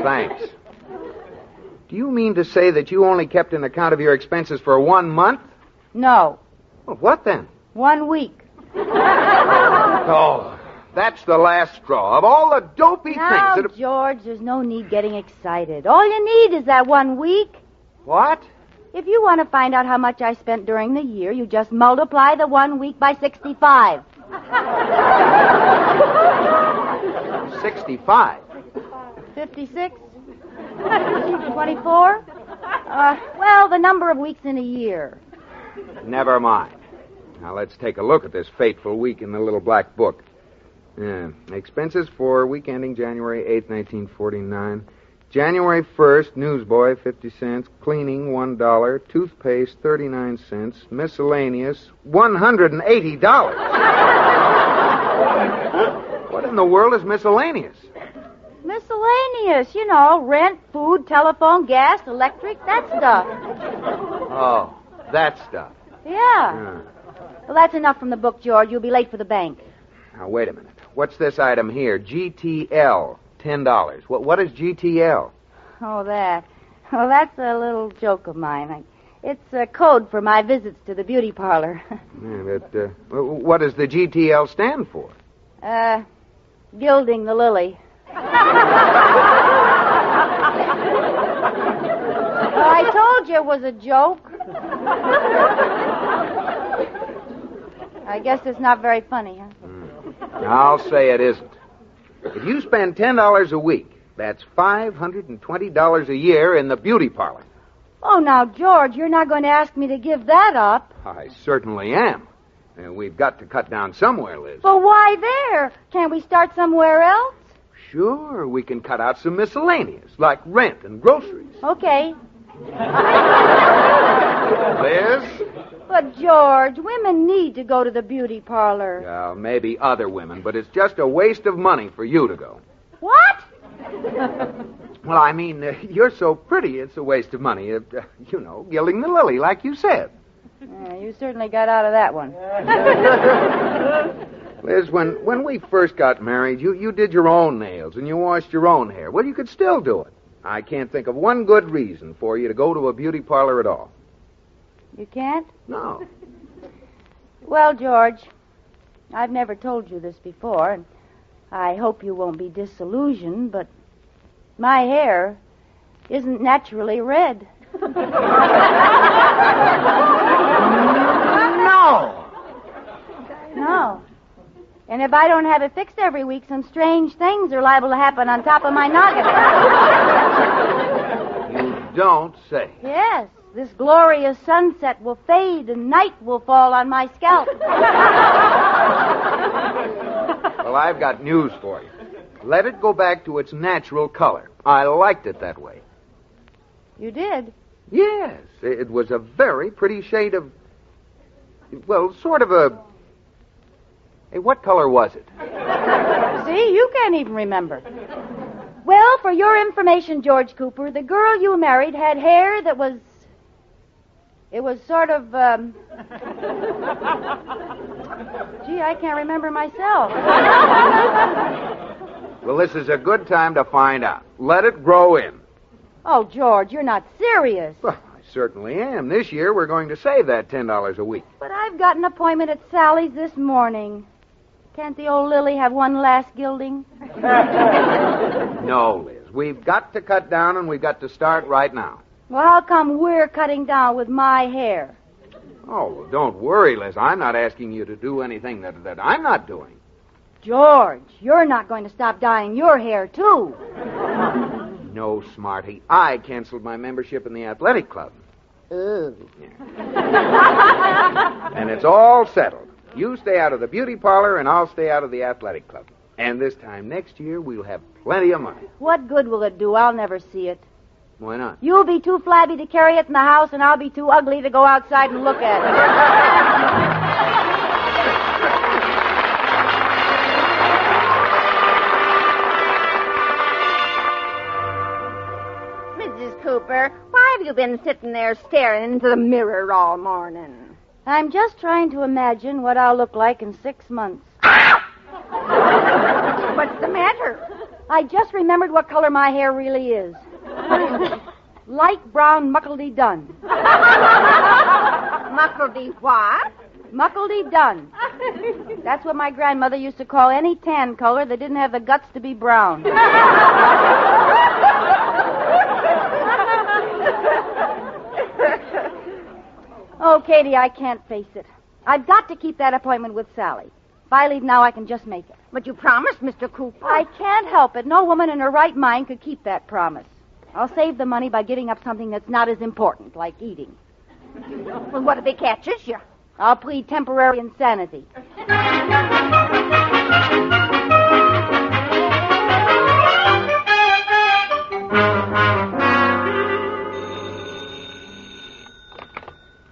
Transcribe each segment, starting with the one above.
Thanks. Do you mean to say that you only kept an account of your expenses for 1 month? No. Well, what then? 1 week. Oh, that's the last straw. Of all the dopey Now, things that have... George, there's no need getting excited. All you need is that 1 week. What? If you want to find out how much I spent during the year, you just multiply the 1 week by 65. 65? 56? 24? Well, the number of weeks in a year. Never mind. Now, let's take a look at this fateful week in the little black book. Yeah. Expenses for week ending January 8th, 1949. January 1st, newsboy, 50 cents. Cleaning, $1. Toothpaste, 39 cents. Miscellaneous, $180. What in the world is miscellaneous? Miscellaneous, rent, food, telephone, gas, electric, that stuff. Oh, that stuff. Yeah. Well, that's enough from the book, George. You'll be late for the bank. Now, wait a minute. What's this item here? GTL, $10. What is GTL? Oh, that. Well, that's a little joke of mine. It's a code for my visits to the beauty parlor. Yeah, but what does the GTL stand for? Gilding the lily. I told you it was a joke. I guess it's not very funny, huh? I'll say it isn't. If you spend $10 a week, that's $520 a year in the beauty parlor. Oh, now, George, you're not going to ask me to give that up. I certainly am. And we've got to cut down somewhere, Liz. But why there? Can't we start somewhere else? Sure, we can cut out some miscellaneous, like rent and groceries. Okay. Liz? But, George, women need to go to the beauty parlor. Well, maybe other women, but it's just a waste of money for you to go. What? Well, I mean, you're so pretty, it's a waste of money. Gilding the lily, like you said. You certainly got out of that one. Liz, when we first got married, you did your own nails and you washed your own hair. Well, you could still do it. I can't think of one good reason for you to go to a beauty parlor at all. You can't? No. Well, George, I've never told you this before, and I hope you won't be disillusioned, but my hair isn't naturally red. No. And if I don't have it fixed every week, some strange things are liable to happen on top of my noggin. You don't say. Yes. This glorious sunset will fade and night will fall on my scalp. Well, I've got news for you. Let it go back to its natural color. I liked it that way. You did? Yes. It was a very pretty shade of... Well, sort of a... Hey, what color was it? See, you can't even remember. Well, for your information, George Cooper, the girl you married had hair that was... It was sort of, Gee, I can't remember myself. Well, this is a good time to find out. Let it grow in. Oh, George, you're not serious. Well, I certainly am. This year, we're going to save that $10 a week. But I've got an appointment at Sally's this morning. Can't the old lily have one last gilding? No, Liz. We've got to cut down, and we've got to start right now. Well, how come we're cutting down with my hair? Oh, well, don't worry, Liz. I'm not asking you to do anything that I'm not doing. George, you're not going to stop dyeing your hair, too. No, Smarty. I canceled my membership in the athletic club. Ooh. Yeah. And it's all settled. You stay out of the beauty parlor, and I'll stay out of the athletic club. And this time next year, we'll have plenty of money. What good will it do? I'll never see it. Why not? You'll be too flabby to carry it in the house, and I'll be too ugly to go outside and look at it. Mrs. Cooper, why have you been sitting there staring into the mirror all morning? I'm just trying to imagine what I'll look like in 6 months. What's the matter? I just remembered what color my hair really is. Light brown muckledy-dun. Muckledy what? Muckledy-dun. That's what my grandmother used to call any tan color that didn't have the guts to be brown. Oh, Katie, I can't face it. I've got to keep that appointment with Sally. If I leave now, I can just make it. But you promised, Mr. Cooper. I can't help it. No woman in her right mind could keep that promise. I'll save the money by giving up something that's not as important, like eating. Well, what if he catches you? I'll plead temporary insanity.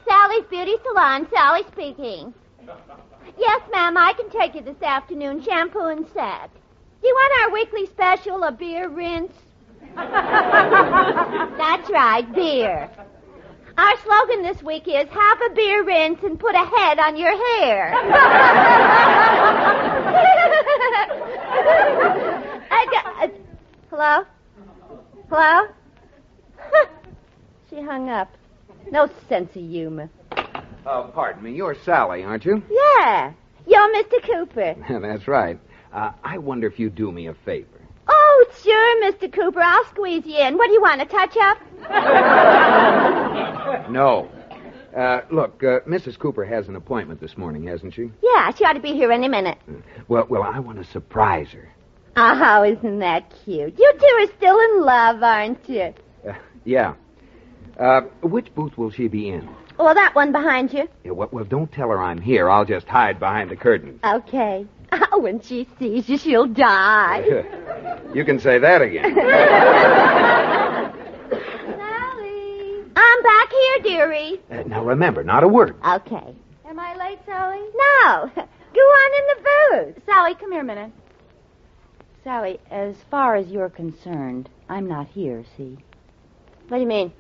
Sally's Beauty Salon, Sally speaking. Yes, ma'am, I can take you this afternoon, shampoo and set. Do you want our weekly special, a beer rinse? That's right, beer. Our slogan this week is, have a beer rinse and put a head on your hair. Hello? Hello? She hung up. No sense of humor. Pardon me, you're Sally, aren't you? Yeah, you're Mr. Cooper. That's right. I wonder if you'd do me a favor. Oh, sure, Mr. Cooper. I'll squeeze you in. What do you want, a touch-up? No. Look, Mrs. Cooper has an appointment this morning, hasn't she? Yeah, she ought to be here any minute. Well, I want to surprise her. Oh, isn't that cute? You two are still in love, aren't you? Yeah. Which booth will she be in? Oh, that one behind you. Yeah, well, don't tell her I'm here. I'll just hide behind the curtains. Okay. Oh, when she sees you, she'll die. You can say that again. Sally. I'm back here, dearie. Now, remember, not a word. Okay. Am I late, Sally? No. Go on in the booth. Sally, come here a minute. Sally, as far as you're concerned, I'm not here, see? What do you mean?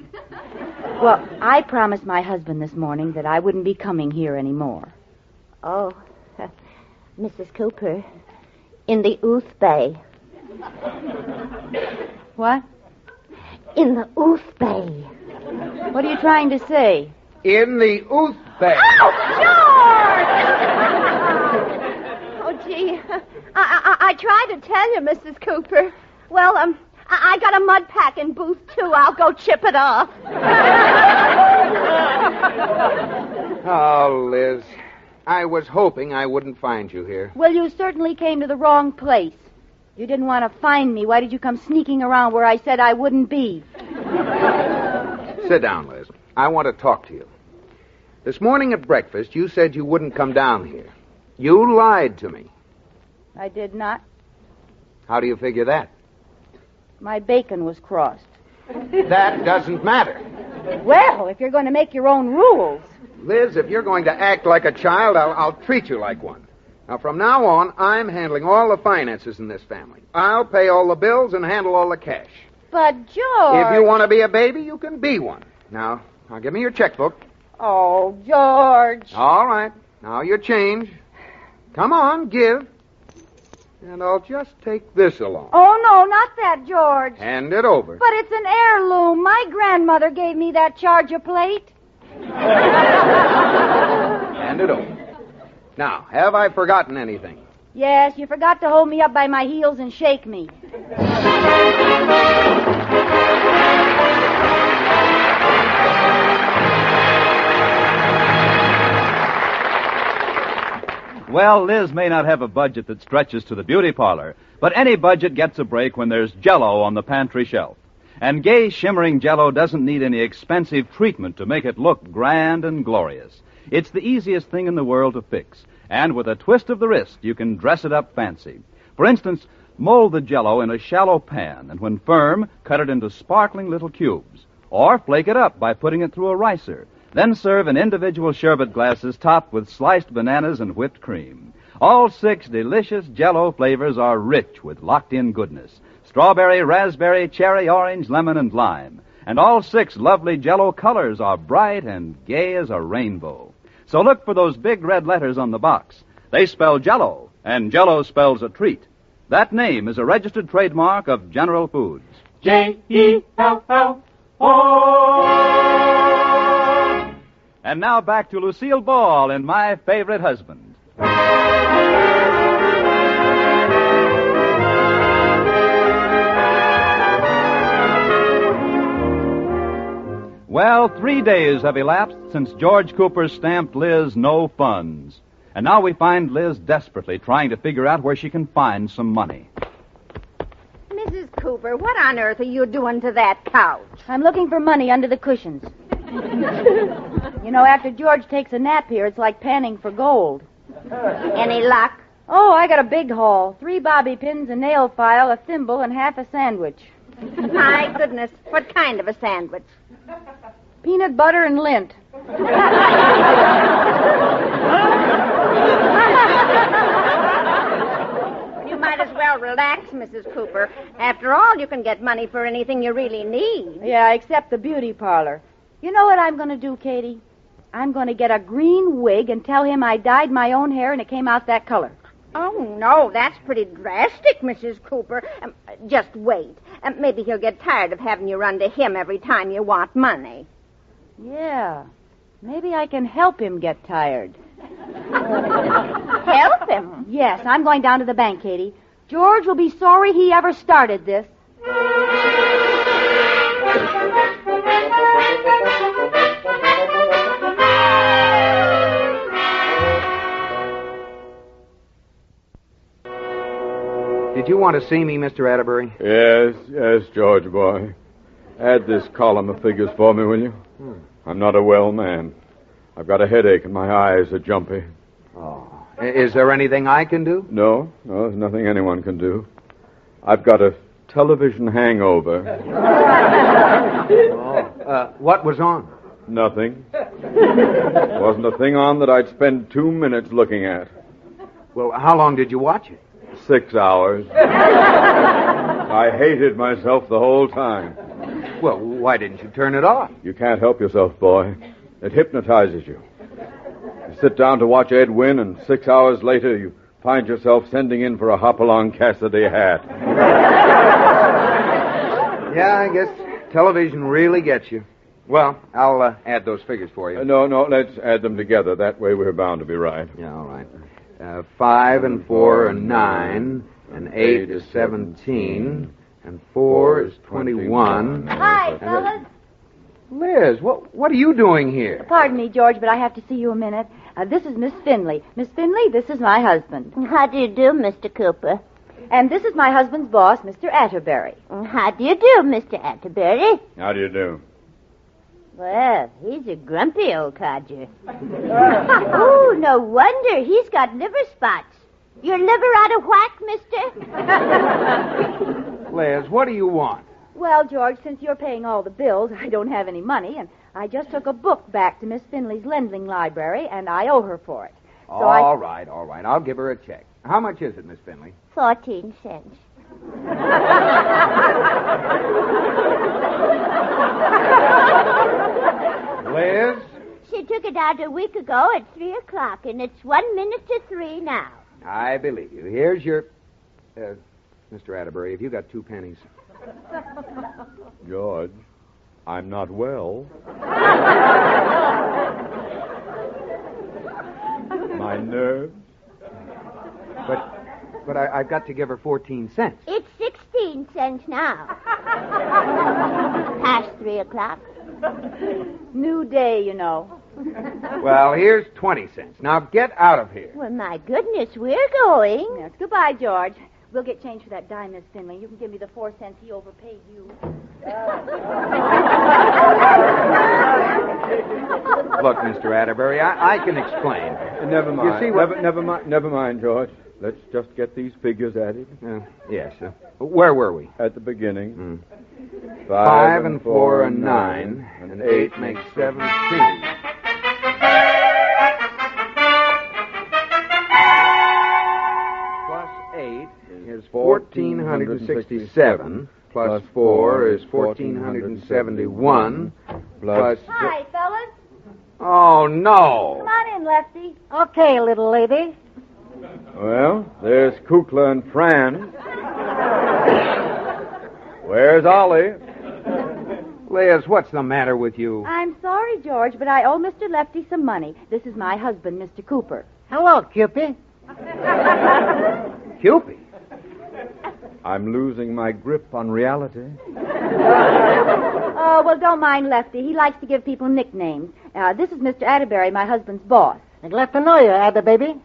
Well, I promised my husband this morning that I wouldn't be coming here anymore. Oh, Mrs. Cooper, in the Ooth Bay. What? In the Ooth Bay. What are you trying to say? In the Ooth Bay. Oh, George! Oh, gee. I tried to tell you, Mrs. Cooper. Well, I got a mud pack in booth 2. I'll go chip it off. Oh, Liz. I was hoping I wouldn't find you here. Well, you certainly came to the wrong place. You didn't want to find me. Why did you come sneaking around where I said I wouldn't be? Sit down, Liz. I want to talk to you. This morning at breakfast, you said you wouldn't come down here. You lied to me. I did not. How do you figure that? My bacon was crossed. That doesn't matter. Well, if you're going to make your own rules. Liz, if you're going to act like a child, I'll treat you like one. Now, from now on, I'm handling all the finances in this family. I'll pay all the bills and handle all the cash. But, George... If you want to be a baby, you can be one. Now give me your checkbook. Oh, George. All right. Now your change. Come on, give. And I'll just take this along. Oh, no, not that, George. Hand it over. But it's an heirloom. My grandmother gave me that charger plate. Hand it over. Now, have I forgotten anything? Yes, you forgot to hold me up by my heels and shake me. Well, Liz may not have a budget that stretches to the beauty parlor, but any budget gets a break when there's Jell-O on the pantry shelf. And gay, shimmering Jell-O doesn't need any expensive treatment to make it look grand and glorious. It's the easiest thing in the world to fix. And with a twist of the wrist, you can dress it up fancy. For instance, mold the Jell-O in a shallow pan, and when firm, cut it into sparkling little cubes. Or flake it up by putting it through a ricer. Then serve in individual sherbet glasses topped with sliced bananas and whipped cream. All 6 delicious Jell-O flavors are rich with locked-in goodness. Strawberry, raspberry, cherry, orange, lemon, and lime. And all 6 lovely Jell-O colors are bright and gay as a rainbow. So look for those big red letters on the box. They spell Jell-O, and Jell-O spells a treat. That name is a registered trademark of General Foods. Jell-O. And now back to Lucille Ball in My Favorite Husband. Well, 3 days have elapsed since George Cooper stamped Liz no funds. And now we find Liz desperately trying to figure out where she can find some money. Mrs. Cooper, what on earth are you doing to that couch? I'm looking for money under the cushions. You know, after George takes a nap here, it's like panning for gold. Any luck? Oh, I got a big haul. 3 bobby pins, a nail file, a thimble, and half a sandwich. My goodness, what kind of a sandwich? Peanut butter and lint. You might as well relax, Mrs. Cooper. After all, you can get money for anything you really need. Yeah, except the beauty parlor. You know what I'm going to do, Katie? I'm going to get a green wig and tell him I dyed my own hair and it came out that color. Oh, no, that's pretty drastic, Mrs. Cooper. Just wait. Maybe he'll get tired of having you run to him every time you want money. Yeah, maybe I can help him get tired. Help him? Yes, I'm going down to the bank, Katie. George will be sorry he ever started this. Did you want to see me, Mr. Atterbury? Yes, George boy. Add this column of figures for me, will you? I'm not a well man. I've got a headache and my eyes are jumpy. Oh. Is there anything I can do? No, there's nothing anyone can do. I've got a television hangover. What was on? Nothing. Wasn't a thing on that I'd spend 2 minutes looking at. Well, how long did you watch it? 6 hours. I hated myself the whole time. Well, why didn't you turn it off? You can't help yourself, boy. It hypnotizes you. You sit down to watch Ed win, and 6 hours later you find yourself sending in for a Hopalong Cassidy hat. Yeah, I guess television really gets you. Well, I'll add those figures for you. No, let's add them together. That way we're bound to be right. Yeah, all right. 5 and 4 are 9, and 8 is 17, and 4 is 21. Hi, fellas. Liz, what are you doing here? Pardon me, George, but I have to see you a minute. This is Miss Finley. Miss Finley, this is my husband. How do you do, Mr. Cooper? And this is my husband's boss, Mr. Atterbury. How do you do, Mr. Atterbury? How do you do? Well, he's a grumpy old codger. Oh, no wonder. He's got liver spots. Your liver out of whack, mister? Liz, what do you want? Well, George, since you're paying all the bills, I don't have any money, and I just took a book back to Miss Finley's lending library, and I owe her for it. So All right. I'll give her a check. How much is it, Miss Finley? 14 cents. Liz? She took it out a week ago at 3 o'clock, and it's 1 minute to 3 now. I believe you. Here's your... Mr. Atterbury, have you got 2 pennies? George, I'm not well. My nerves. But I've got to give her 14 cents. It's 16 cents now. Past 3 o'clock. New day, you know. Well, here's 20 cents. Now get out of here. Well, my goodness, we're going. Yes, goodbye, George. We'll get change for that dime, Miss Finley. You can give me the 4 cents he overpaid you. Look, Mr. Atterbury, I can explain. Never mind. You see what... Never mind, George. Let's just get these figures added. Yes. Where were we? At the beginning. 5 and 4 are 9, and 8 makes 17. Plus 8 is 1,467. Plus 4 is 1,471. Plus... Hi, fellas. Oh, no. Come on in, Lefty. Okay, little lady. Well, there's Kukla and Fran. Where's Ollie? Liz, what's the matter with you? I'm sorry, George, but I owe Mr. Lefty some money. This is my husband, Mr. Cooper. Hello, Cupid. Cupid? I'm losing my grip on reality. Oh, well, don't mind Lefty. He likes to give people nicknames. This is Mr. Atterbury, my husband's boss. I'm glad to know you, Ada baby.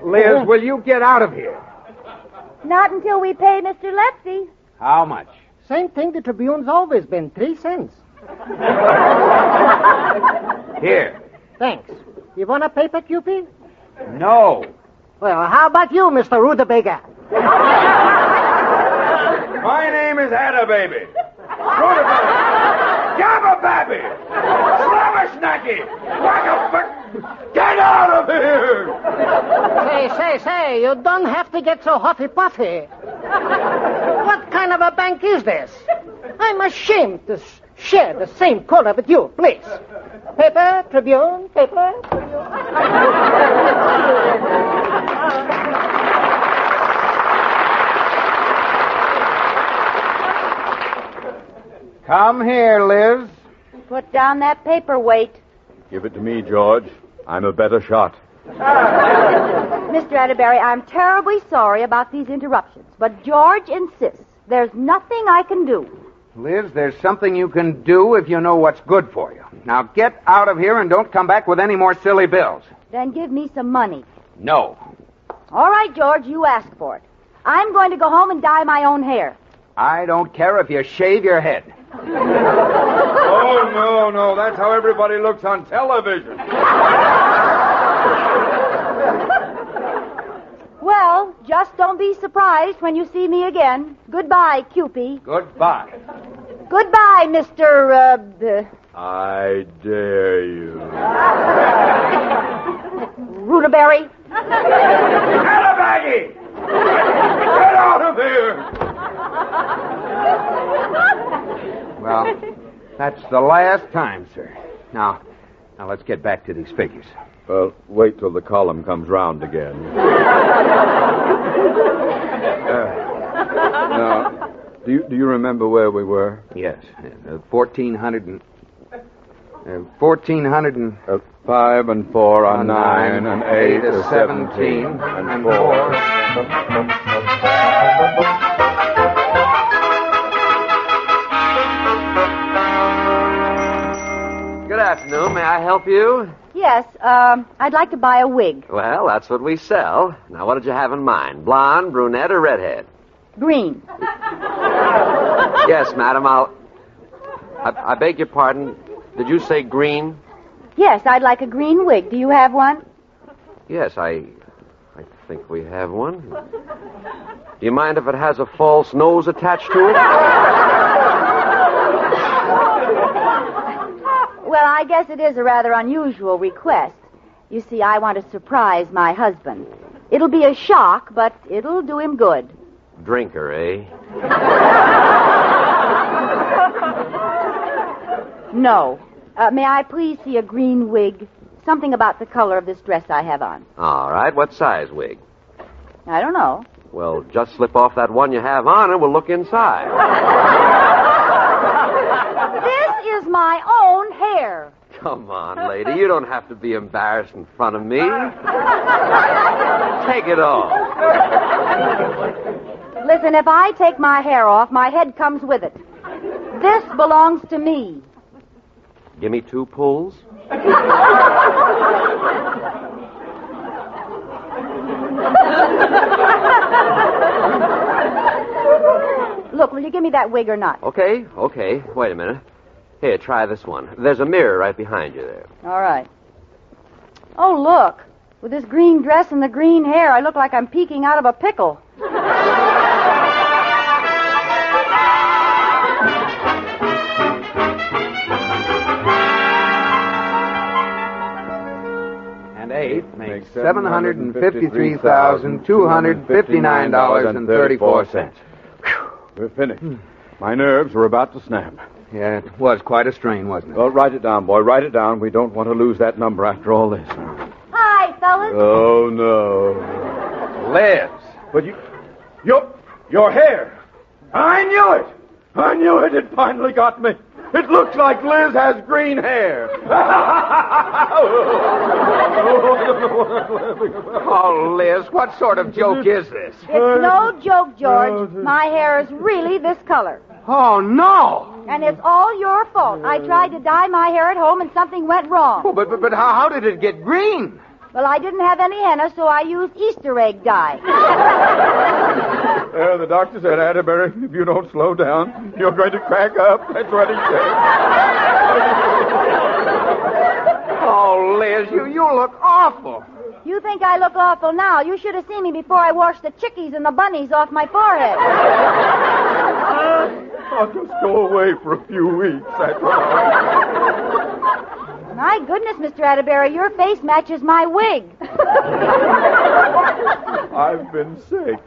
Liz, will you get out of here? Not until we pay Mr. Lefty. How much? Same thing the Tribune's always been, 3 cents. Here. Thanks. You want a paper, Cupid? No. Well, how about you, Mr. Rutabaga? My name is Ada Baby. Gabba Babby. Slobber Snacky. Get out of here! Say, you don't have to get so huffy-puffy. What kind of a bank is this? I'm ashamed to share the same color with you, please. Paper, Tribune, paper, Tribune. Come here, Liz. Put down that paperweight. Give it to me, George. I'm a better shot. Mr. Atterbury, I'm terribly sorry about these interruptions, but George insists. There's nothing I can do. Liz, there's something you can do if you know what's good for you. Now get out of here and don't come back with any more silly bills. Then give me some money. No. All right, George, you asked for it. I'm going to go home and dye my own hair. I don't care if you shave your head. Oh, no. That's how everybody looks on television. Well, just don't be surprised when you see me again. Goodbye, Cupid. Goodbye. Goodbye, Mr. I dare you. Rutaberry. Baggy! Get out of here! Well, that's the last time, sir. Now let's get back to these figures. Well, wait till the column comes round again. Now, do you remember where we were? Yes, 1,400 and... 1,400 and... 5 and 4 are 9, and 8 is is 17, and 4. Good afternoon. May I help you? Yes, I'd like to buy a wig. Well, that's what we sell. Now, what did you have in mind? Blonde, brunette, or redhead? Green. Yes, madam, I beg your pardon. Did you say green? Yes, I'd like a green wig. Do you have one? Yes, I think we have one. Do you mind if it has a false nose attached to it? Well, I guess it is a rather unusual request. You see, I want to surprise my husband. It'll be a shock, but it'll do him good. Drinker, eh? No. May I please see a green wig? Something about the color of this dress I have on. All right. What size wig? I don't know. Well, just slip off that one you have on and we'll look inside. This is my own hair. Come on, lady. You don't have to be embarrassed in front of me. Take it off. Listen, if I take my hair off, my head comes with it. This belongs to me. Give me 2 pulls. Look, will you give me that wig or not? Okay. Wait a minute. Here, try this one. There's a mirror right behind you there. All right. Oh, look. With this green dress and the green hair, I look like I'm peeking out of a pickle. And 8 makes $753,259.34. We're finished. My nerves were about to snap. Yeah, it was quite a strain, wasn't it? Well, write it down, boy. Write it down. We don't want to lose that number after all this. Hi, fellas. Oh, no. Liz. But your hair. I knew it. I knew it. It finally got me. It looks like Liz has green hair. Oh, Liz, what sort of joke is this? It's no joke, George. My hair is really this color. Oh, no. And it's all your fault. I tried to dye my hair at home and something went wrong. Oh, but how did it get green? Well, I didn't have any henna, so I used Easter egg dye. The doctor said, Atterbury, if you don't slow down, you're going to crack up. That's what he said. Oh, Liz, you look awful. You think I look awful now? You should have seen me before I washed the chickies and the bunnies off my forehead. I'll just go away for a few weeks. That's all. My goodness, Mr. Atterbury, your face matches my wig. I've been sick.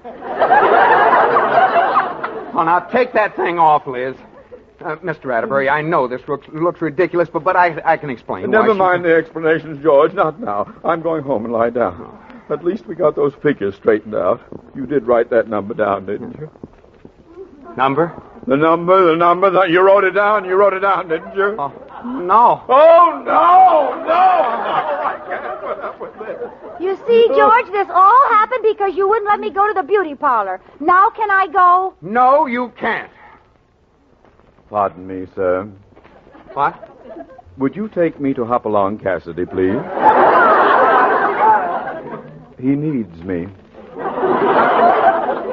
Well, now, take that thing off, Liz. Mr. Atterbury, I know this looks ridiculous, but I can explain. Never mind the explanations, George. Not now. I'm going home and lie down. At least we got those figures straightened out. You did write that number down, didn't you? Number? The number. You wrote it down, didn't you? Oh, no. Oh, no! I can't put up with this. You see, George, this all happened because you wouldn't let me go to the beauty parlor. Now can I go? No, you can't. Pardon me, sir. What? Would you take me to Hopalong Cassidy, please? He needs me.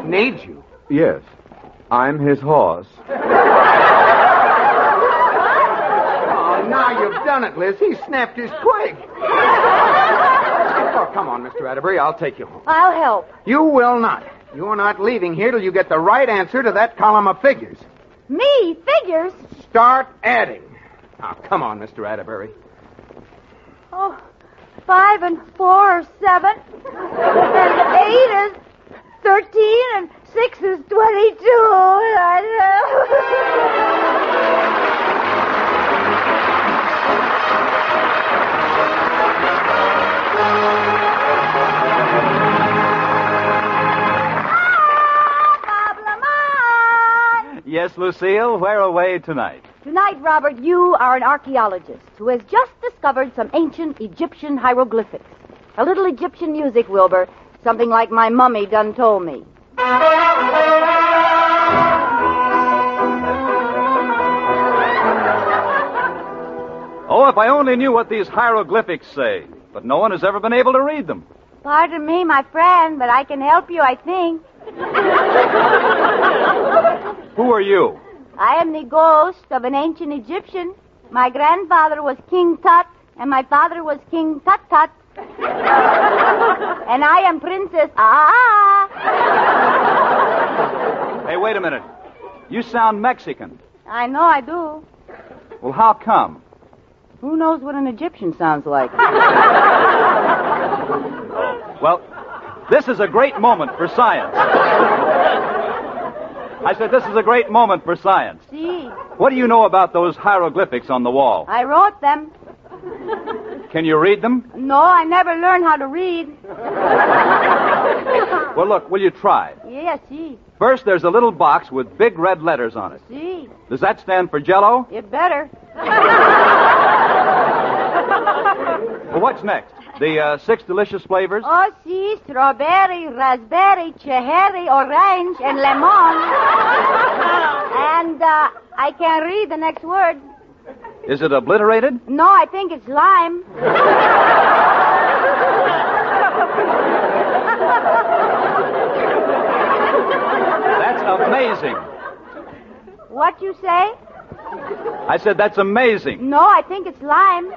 Needs you? Yes. I'm his horse. Oh, now you've done it, Liz. He snapped his twig. Oh, come on, Mr. Atterbury. I'll take you home. I'll help. You will not. You are not leaving here till you get the right answer to that column of figures. Me? Figures? Start adding. Now, come on, Mr. Atterbury. Oh, 5 and 4 are 7. And 8 is 13, and 6 is 22. Yes, Lucille, where away tonight? Tonight, Robert, you are an archaeologist who has just discovered some ancient Egyptian hieroglyphics. A little Egyptian music, Wilbur. Something like my mummy done told me. Oh, if I only knew what these hieroglyphics say. But no one has ever been able to read them. Pardon me, my friend, but I can help you, I think. Who are you? I am the ghost of an ancient Egyptian. My grandfather was King Tut, and my father was King Tut-Tut. And I am Princess Hey, wait a minute. You sound Mexican. I know I do. Well, how come? Who knows what an Egyptian sounds like? Well, this is a great moment for science. I said this is a great moment for science. See, What do you know about those hieroglyphics on the wall? I wrote them. Can you read them? No, I never learned how to read. Well, look, will you try? Yeah, see. First, there's a little box with big red letters on it. See. Does that stand for Jell-O? It better. Well, what's next? The 6 delicious flavors? Oh, see, strawberry, raspberry, cherry, orange, and lemon. And I can't read the next word. Is it obliterated? No, I think it's lime. That's amazing. What you say? I said that's amazing. No, I think it's lime.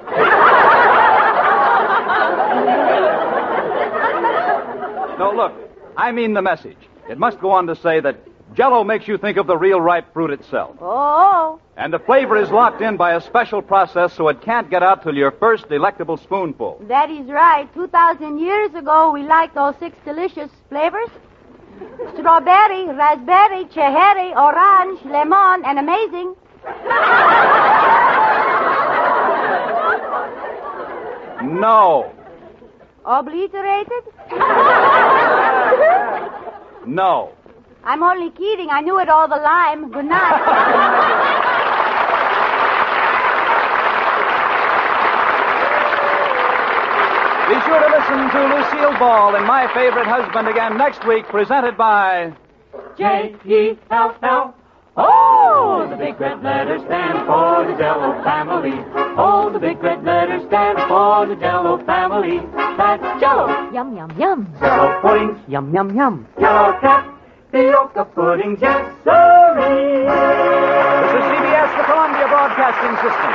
No, look, I mean the message. It must go on to say that Jell-O makes you think of the real ripe fruit itself. Oh. And the flavor is locked in by a special process so it can't get out till your first delectable spoonful. That is right. 2,000 years ago, we liked those 6 delicious flavors. Strawberry, raspberry, cherry, orange, lemon, and amazing. No. Obliterated? No. I'm only kidding. I knew it all the time. Good night. Be sure to listen to Lucille Ball and My Favorite Husband again next week, presented by J-E-L-L. Oh, the big red letters stand for the Jell-O family. Oh, the big red letters stand for the Jell-O family. That's Jell-O. Yum, yum, yum. Jell-O puddings, yum, yum, yum. Yellow tapioca puddings, yes, sirree. This is CBS, the Columbia Broadcasting System.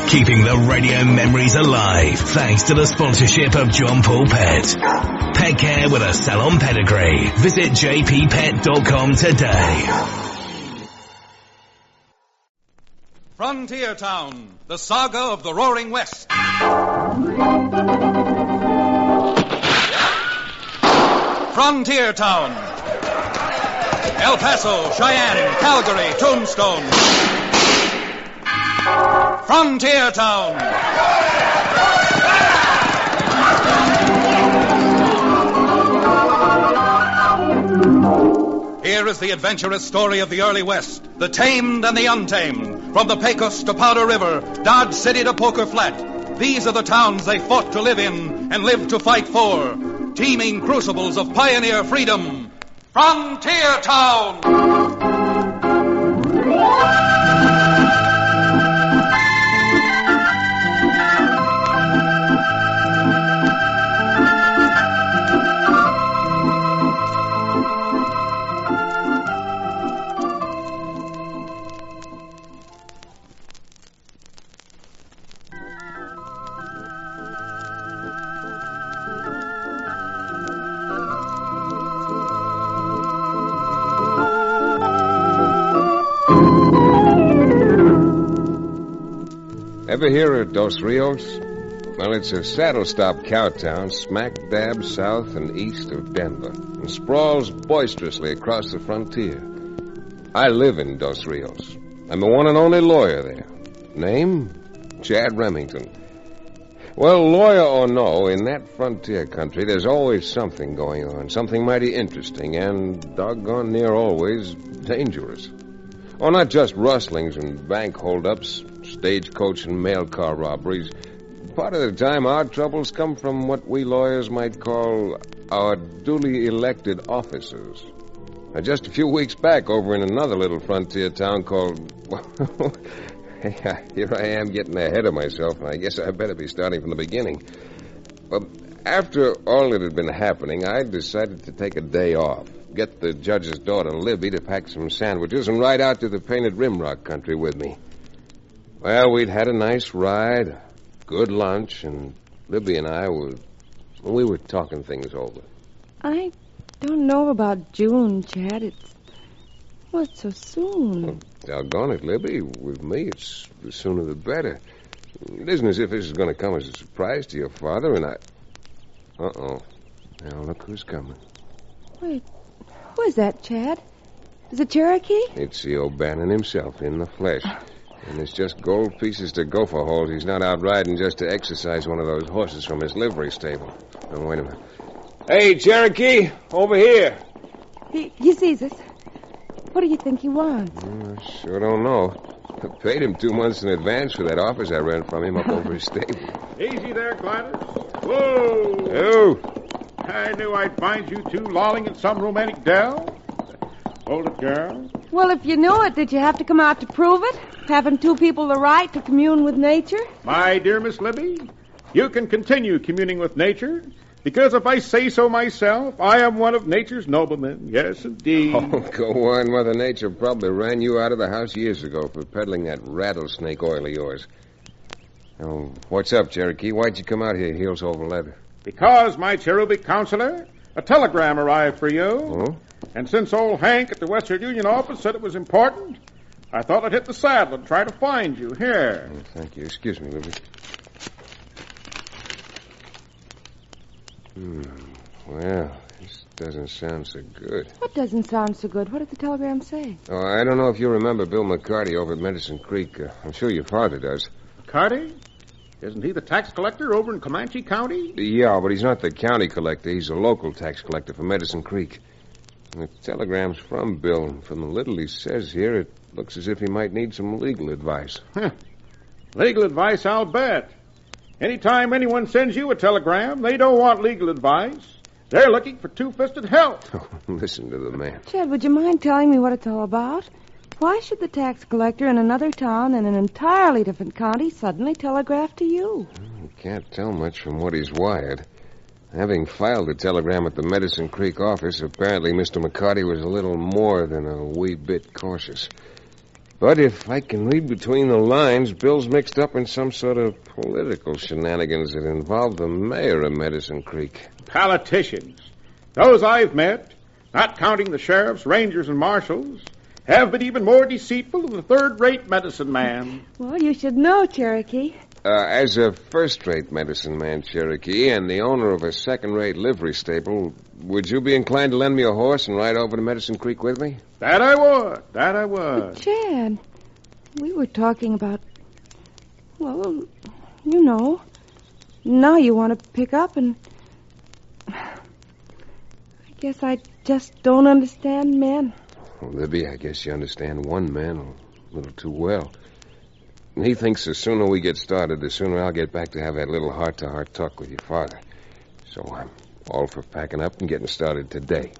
Keeping the radio memories alive thanks to the sponsorship of John Paul Pet. Pet care with a salon pedigree. Visit jppet.com today. Frontier Town, the saga of the Roaring West. Frontier Town. El Paso, Cheyenne, Calgary, Tombstone. Frontier Town. Here is the adventurous story of the early West, the tamed and the untamed. From the Pecos to Powder River, Dodge City to Poker Flat. These are the towns they fought to live in and lived to fight for. Teeming crucibles of pioneer freedom. Frontier Town! Ever hear of Dos Rios? Well, it's a saddle-stop cow town smack dab south and east of Denver and sprawls boisterously across the frontier. I live in Dos Rios. I'm the one and only lawyer there. Name? Chad Remington. Well, lawyer or no, in that frontier country, there's always something going on, something mighty interesting and, doggone near always, dangerous. Oh, not just rustlings and bank holdups, stagecoach and mail car robberies. Part of the time, our troubles come from what we lawyers might call our duly elected officers. Now, just a few weeks back, over in another little frontier town called... Here I am getting ahead of myself, and I guess I better be starting from the beginning. Well, after all that had been happening, I decided to take a day off, get the judge's daughter, Libby, to pack some sandwiches and ride out to the Painted Rimrock country with me. Well, we'd had a nice ride, a good lunch, and Libby and I were talking things over. I don't know about June, Chad. It's so soon. Well, doggone it, Libby. With me, it's the sooner the better. It isn't as if this is going to come as a surprise to your father, and I... Uh-oh. Now, look who's coming. Wait, who is that, Chad? Is it Cherokee? It's the O'Bannon himself, in the flesh. And it's just gold pieces to gopher holes. He's not out riding just to exercise one of those horses from his livery stable. Now, wait a minute. Hey, Cherokee, over here. He sees us. What do you think he wants? I sure don't know. I paid him 2 months in advance for that office I ran from him up over his stable. Easy there, Gladys. Whoa! Who? I knew I'd find you two lolling in some romantic dell. Hold it, girl. Well, if you knew it, did you have to come out to prove it? Having two people the right to commune with nature? My dear Miss Libby, you can continue communing with nature, because if I say so myself, I am one of nature's noblemen. Yes, indeed. Oh, go on. Mother Nature probably ran you out of the house years ago for peddling that rattlesnake oil of yours. Oh, what's up, Cherokee? Why'd you come out here heels over leather? Because, my cherubic counselor, a telegram arrived for you. Oh? And since old Hank at the Western Union office said it was important, I thought I'd hit the saddle and try to find you. Here. Oh, thank you. Excuse me, Libby. Well, this doesn't sound so good. What doesn't sound so good? What did the telegram say? Oh, I don't know if you remember Bill McCarty over at Medicine Creek. I'm sure your father does. McCarty? Isn't he the tax collector over in Comanche County? Yeah, but he's not the county collector. He's a local tax collector for Medicine Creek. And the telegram's from Bill, and from the little he says here, it looks as if he might need some legal advice. Legal advice, I'll bet. Anytime anyone sends you a telegram, they don't want legal advice. They're looking for two-fisted help. Oh, listen to the man. Chad, would you mind telling me what it's all about? Why should the tax collector in another town in an entirely different county suddenly telegraph to you? You can't tell much from what he's wired. Having filed a telegram at the Medicine Creek office, apparently Mr. McCarty was a little more than a wee bit cautious. But if I can read between the lines, Bill's mixed up in some sort of political shenanigans that involve the mayor of Medicine Creek. Politicians. Those I've met, not counting the sheriffs, rangers, and marshals, have been even more deceitful than the third-rate medicine man. Well, you should know, Cherokee. As a first-rate medicine man, Cherokee, and the owner of a second-rate livery stable, would you be inclined to lend me a horse and ride over to Medicine Creek with me? That I would. That I would. But, Chad, we were talking about, well, you know. Now you want to pick up and... I guess I just don't understand men. Well, Libby, I guess you understand one man a little too well. And he thinks the sooner we get started, the sooner I'll get back to have that little heart-to-heart talk with your father. So I'm all for packing up and getting started today.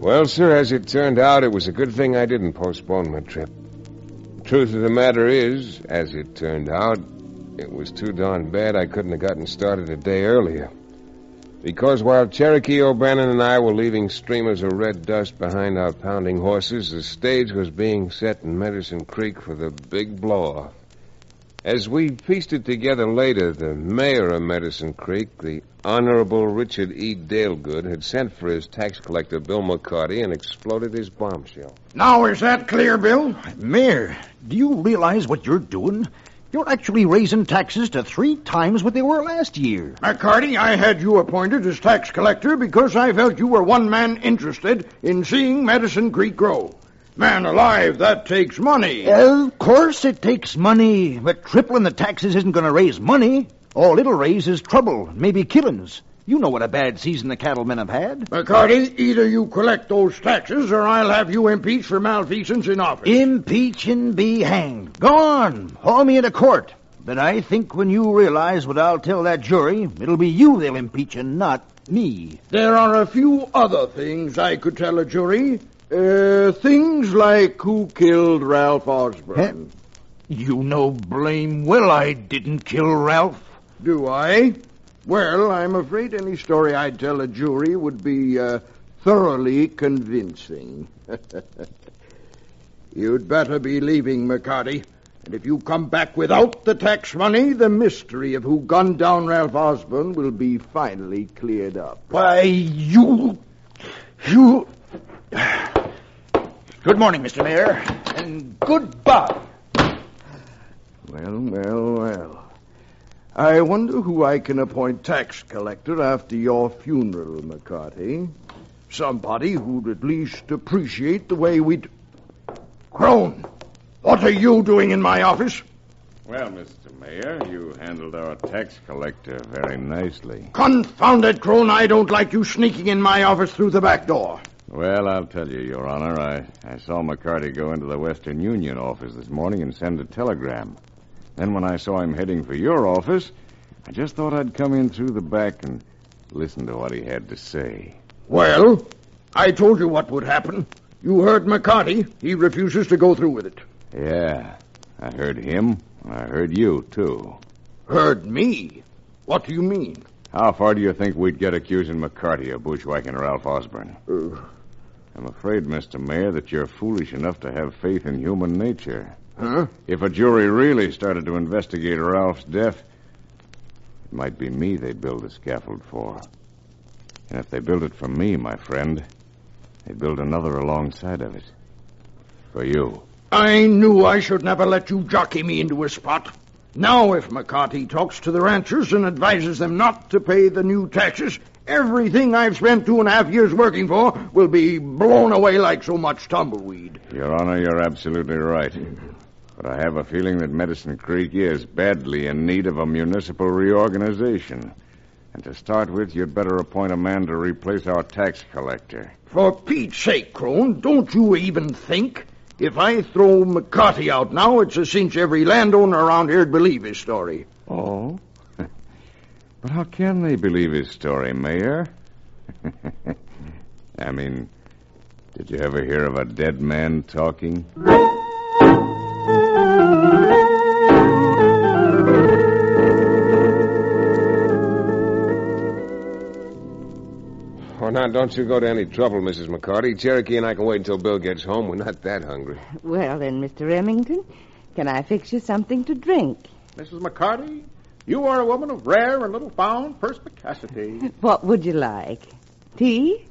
Well, sir, as it turned out, it was a good thing I didn't postpone my trip. Truth of the matter is, as it turned out, it was too darn bad I couldn't have gotten started a day earlier. Because while Cherokee O'Brien and I were leaving streamers of red dust behind our pounding horses, the stage was being set in Medicine Creek for the big blow-off. As we pieced it together later, the mayor of Medicine Creek, the Honorable Richard E. Dalegood, had sent for his tax collector, Bill McCarty, and exploded his bombshell. Now is that clear, Bill? Mayor, do you realize what you're doing? You're actually raising taxes to 3 times what they were last year. McCarty, I had you appointed as tax collector because I felt you were one man interested in seeing Medicine Creek grow. Man alive, that takes money. Of course it takes money, but tripling the taxes isn't going to raise money. All it'll raise is trouble, maybe killings. You know what a bad season the cattlemen have had. McCarty, either you collect those taxes or I'll have you impeached for malfeasance in office. Impeach and be hanged. Go on, haul me into court. But I think when you realize what I'll tell that jury, it'll be you they'll impeach and not me. There are a few other things I could tell a jury. Things like who killed Ralph Osborne. You know blame well I didn't kill Ralph. Do I? Well, I'm afraid any story I'd tell a jury would be thoroughly convincing. You'd better be leaving, McCarty. And if you come back without the tax money, the mystery of who gunned down Ralph Osborne will be finally cleared up. Why, you... Good morning, Mr. Mayor, and goodbye. Well. I wonder who I can appoint tax collector after your funeral, McCarty. Somebody who'd at least appreciate the way we'd... Crone, what are you doing in my office? Well, Mr. Mayor, you handled our tax collector very nicely. Confound it, Crone, I don't like you sneaking in my office through the back door. Well, I'll tell you, Your Honor, I saw McCarty go into the Western Union office this morning and send a telegram. Then when I saw him heading for your office, I just thought I'd come in through the back and listen to what he had to say. Well, I told you what would happen. You heard McCarty. He refuses to go through with it. Yeah, I heard him, and I heard you, too. Heard me? What do you mean? How far do you think we'd get accusing McCarty of bushwhacking Ralph Osborne? I'm afraid, Mr. Mayor, that you're foolish enough to have faith in human nature. Huh? If a jury really started to investigate Ralph's death, It might be me they'd build the scaffold for. And if they build it for me, my friend, they'd build another alongside of it. For you. I knew I should never let you jockey me into a spot. Now, if McCarty talks to the ranchers and advises them not to pay the new taxes, everything I've spent 2.5 years working for will be blown away like so much tumbleweed. Your Honor, you're absolutely right. But I have a feeling that Medicine Creek is badly in need of a municipal reorganization. And to start with, you'd better appoint a man to replace our tax collector. For Pete's sake, Crone, don't you even think? If I throw McCarty out now, it's a cinch every landowner around here'd believe his story. Oh? But how can they believe his story, Mayor? I mean, did you ever hear of a dead man talking? Oh, now, don't you go to any trouble, Mrs. McCarty. Cherokee and I can wait until Bill gets home. We're not that hungry. Well, then, Mr. Remington, can I fix you something to drink? Mrs. McCarty, you are a woman of rare and little found perspicacity. What would you like? Tea?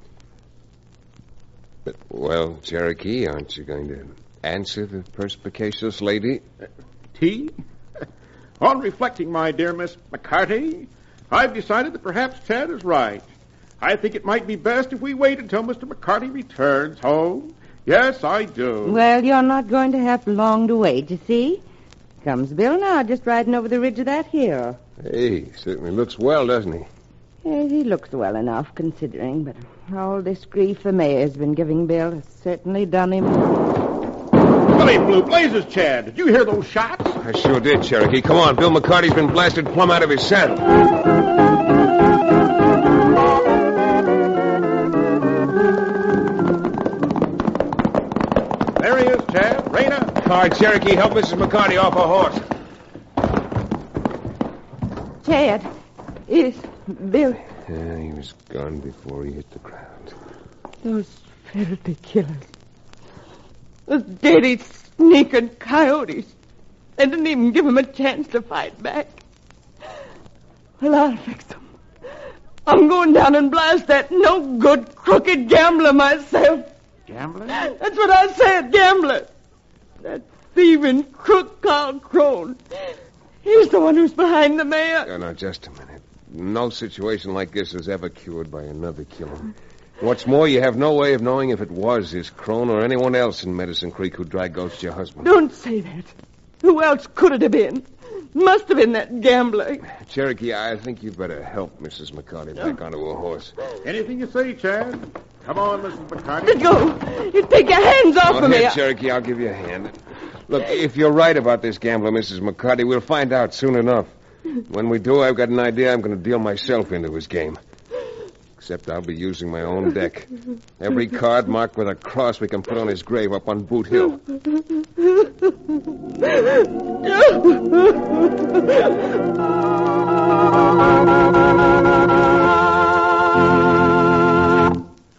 Well, Cherokee, aren't you going to answer the perspicacious lady? Tea? On reflecting, my dear Miss McCarty, I've decided that perhaps Ted is right. I think it might be best if we wait until Mr. McCarty returns home. Yes, I do. Well, you're not going to have long to wait, you see. Comes Bill now, just riding over the ridge of that hill. Hey, he certainly looks well, doesn't he? Yes, he looks well enough, considering, but all this grief the mayor's been giving Bill has certainly done him. Billy Blue Blazes, Chad. Did you hear those shots? I sure did, Cherokee. Come on, Bill McCarty's been blasted plumb out of his saddle. There he is, Chad. Raina. All right, Cherokee, help Mrs. McCarty off her horse. Chad, is Bill... Yeah, he was gone before he hit the ground. Those filthy killers. Those dirty, sneaking coyotes. They didn't even give him a chance to fight back. Well, I'll fix them. I'm going down and blast that no-good, crooked gambler myself. Gambler? That's what I said, gambler. That thieving crook Carl Crone. He's the one who's behind the mayor. Now, just a minute. No situation like this is ever cured by another killing. What's more, you have no way of knowing if it was this Crone or anyone else in Medicine Creek who dry ghost your husband. Don't say that. Who else could it have been? Must have been that gambler. Cherokee, I think you'd better help Mrs. McCarty back onto her horse. Anything you say, Chad. Come on, Mrs. McCarty. Let go. You take your hands off of me. Here, Cherokee, I'll give you a hand. Look, if you're right about this gambler, Mrs. McCarty, we'll find out soon enough. When we do, I've got an idea I'm going to deal myself into his game. Except I'll be using my own deck. Every card marked with a cross we can put on his grave up on Boot Hill.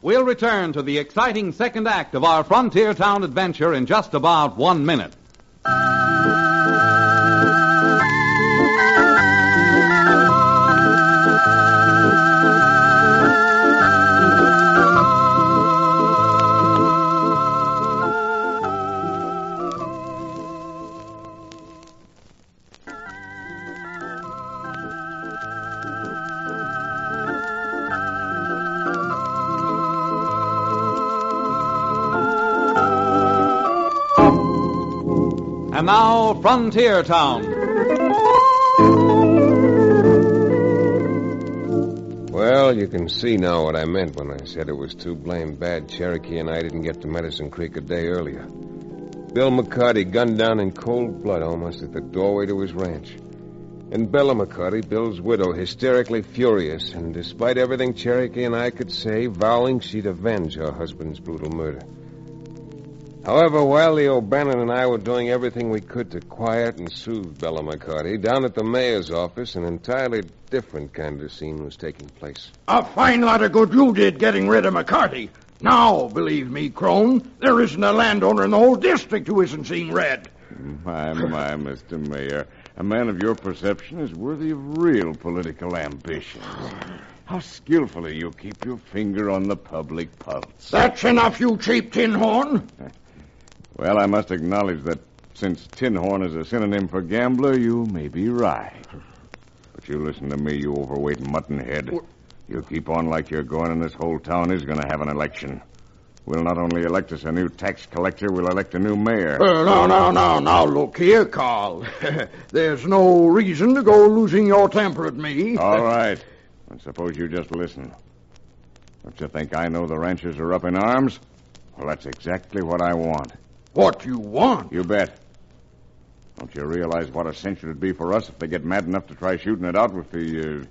We'll return to the exciting second act of our frontier town adventure in just about 1 minute. And now, Frontier Town. Well, you can see now what I meant when I said it was too blame bad Cherokee and I didn't get to Medicine Creek a day earlier. Bill McCarty gunned down in cold blood almost at the doorway to his ranch. And Bella McCarty, Bill's widow, hysterically furious, and despite everything Cherokee and I could say, vowing she'd avenge her husband's brutal murder. However, while Leo O'Bannon and I were doing everything we could to quiet and soothe Bella McCarty, down at the mayor's office, an entirely different kind of scene was taking place. A fine lot of good you did getting rid of McCarty. Now, believe me, Crone, there isn't a landowner in the whole district who isn't seeing red. My, Mr. Mayor. A man of your perception is worthy of real political ambitions. How skillfully you keep your finger on the public pulse. That's enough, you cheap tin horn. Well, I must acknowledge that since tin horn is a synonym for gambler, you may be right. But you listen to me, you overweight muttonhead. You keep on like you're going, and this whole town is going to have an election. We'll not only elect us a new tax collector, we'll elect a new mayor. Now, look here, Carl. There's no reason to go losing your temper at me. All right. And suppose you just listen. Don't you think I know the ranchers are up in arms? Well, that's exactly what I want. What you want? You bet. Don't you realize what a cinch it would be for us if they get mad enough to try shooting it out with the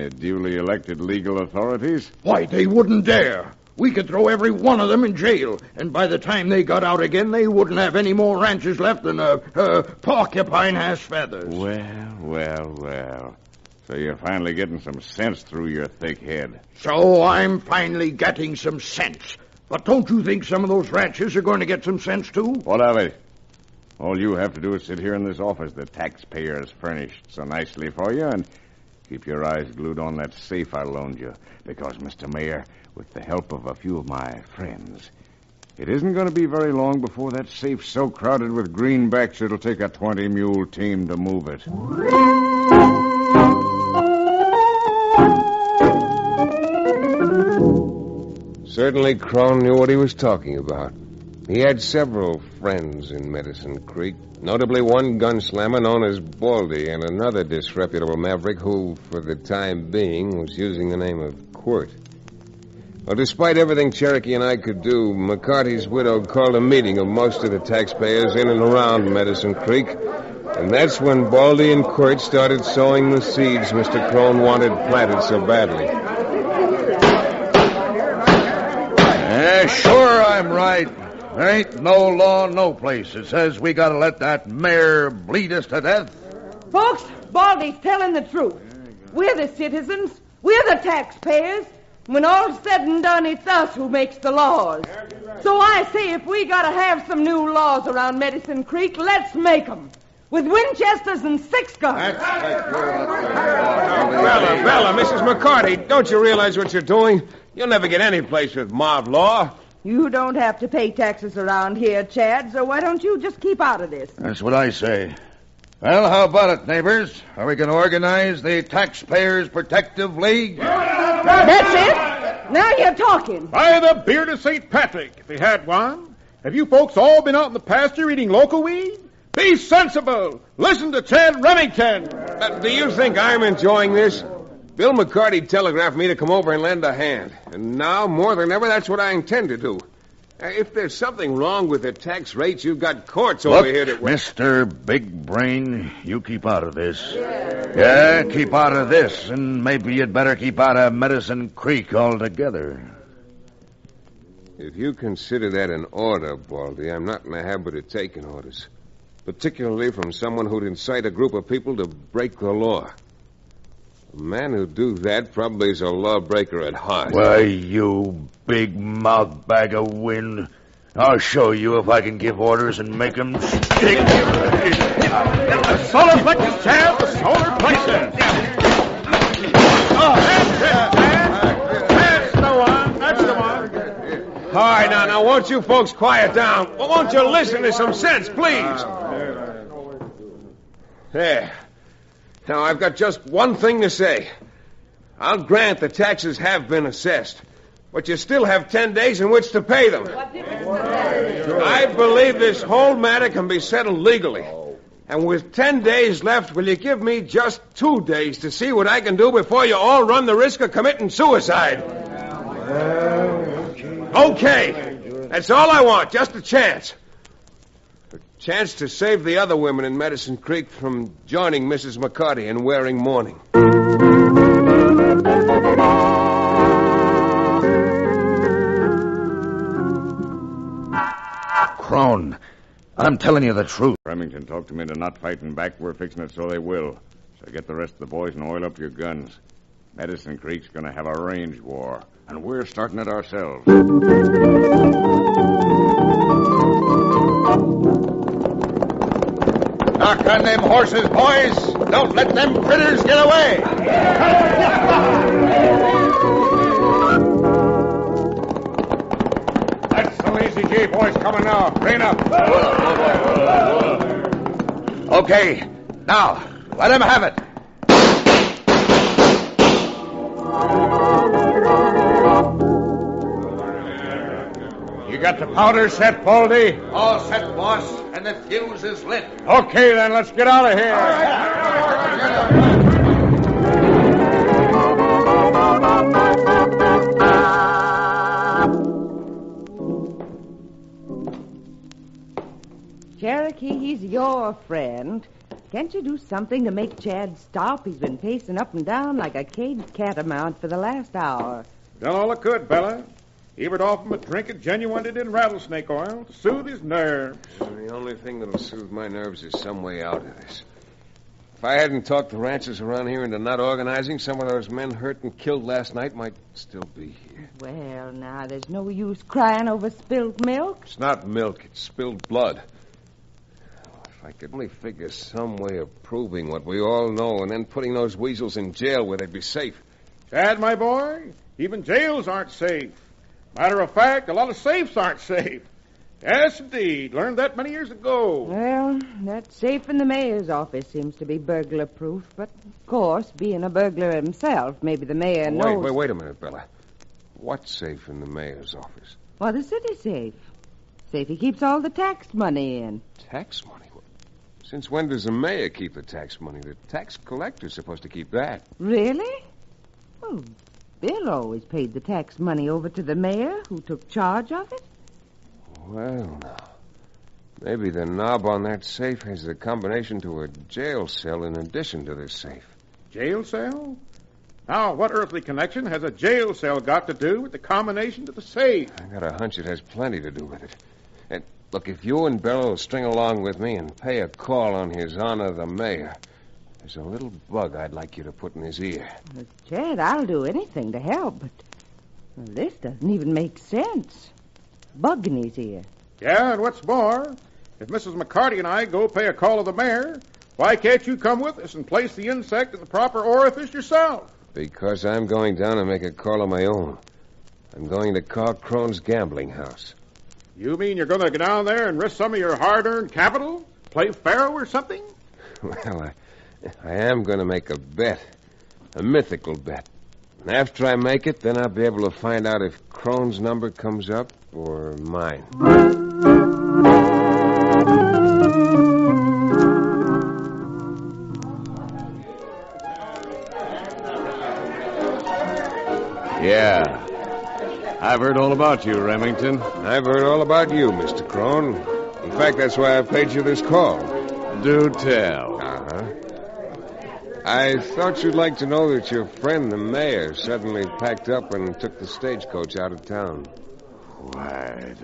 duly elected legal authorities? Why, they wouldn't dare. We could throw every one of them in jail, and by the time they got out again, they wouldn't have any more ranches left than a porcupine has feathers. Well. So you're finally getting some sense through your thick head. So I'm finally getting some sense. But don't you think some of those ranchers are going to get some sense, too? What of it? All you have to do is sit here in this office the taxpayers furnished so nicely for you, and keep your eyes glued on that safe I loaned you. Because, Mr. Mayor, with the help of a few of my friends, it isn't going to be very long before that safe's so crowded with greenbacks it'll take a 20-mule team to move it. Certainly, Crone knew what he was talking about. He had several friends in Medicine Creek, notably one gunslammer known as Baldy and another disreputable maverick who, for the time being, was using the name of Quirt. Well, despite everything Cherokee and I could do, McCarty's widow called a meeting of most of the taxpayers in and around Medicine Creek, and that's when Baldy and Quirt started sowing the seeds Mr. Crone wanted planted so badly. Sure I'm right. There ain't no law no place that says we gotta let that mare bleed us to death. Folks, Baldy's telling the truth. We're the citizens. We're the taxpayers. When all's said and done, it's us who makes the laws. So I say if we gotta have some new laws around Medicine Creek, let's make them. With Winchesters and 6 guns. Bella, Mrs. McCarty, don't you realize what you're doing? You'll never get any place with mob law. You don't have to pay taxes around here, Chad, so why don't you just keep out of this? That's what I say. Well, how about it, neighbors? Are we going to organize the Taxpayers Protective League? That's it. Now you're talking. By the beard of St. Patrick, if he had one. Have you folks all been out in the pasture eating local weed? Be sensible. Listen to Chad Remington. Do you think I'm enjoying this? Bill McCarty telegraphed me to come over and lend a hand. And now, more than ever, that's what I intend to do. If there's something wrong with the tax rates, you've got courts over here that... Mr. Big Brain, you keep out of this. Yeah, keep out of this, and maybe you'd better keep out of Medicine Creek altogether. If you consider that an order, Baldy, I'm not in the habit of taking orders. Particularly from someone who'd incite a group of people to break the law. A man who'd do that probably is a lawbreaker at heart. Why, you big mouth bag of wind. I'll show you if I can give orders and make them stick. The solar plexus, Chad, the solar plexus. Oh, that's it, man. That's the one. That's the one. All right, now, won't you folks quiet down? Well, won't you listen to some sense, please? There. Now, I've got just one thing to say. I'll grant the taxes have been assessed, but you still have 10 days in which to pay them. I believe this whole matter can be settled legally. And with 10 days left, will you give me just 2 days to see what I can do before you all run the risk of committing suicide? Okay. That's all I want, just a chance. Chance to save the other women in Medicine Creek from joining Mrs. McCarty in wearing mourning. Crone, I'm telling you the truth. Remington talked them into not fighting back. We're fixing it so they will. So get the rest of the boys and oil up your guns. Medicine Creek's going to have a range war, and we're starting it ourselves. Now, Work on them horses, boys. Don't let them critters get away. That's the Lazy J boys coming now. Rein up. Okay, now, let him have it. You got the powder set, Baldy? All set, boss, and the fuse is lit. Okay, then, let's get out of here. Cherokee, he's your friend. Can't you do something to make Chad stop? He's been pacing up and down like a caged catamount for the last hour. Done all I could, Bella. Even offered him a drink of genuine in rattlesnake oil to soothe his nerves. The only thing that'll soothe my nerves is some way out of this. If I hadn't talked the ranchers around here into not organizing, some of those men hurt and killed last night might still be here. Well, now, there's no use crying over spilled milk. It's not milk, it's spilled blood. If I could only figure some way of proving what we all know and then putting those weasels in jail where they'd be safe. Chad, my boy, even jails aren't safe. Matter of fact, a lot of safes aren't safe. Yes, indeed. Learned that many years ago. Well, that safe in the mayor's office seems to be burglar-proof. But, of course, being a burglar himself, maybe the mayor knows... Wait a minute, Bella. What's safe in the mayor's office? Well, the city safe. Safe he keeps all the tax money in. Tax money? Since when does the mayor keep the tax money? The tax collector's supposed to keep that. Really? Well, Bill always paid the tax money over to the mayor, who took charge of it. Well, now, maybe the knob on that safe has the combination to a jail cell in addition to this safe. Jail cell? Now, what earthly connection has a jail cell got to do with the combination to the safe? I got a hunch it has plenty to do with it. And look, if you and Bill will string along with me and pay a call on his honor, the mayor, there's a little bug I'd like you to put in his ear. Chad, I'll do anything to help, but this doesn't even make sense. Bug in his ear. Yeah, and what's more, if Mrs. McCarty and I go pay a call to the mayor, why can't you come with us and place the insect in the proper orifice yourself? Because I'm going down and make a call of my own. I'm going to call Crone's gambling house. You mean you're going to go down there and risk some of your hard-earned capital? Play faro or something? Well, I am going to make a bet. A mythical bet. And after I make it, then I'll be able to find out if Crone's number comes up or mine. Yeah. I've heard all about you, Remington. I've heard all about you, Mr. Crone. In fact, that's why I paid you this call. Do tell. Uh-huh. I thought you'd like to know that your friend, the mayor, suddenly packed up and took the stagecoach out of town. Why,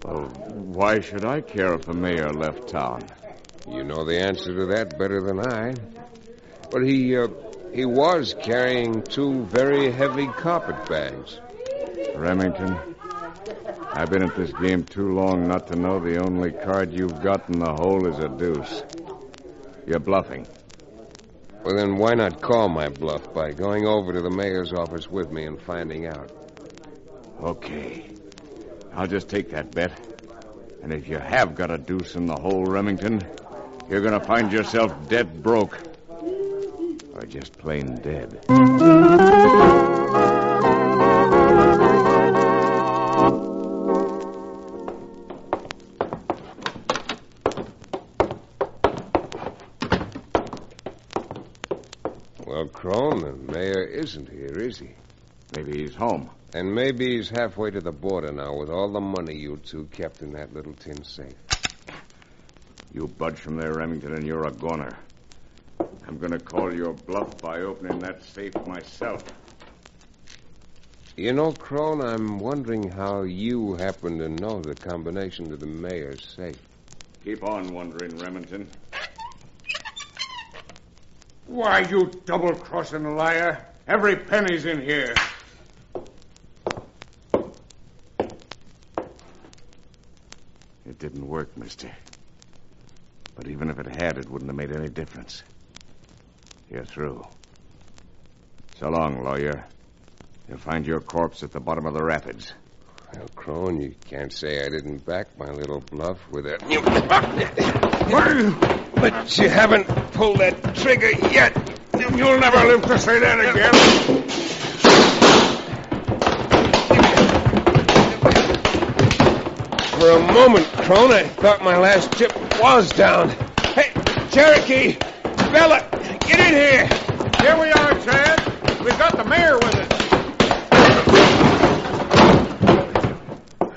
well, why should I care if the mayor left town? You know the answer to that better than I. But he was carrying 2 very heavy carpet bags. Remington, I've been at this game too long not to know the only card you've got in the hole is a deuce. You're bluffing. Well, then why not call my bluff by going over to the mayor's office with me and finding out? Okay. I'll just take that bet. And if you have got a deuce in the hole, Remington, you're going to find yourself dead broke. Or just plain dead. Well, Crone, the mayor isn't here, is he? Maybe he's home. And maybe he's halfway to the border now with all the money you 2 kept in that little tin safe. You budge from there, Remington, and you're a goner. I'm going to call your bluff by opening that safe myself. You know, Crone, I'm wondering how you happen to know the combination to the mayor's safe. Keep on wondering, Remington. Why, you double-crossing liar. Every penny's in here. It didn't work, mister. But even if it had, it wouldn't have made any difference. You're through. So long, lawyer. You'll find your corpse at the bottom of the rapids. Well, Crone, you can't say I didn't back my little bluff with that. But you haven't pulled that trigger yet. You'll never live to say that again. For a moment, Crone, I thought my last chip was down. Hey, Cherokee! Bella! Get in here! Here we are, Chad. We've got the mayor with us.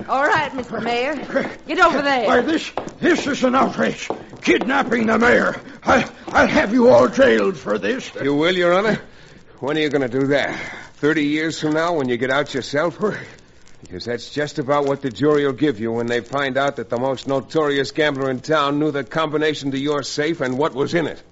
All right, Mr. Mayor. Get over there. Why, this is an outrage. Kidnapping the mayor. I'll have you all jailed for this. You will, Your Honor? When are you going to do that? 30 years from now when you get out yourself? Because that's just about what the jury will give you when they find out that the most notorious gambler in town knew the combination to your safe and what was in it.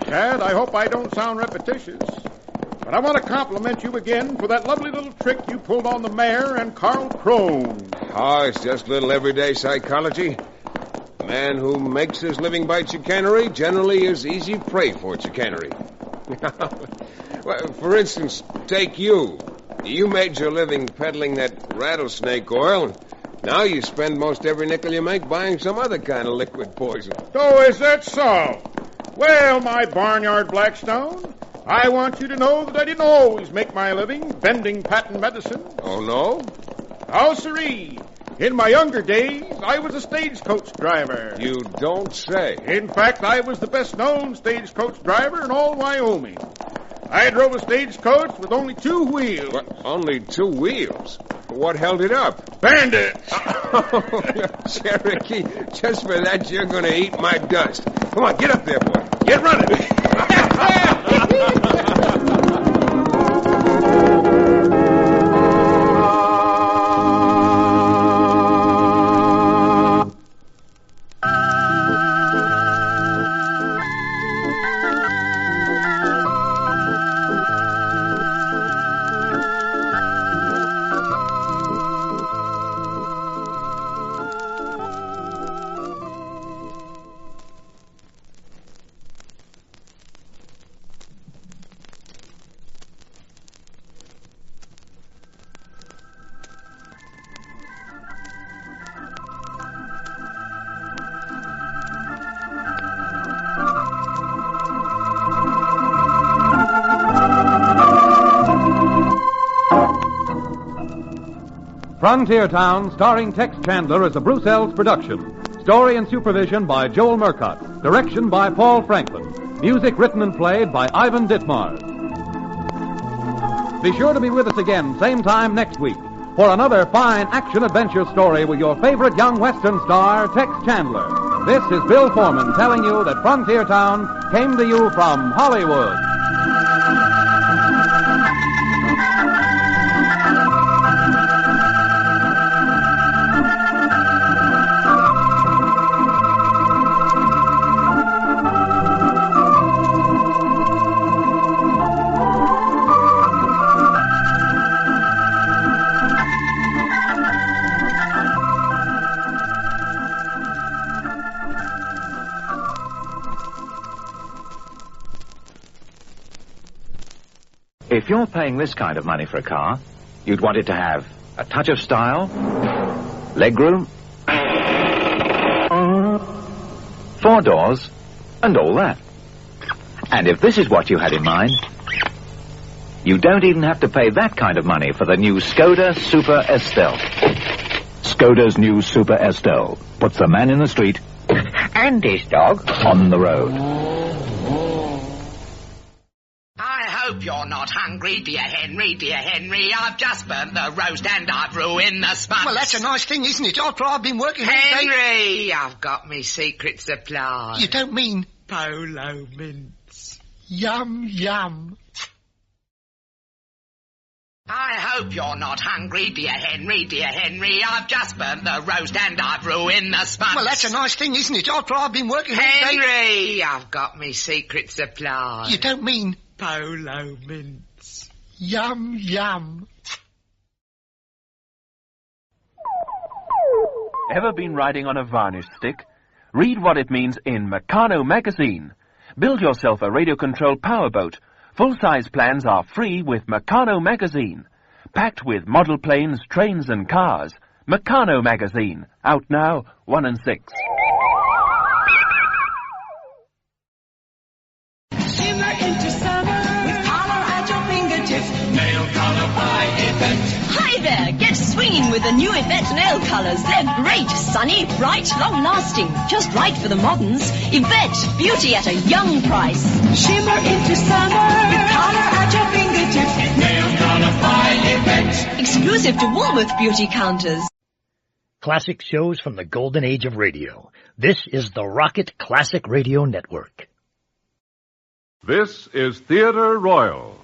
Chad, I hope I don't sound repetitious, but I want to compliment you again for that lovely little trick you pulled on the mayor and Carl Crone. Oh, it's just little everyday psychology. A man who makes his living by chicanery generally is easy prey for chicanery. Well, for instance, take you. You made your living peddling that rattlesnake oil. Now you spend most every nickel you make buying some other kind of liquid poison. Oh, is that so? Well, my barnyard Blackstone, I want you to know that I didn't always make my living vending patent medicine. Oh, no? Oh, siree. In my younger days, I was a stagecoach driver. You don't say. In fact, I was the best-known stagecoach driver in all Wyoming. I drove a stagecoach with only 2 wheels. What? Only 2 wheels? What held it up? Bandits! Cherokee, just for that, you're going to eat my dust. Come on, get up there, boy. Get running. Frontier Town, starring Tex Chandler, is a Bruce Ells production. Story and supervision by Joel Murcott. Direction by Paul Franklin. Music written and played by Ivan Ditmars. Be sure to be with us again, same time next week, for another fine action-adventure story with your favorite young Western star, Tex Chandler. This is Bill Foreman telling you that Frontier Town came to you from Hollywood. If you're paying this kind of money for a car, you'd want it to have a touch of style, legroom, 4 doors, and all that. And if this is what you had in mind, you don't even have to pay that kind of money for the new Skoda Super Estelle. Skoda's new Super Estelle puts the man in the street and his dog on the road. I hope you're not hungry, dear Henry, dear Henry. I've just burnt the roast and I've ruined the sponge. Well, that's a nice thing, isn't it? After I've been working all day... Henry, I've got me secret supply. You don't mean... Polo mints. Yum, yum. I hope you're not hungry, dear Henry, dear Henry. I've just burnt the roast and I've ruined the sponge. Well, that's a nice thing, isn't it? After I've been working all day... Henry, I've got me secret supply. You don't mean... Polo mints. Yum, yum. Ever been riding on a varnish stick? Read what it means in Meccano magazine. Build yourself a radio-controlled powerboat. Full-size plans are free with Meccano magazine. Packed with model planes, trains and cars. Meccano magazine. Out now, 1 and 6. Shimmer into summer with color at your fingertips. Nail color by Yvette. Hi there, get swinging with the new Yvette nail colors. They're great, sunny, bright, long-lasting. Just right for the moderns. Yvette, beauty at a young price. Shimmer into summer with color at your fingertips. Nail color by Yvette. Exclusive to Woolworth beauty counters. Classic shows from the golden age of radio. This is the Rocket Classic Radio Network. This is Theatre Royal.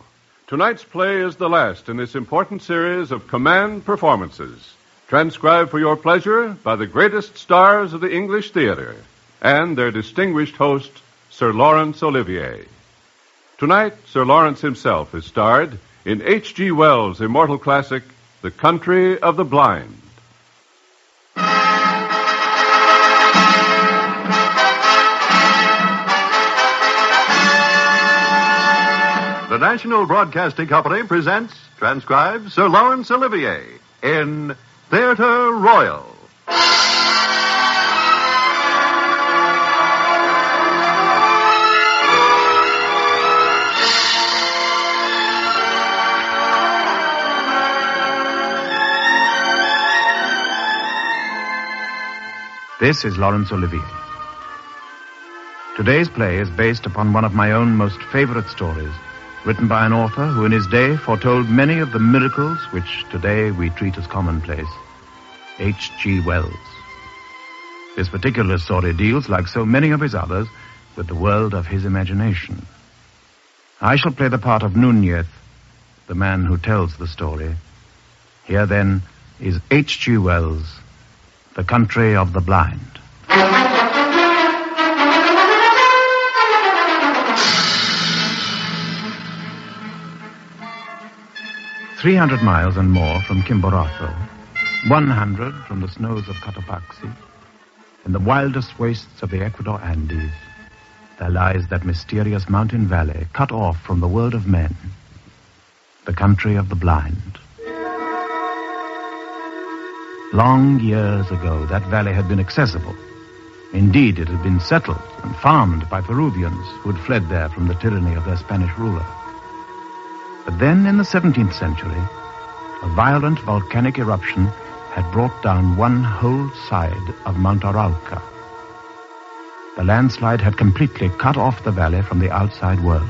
Tonight's play is the last in this important series of command performances, transcribed for your pleasure by the greatest stars of the English theater and their distinguished host, Sir Laurence Olivier. Tonight, Sir Laurence himself is starred in H.G. Wells' immortal classic, The Country of the Blind. The National Broadcasting Company presents, transcribes, Sir Laurence Olivier in Theatre Royal. This is Laurence Olivier. Today's play is based upon one of my own most favorite stories, written by an author who in his day foretold many of the miracles which today we treat as commonplace, H.G. Wells. This particular story deals, like so many of his others, with the world of his imagination. I shall play the part of Nunez, the man who tells the story. Here, then, is H.G. Wells, The Country of the Blind. 300 miles and more from Chimborazo, 100 from the snows of Cotopaxi, in the wildest wastes of the Ecuador Andes, there lies that mysterious mountain valley cut off from the world of men, the country of the blind. Long years ago, that valley had been accessible. Indeed, it had been settled and farmed by Peruvians who had fled there from the tyranny of their Spanish ruler. But then, in the 17th century, a violent volcanic eruption had brought down one whole side of Mount Arauca. The landslide had completely cut off the valley from the outside world.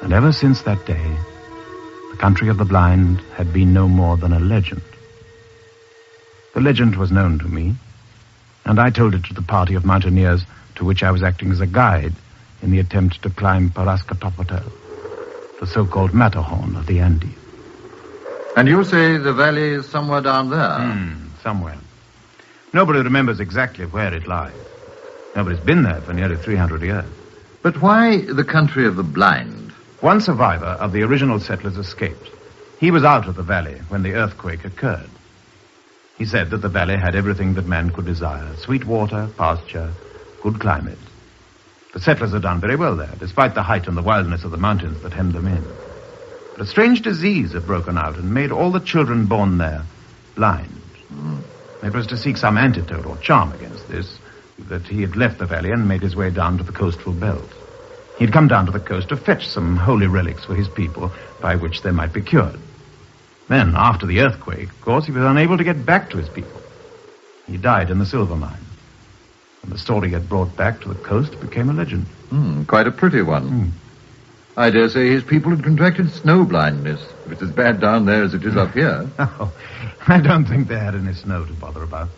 And ever since that day, the country of the blind had been no more than a legend. The legend was known to me, and I told it to the party of mountaineers to which I was acting as a guide in the attempt to climb Parascatopotel, the so-called Matterhorn of the Andes. And you say the valley is somewhere down there? Somewhere. Nobody remembers exactly where it lies. Nobody's been there for nearly 300 years. But why the country of the blind? One survivor of the original settlers escaped. He was out of the valley when the earthquake occurred. He said that the valley had everything that man could desire: sweet water, pasture, good climate. The settlers had done very well there, despite the height and the wildness of the mountains that hemmed them in. But a strange disease had broken out and made all the children born there blind. It was to seek some antidote or charm against this that he had left the valley and made his way down to the coastal belt. He'd come down to the coast to fetch some holy relics for his people by which they might be cured. Then, after the earthquake, of course, he was unable to get back to his people. He died in the silver mine. And the story he had brought back to the coast became a legend. Quite a pretty one. I dare say his people had contracted snow blindness. If it's as bad down there as it is up here. Oh, I don't think they had any snow to bother about.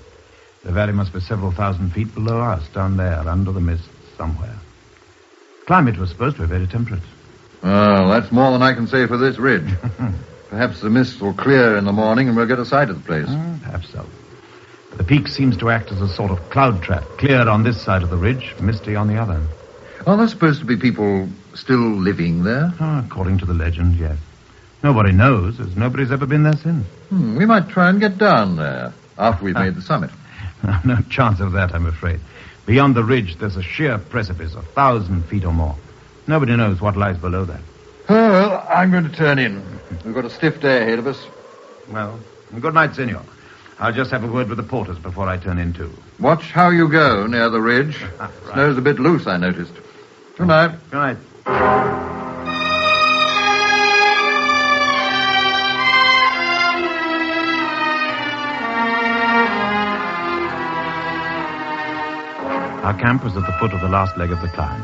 The valley must be several thousand feet below us, down there, under the mist, somewhere. Climate was supposed to be very temperate. Well, that's more than I can say for this ridge. Perhaps the mist will clear in the morning and we'll get a sight of the place. Perhaps so. The peak seems to act as a sort of cloud trap, clear on this side of the ridge, misty on the other. Are there supposed to be people still living there? According to the legend, yes. Nobody knows, as nobody's ever been there since. We might try and get down there after we've made the summit. No chance of that, I'm afraid. Beyond the ridge, there's a sheer precipice, 1,000 feet or more. Nobody knows what lies below that. Oh, well, I'm going to turn in. We've got a stiff day ahead of us. Well, good night, senor. I'll just have a word with the porters before I turn in, too. Watch how you go near the ridge. Right. Snow's a bit loose, I noticed. Good night. Good night. Our camp was at the foot of the last leg of the climb,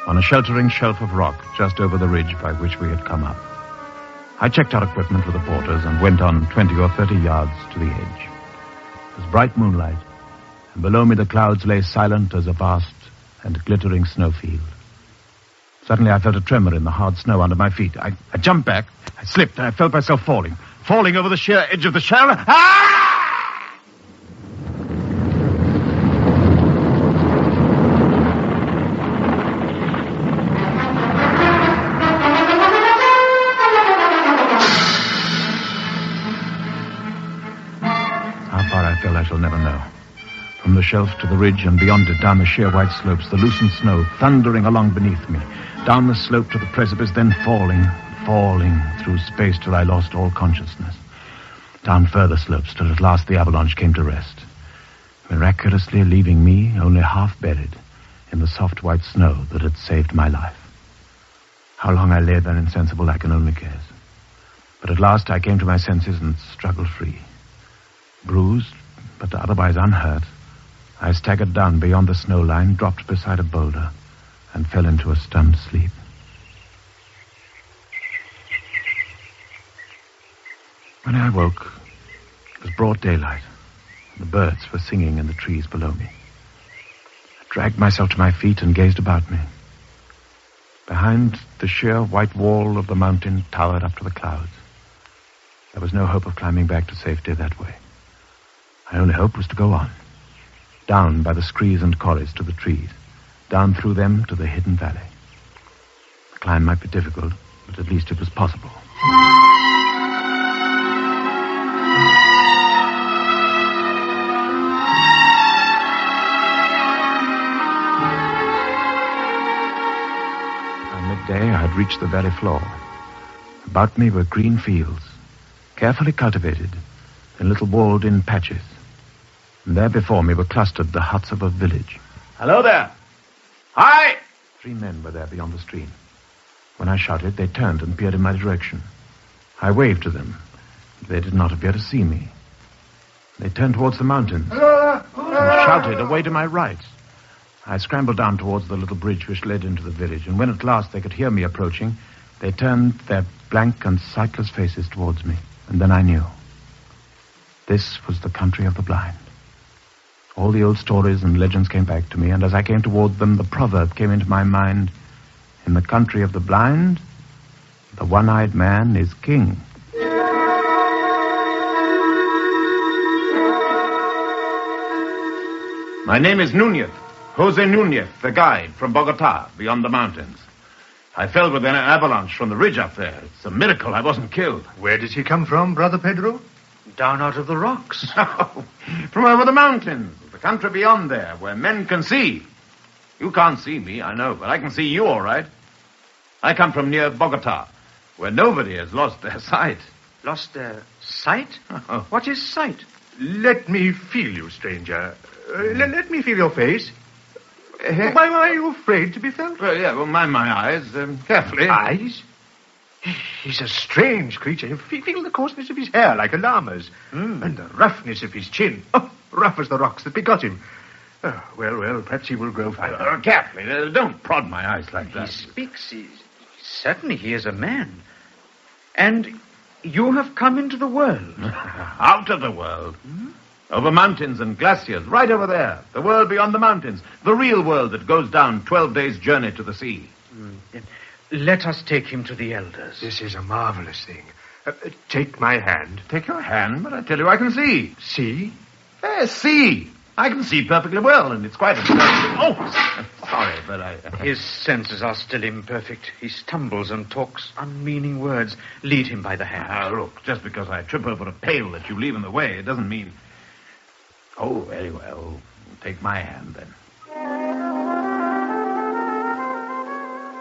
on a sheltering shelf of rock just over the ridge by which we had come up. I checked our equipment with the porters and went on 20 or 30 yards to the edge. It was bright moonlight, and below me the clouds lay silent as a vast and glittering snowfield. Suddenly I felt a tremor in the hard snow under my feet. I jumped back, I slipped, and I felt myself falling over the sheer edge of the shell. Ah! I shall never know. From the shelf to the ridge and beyond it, down the sheer white slopes, the loosened snow thundering along beneath me, down the slope to the precipice, then falling through space till I lost all consciousness. Down further slopes till at last the avalanche came to rest, miraculously leaving me only half buried in the soft white snow that had saved my life. How long I lay there insensible, I can only guess. But at last I came to my senses and struggled free. Bruised, but otherwise unhurt, I staggered down beyond the snow line, dropped beside a boulder, and fell into a stunned sleep. When I awoke, it was broad daylight. The birds were singing in the trees below me. I dragged myself to my feet and gazed about me. Behind, the sheer white wall of the mountain towered up to the clouds. There was no hope of climbing back to safety that way. My only hope was to go on, down by the screes and corries to the trees, down through them to the hidden valley. The climb might be difficult, but at least it was possible. By midday, I had reached the valley floor. About me were green fields, carefully cultivated in little walled-in patches. And there before me were clustered the huts of a village. Hello there. Hi! 3 men were there beyond the stream. When I shouted, they turned and peered in my direction. I waved to them. They did not appear to see me. They turned towards the mountains and shouted away to my right. I scrambled down towards the little bridge which led into the village, and when at last they could hear me approaching, they turned their blank and sightless faces towards me. And then I knew. This was the country of the blind. All the old stories and legends came back to me, and as I came toward them, the proverb came into my mind. In the country of the blind, the one-eyed man is king. My name is Núñez, Jose Núñez, the guide from Bogota, beyond the mountains. I fell within an avalanche from the ridge up there. It's a miracle I wasn't killed. Where did he come from, Brother Pedro? Down out of the rocks. From over the mountains, the country beyond there, where men can see. You can't see me, I know, but I can see you all right. I come from near Bogota, where nobody has lost their sight. Lost their sight? What is sight? Let me feel you, stranger. Let me feel your face. Why are you afraid to be felt? Well, mind my eyes, carefully. Eyes? He's a strange creature. Feel the coarseness of his hair like a llama's. And the roughness of his chin. Oh, rough as the rocks that begot him. Oh, well, perhaps he will grow finer. Carefully, don't prod my eyes like that. He speaks. Certainly he is a man. And you have come into the world. Out of the world? Over mountains and glaciers, right over there. The world beyond the mountains. The real world that goes down 12 days' journey to the sea. Let us take him to the elders. This is a marvelous thing. Take my hand. Take your hand, but I tell you I can see. See? Yes, see. I can see perfectly well, and it's quite a... Oh, sorry, but I... His senses are still imperfect. He stumbles and talks unmeaning words. Lead him by the hand. Now, look, just because I trip over a pail that you leave in the way, it doesn't mean... Oh, very well. Take my hand, then.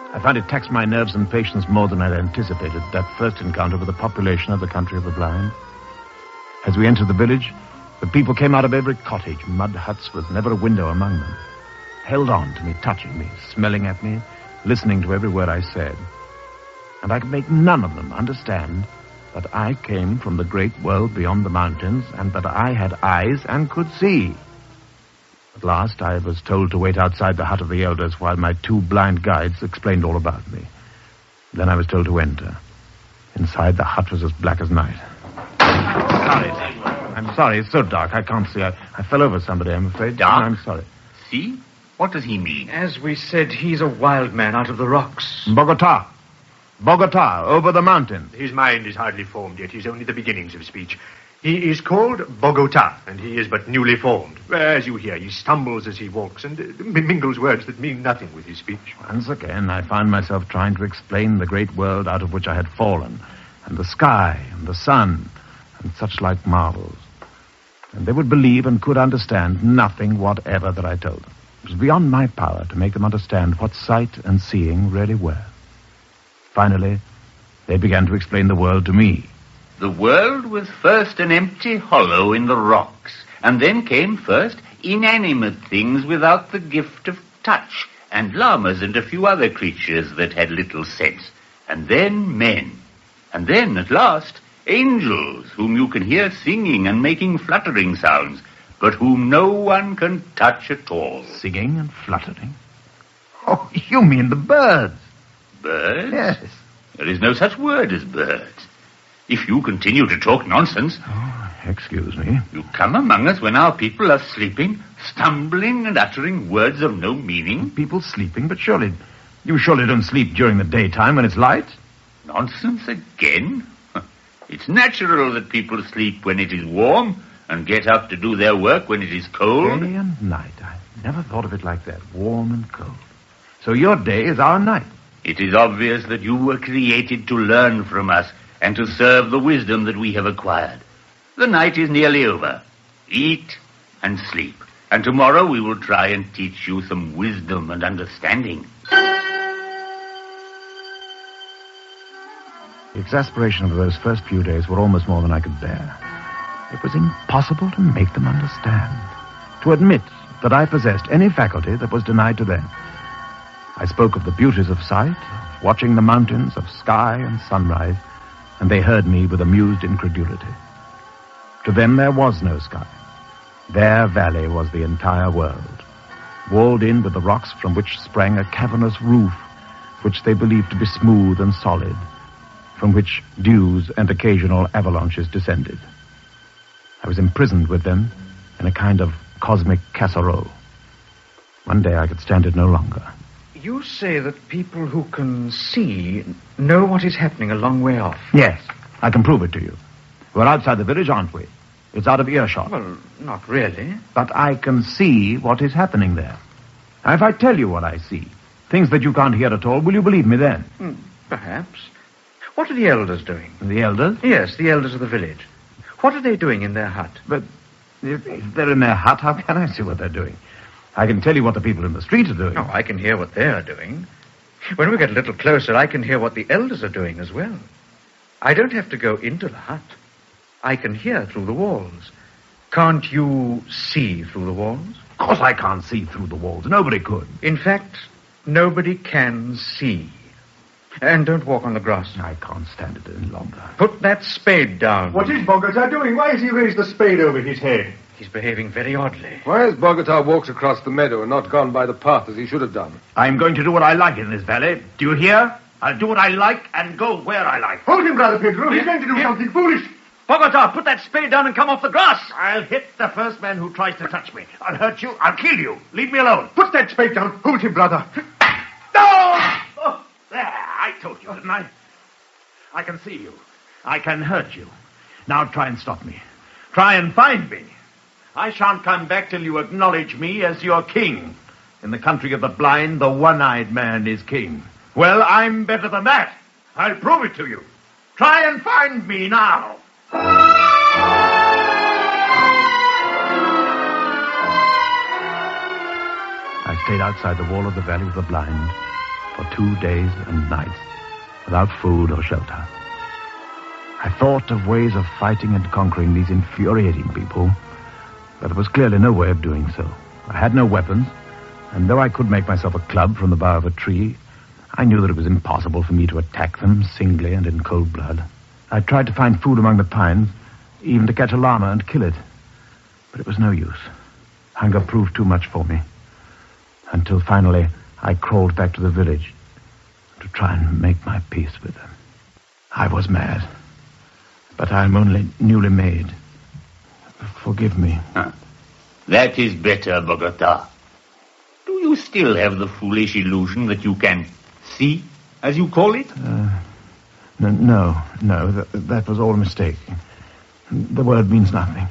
I found it taxed my nerves and patience more than I'd anticipated, that first encounter with the population of the country of the blind. As we entered the village, the people came out of every cottage, mud huts with never a window among them, held on to me, touching me, smelling at me, listening to every word I said. And I could make none of them understand that I came from the great world beyond the mountains and that I had eyes and could see. At last, I was told to wait outside the hut of the elders while my two blind guides explained all about me. Then I was told to enter. Inside, the hut was as black as night. I'm sorry, it's so dark, I can't see. I fell over somebody, I'm afraid. Dark? I'm sorry. See? What does he mean? As we said, he's a wild man out of the rocks. Bogota, over the mountains. His mind is hardly formed yet. He's only the beginnings of speech. He is called Bogota, and he is but newly formed. As you hear, he stumbles as he walks and mingles words that mean nothing with his speech. Once again, I found myself trying to explain the great world out of which I had fallen, and the sky, and the sun, and such like marvels. And they would believe and could understand nothing whatever that I told them. It was beyond my power to make them understand what sight and seeing really were. Finally, they began to explain the world to me. The world was first an empty hollow in the rocks, and then came first inanimate things without the gift of touch, and llamas and a few other creatures that had little sense, and then men, and then, at last, angels, whom you can hear singing and making fluttering sounds, but whom no one can touch at all. Singing and fluttering? Oh, you mean the birds? Birds? Yes. There is no such word as birds. If you continue to talk nonsense... Oh, excuse me. You come among us when our people are sleeping, stumbling and uttering words of no meaning. People sleeping? But you surely don't sleep during the daytime when it's light? Nonsense again? It's natural that people sleep when it is warm and get up to do their work when it is cold. Day and night. I never thought of it like that. Warm and cold. So your day is our night. It is obvious that you were created to learn from us and to serve the wisdom that we have acquired. The night is nearly over. Eat and sleep. And tomorrow we will try and teach you some wisdom and understanding. The exasperation of those first few days were almost more than I could bear. It was impossible to make them understand, to admit that I possessed any faculty that was denied to them. I spoke of the beauties of sight, of watching the mountains, of sky and sunrise, and they heard me with amused incredulity. To them there was no sky. Their valley was the entire world, walled in with the rocks from which sprang a cavernous roof, which they believed to be smooth and solid, from which dews and occasional avalanches descended. I was imprisoned with them in a kind of cosmic casserole. One day I could stand it no longer. You say that people who can see know what is happening a long way off. Yes, I can prove it to you. We're outside the village, aren't we? It's out of earshot. Well, not really. But I can see what is happening there. Now, if I tell you what I see, things that you can't hear at all, will you believe me then? Perhaps. What are the elders doing? The elders? Yes, the elders of the village. What are they doing in their hut? But if they're in their hut, how can I see what they're doing? I can tell you what the people in the street are doing. Oh, I can hear what they are doing. When we get a little closer, I can hear what the elders are doing as well. I don't have to go into the hut. I can hear through the walls. Can't you see through the walls? Of course I can't see through the walls. Nobody could. In fact, nobody can see. And don't walk on the grass. I can't stand it any longer. Put that spade down. What is Bogota doing? Why has he raised the spade over his head? He's behaving very oddly. Why has Bogota walked across the meadow and not gone by the path as he should have done? I'm going to do what I like in this valley. Do you hear? I'll do what I like and go where I like. Hold him, Brother Pedro. He's going to do something foolish. Bogota, put that spade down and come off the grass. I'll hit the first man who tries to touch me. I'll hurt you. I'll kill you. Leave me alone. Put that spade down. Hold him, brother. No! Oh, there. I told you, didn't I? I can see you. I can hurt you. Now try and stop me. Try and find me. I shan't come back till you acknowledge me as your king. In the country of the blind, the one-eyed man is king. Well, I'm better than that. I'll prove it to you. Try and find me now. I stayed outside the wall of the Valley of the Blind for 2 days and nights without food or shelter. I thought of ways of fighting and conquering these infuriating people, but there was clearly no way of doing so. I had no weapons, and though I could make myself a club from the bough of a tree, I knew that it was impossible for me to attack them singly and in cold blood. I tried to find food among the pines, even to catch a llama and kill it, but it was no use. Hunger proved too much for me, until finally I crawled back to the village to try and make my peace with them. I was mad, but I am only newly made. Forgive me. That is better, Bogota. Do you still have the foolish illusion that you can see, as you call it? No, that was all a mistake. The word means nothing.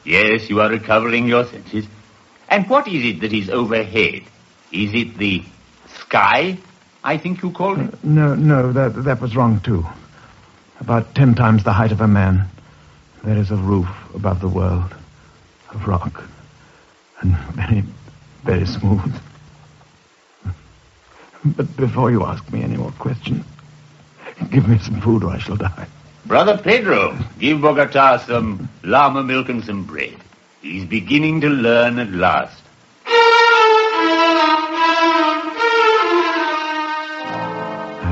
Yes, you are recovering your senses. And what is it that is overhead? Is it the sky, I think you called it? No, that was wrong, too. About 10 times the height of a man, there is a roof above the world of rock, and very, very smooth. But before you ask me any more questions, give me some food or I shall die. Brother Pedro, give Bogota some llama milk and some bread. He's beginning to learn at last. I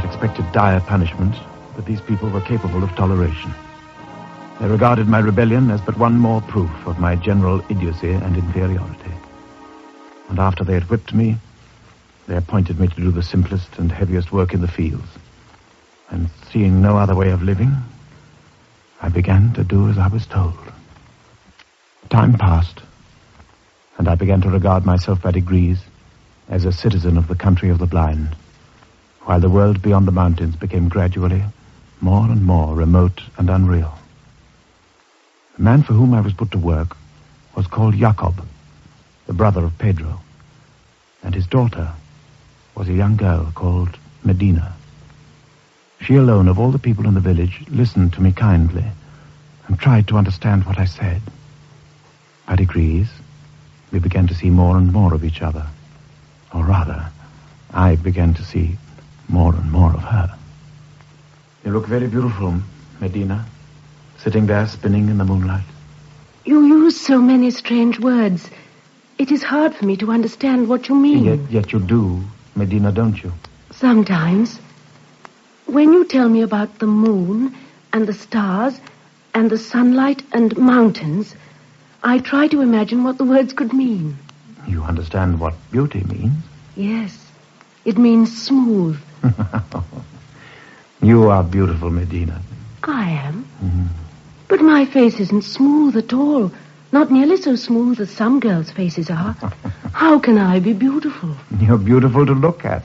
had expected dire punishment, but these people were capable of toleration. They regarded my rebellion as but one more proof of my general idiocy and inferiority. And after they had whipped me, they appointed me to do the simplest and heaviest work in the fields. And seeing no other way of living, I began to do as I was told. Time passed, and I began to regard myself by degrees as a citizen of the country of the blind, while the world beyond the mountains became gradually more and more remote and unreal. The man for whom I was put to work was called Jacob, the brother of Pedro, and his daughter was a young girl called Medina. She alone of all the people in the village listened to me kindly and tried to understand what I said. By degrees, we began to see more and more of each other. Or rather, I began to see more and more of her. You look very beautiful, Medina, sitting there spinning in the moonlight. You use so many strange words. It is hard for me to understand what you mean. Yet you do, Medina, don't you? Sometimes. When you tell me about the moon and the stars and the sunlight and mountains, I try to imagine what the words could mean. You understand what beauty means? Yes. It means smooth. You are beautiful, Medina. I am. But my face isn't smooth at all. Not nearly so smooth as some girls' faces are. How can I be beautiful? You're beautiful to look at.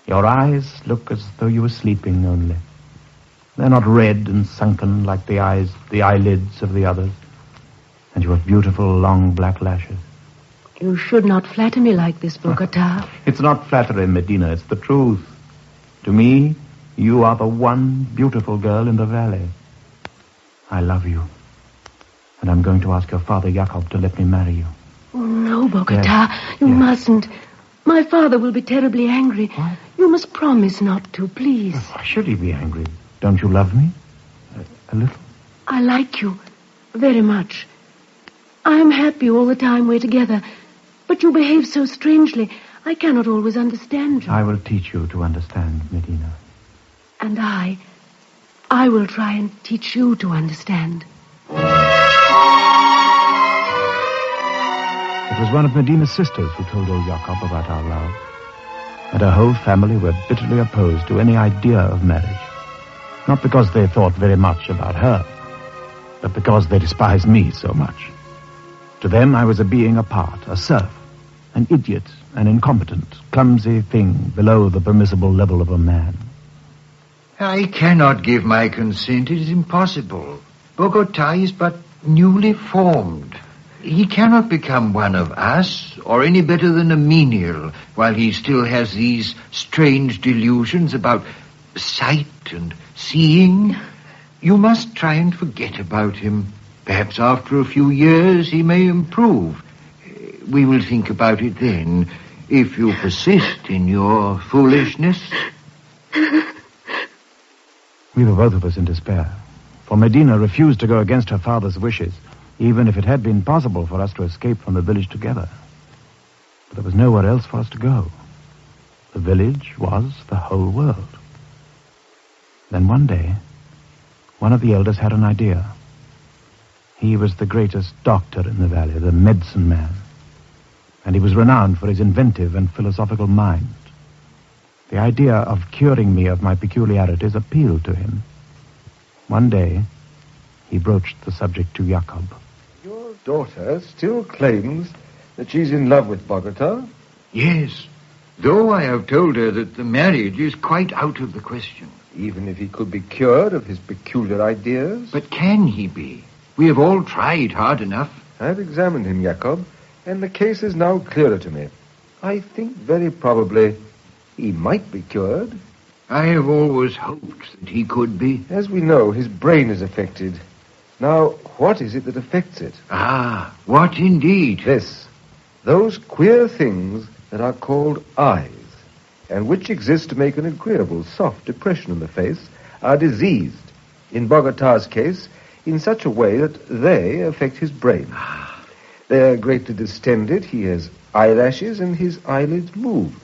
Your eyes look as though you were sleeping only. They're not red and sunken like the eyelids of the others. And you have beautiful, long black lashes. You should not flatter me like this, Bogota. It's not flattery, Medina. It's the truth. To me, you are the one beautiful girl in the valley. I love you. And I'm going to ask your father, Jacob, to let me marry you. Oh, no, Bogota. Yes. You mustn't. My father will be terribly angry. What? You must promise not to, please. Why should he be angry? Don't you love me? A little? I like you very much. I am happy all the time we're together. But you behave so strangely. I cannot always understand you. I will teach you to understand, Medina. And I will try and teach you to understand. It was one of Medina's sisters who told old Jacob about our love. And her whole family were bitterly opposed to any idea of marriage. Not because they thought very much about her, but because they despised me so much. To them, I was a being apart, a serf, an idiot, an incompetent, clumsy thing below the permissible level of a man. I cannot give my consent. It is impossible. Bogota is but newly formed. He cannot become one of us, or any better than a menial, while he still has these strange delusions about sight and seeing. You must try and forget about him. Perhaps after a few years he may improve. We will think about it then, if you persist in your foolishness. We were both of us in despair, for Medina refused to go against her father's wishes, even if it had been possible for us to escape from the village together. But there was nowhere else for us to go. The village was the whole world. Then one day, one of the elders had an idea. He was the greatest doctor in the valley, the medicine man, and he was renowned for his inventive and philosophical mind. The idea of curing me of my peculiarities appealed to him. One day, he broached the subject to Jacob. Your daughter still claims that she's in love with Bogota? Yes, though I have told her that the marriage is quite out of the question. Even if he could be cured of his peculiar ideas? But can he be? We have all tried hard enough. I've examined him, Jacob, and the case is now clearer to me. I think very probably he might be cured. I have always hoped that he could be. As we know, his brain is affected. Now, what is it that affects it? Ah, what indeed? This. Those queer things that are called eyes, and which exist to make an agreeable, soft depression in the face, are diseased, in Bogota's case, in such a way that they affect his brain. They are greatly distended, he has eyelashes, and his eyelids move.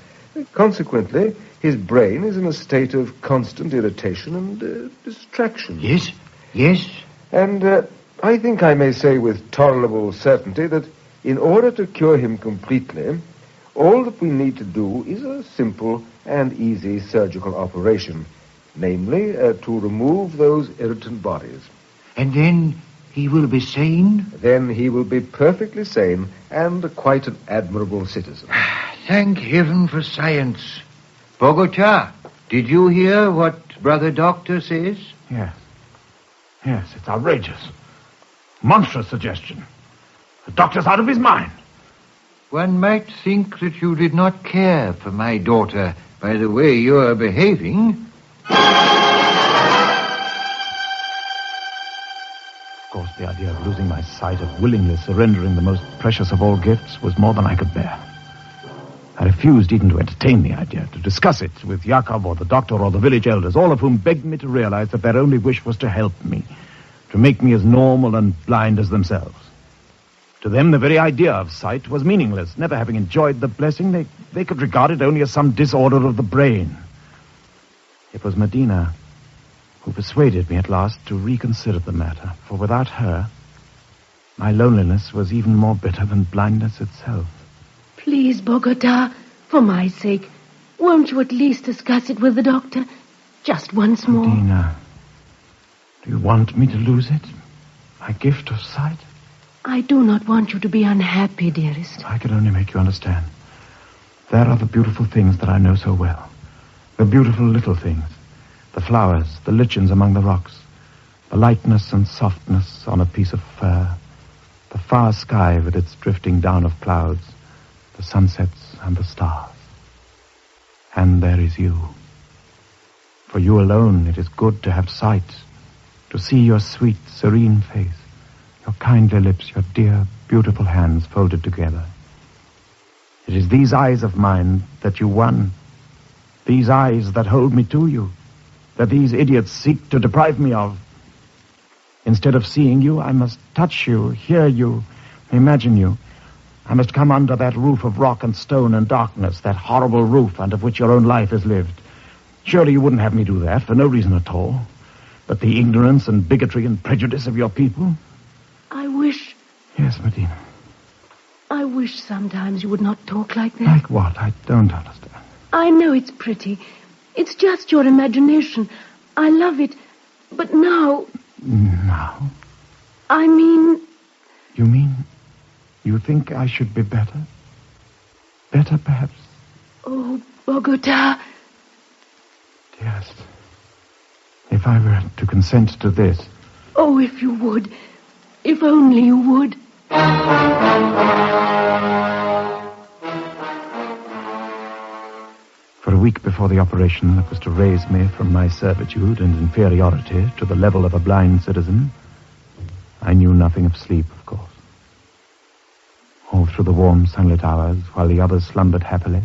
Consequently, his brain is in a state of constant irritation and distraction. Yes, yes. And I think I may say with tolerable certainty that in order to cure him completely, all that we need to do is a simple and easy surgical operation, namely to remove those irritant bodies. And then he will be sane? Then he will be perfectly sane and quite an admirable citizen. Thank heaven for science. Bogota, did you hear what Brother Doctor says? Yes. Yes, it's outrageous. Monstrous suggestion. The doctor's out of his mind. One might think that you did not care for my daughter by the way you are behaving. Of course, the idea of losing my sight, of willingly surrendering the most precious of all gifts, was more than I could bear. I refused even to entertain the idea, to discuss it with Jacob or the doctor or the village elders, all of whom begged me to realize that their only wish was to help me, to make me as normal and blind as themselves. To them, the very idea of sight was meaningless. Never having enjoyed the blessing, they could regard it only as some disorder of the brain. It was Medina who persuaded me at last to reconsider the matter, for without her, my loneliness was even more bitter than blindness itself. Please, Bogota, for my sake, won't you at least discuss it with the doctor? Just once more. Medina, do you want me to lose it? My gift of sight? I do not want you to be unhappy, dearest. I could only make you understand. There are the beautiful things that I know so well. The beautiful little things. The flowers, the lichens among the rocks. The lightness and softness on a piece of fur. The far sky with its drifting down of clouds. The sunsets and the stars. And there is you. For you alone it is good to have sight, to see your sweet, serene face, your kindly lips, your dear, beautiful hands folded together. It is these eyes of mine that you won, these eyes that hold me to you, that these idiots seek to deprive me of. Instead of seeing you, I must touch you, hear you, imagine you. I must come under that roof of rock and stone and darkness, that horrible roof under which your own life is lived. Surely you wouldn't have me do that for no reason at all, but the ignorance and bigotry and prejudice of your people. I wish... Yes, Medina. I wish sometimes you would not talk like that. Like what? I don't understand. I know it's pretty. It's just your imagination. I love it. But now... Now? I mean... You mean you think I should be better? Better, perhaps? Oh, Bogota. Dearest, If I were to consent to this... Oh, if you would. If only you would. For a week before the operation that was to raise me from my servitude and inferiority to the level of a blind citizen, I knew nothing of sleep, of course. All through the warm sunlit hours, while the others slumbered happily,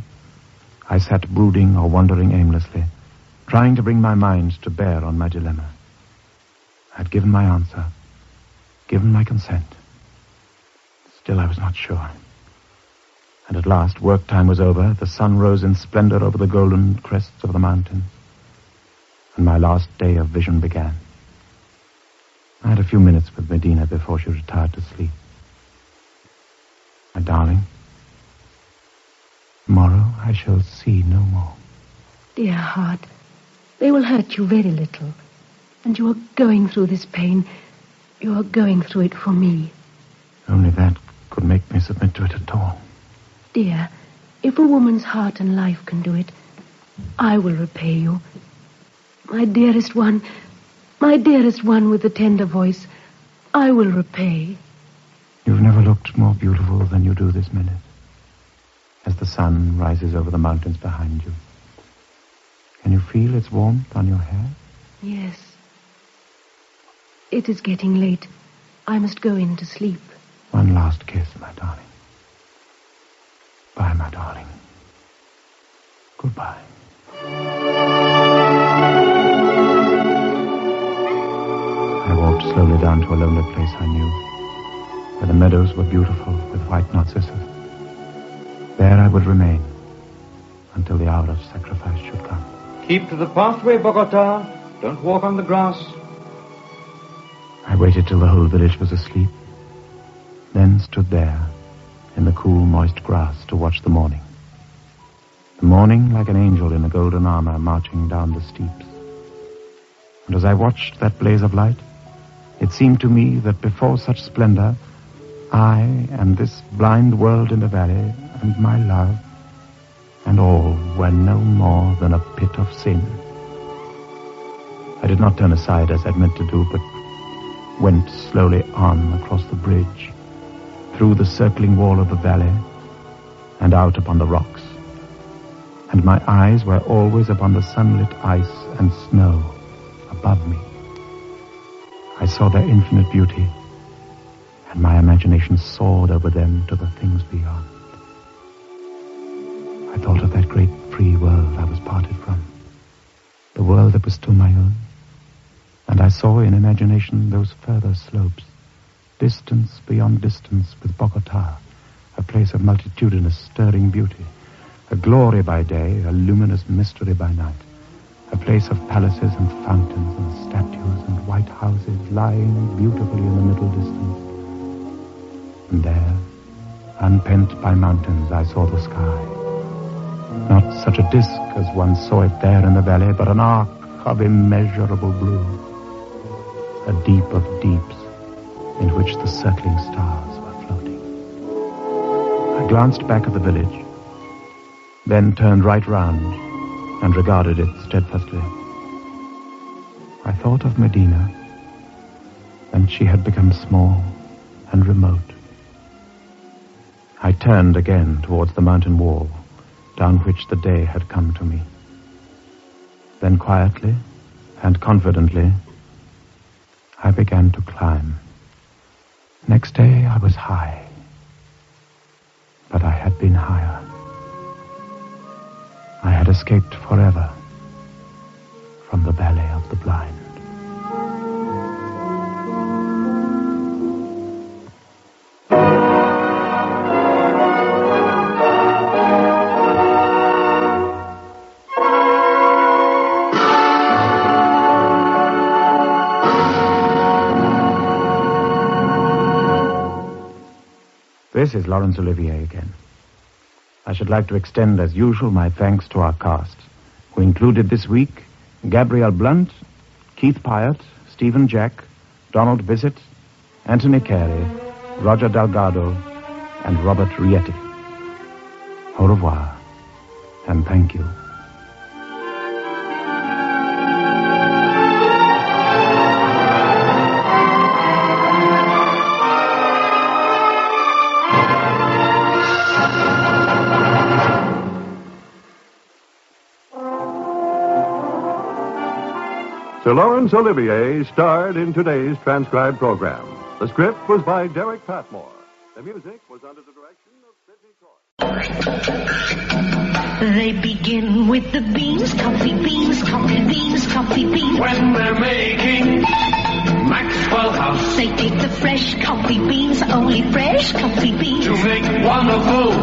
I sat brooding or wandering aimlessly, trying to bring my mind to bear on my dilemma. I'd given my answer, given my consent. Still, I was not sure. And at last, work time was over, the sun rose in splendor over the golden crests of the mountains, and my last day of vision began. I had a few minutes with Medina before she retired to sleep. My darling, tomorrow I shall see no more. Dear heart, they will hurt you very little. And you are going through this pain. You are going through it for me. Only that could make me submit to it at all. Dear, if a woman's heart and life can do it, I will repay you. My dearest one with the tender voice, I will repay. You've never looked more beautiful than you do this minute, as the sun rises over the mountains behind you. Can you feel its warmth on your hair? Yes. It is getting late. I must go in to sleep. One last kiss, my darling. Bye, my darling. Goodbye. I walked slowly down to a lonely place I knew, where the meadows were beautiful with white narcissus. There I would remain until the hour of sacrifice should come. Keep to the pathway, Bogota. Don't walk on the grass. I waited till the whole village was asleep, then stood there in the cool, moist grass to watch the morning. The morning like an angel in a golden armor marching down the steeps. And as I watched that blaze of light, it seemed to me that before such splendor, I and this blind world in the valley and my love and all were no more than a pit of sin. I did not turn aside as I'd meant to do, but went slowly on across the bridge, through the circling wall of the valley, and out upon the rocks. And my eyes were always upon the sunlit ice and snow above me. I saw their infinite beauty, and my imagination soared over them to the things beyond. I thought of that great free world I was parted from, the world that was still my own, and I saw in imagination those further slopes, distance beyond distance with Bogota, a place of multitudinous, stirring beauty, a glory by day, a luminous mystery by night, a place of palaces and fountains and statues and white houses lying beautifully in the middle distance. And there, unpent by mountains, I saw the sky. Not such a disk as one saw it there in the valley, but an arc of immeasurable blue, a deep of deeps in which the circling stars were floating. I glanced back at the village, then turned right round and regarded it steadfastly. I thought of Medina, and she had become small and remote. I turned again towards the mountain wall, down which the day had come to me. Then quietly and confidently, I began to climb. Next day I was high, but I had been higher. I had escaped forever from the Valley of the Blind. This is Laurence Olivier again. I should like to extend, as usual, my thanks to our cast, who included this week Gabrielle Blunt, Keith Pyatt, Stephen Jack, Donald Bissett, Anthony Carey, Roger Delgado, and Robert Rietti. Au revoir, and thank you. Sir Lawrence Olivier starred in today's transcribed program. The script was by Derek Patmore. The music was under the direction of Sidney Troy. They begin with the beans, coffee beans, coffee beans, coffee beans. When they're making Maxwell House, they take the fresh coffee beans, only fresh coffee beans, to make wonderful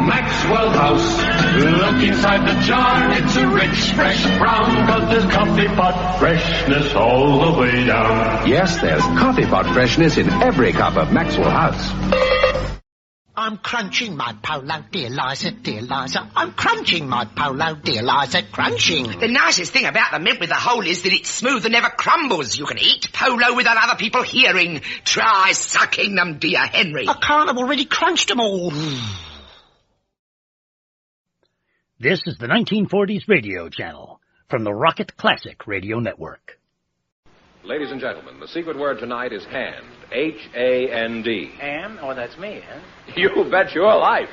Maxwell House. Look inside the jar, it's a rich, fresh brown, 'cause there's coffee pot freshness all the way down. Yes, there's coffee pot freshness in every cup of Maxwell House. I'm crunching my polo, dear Liza, dear Liza. I'm crunching my polo, dear Liza, crunching. The nicest thing about the mint with the hole is that it's smooth and never crumbles. You can eat polo without other people hearing. Try sucking them, dear Henry. I can't, I've already crunched them all. This is the 1940s radio channel from the Rocket Classic Radio Network. Ladies and gentlemen, the secret word tonight is hand. H-A-N-D. Hand? Oh, that's me, huh? You bet your life.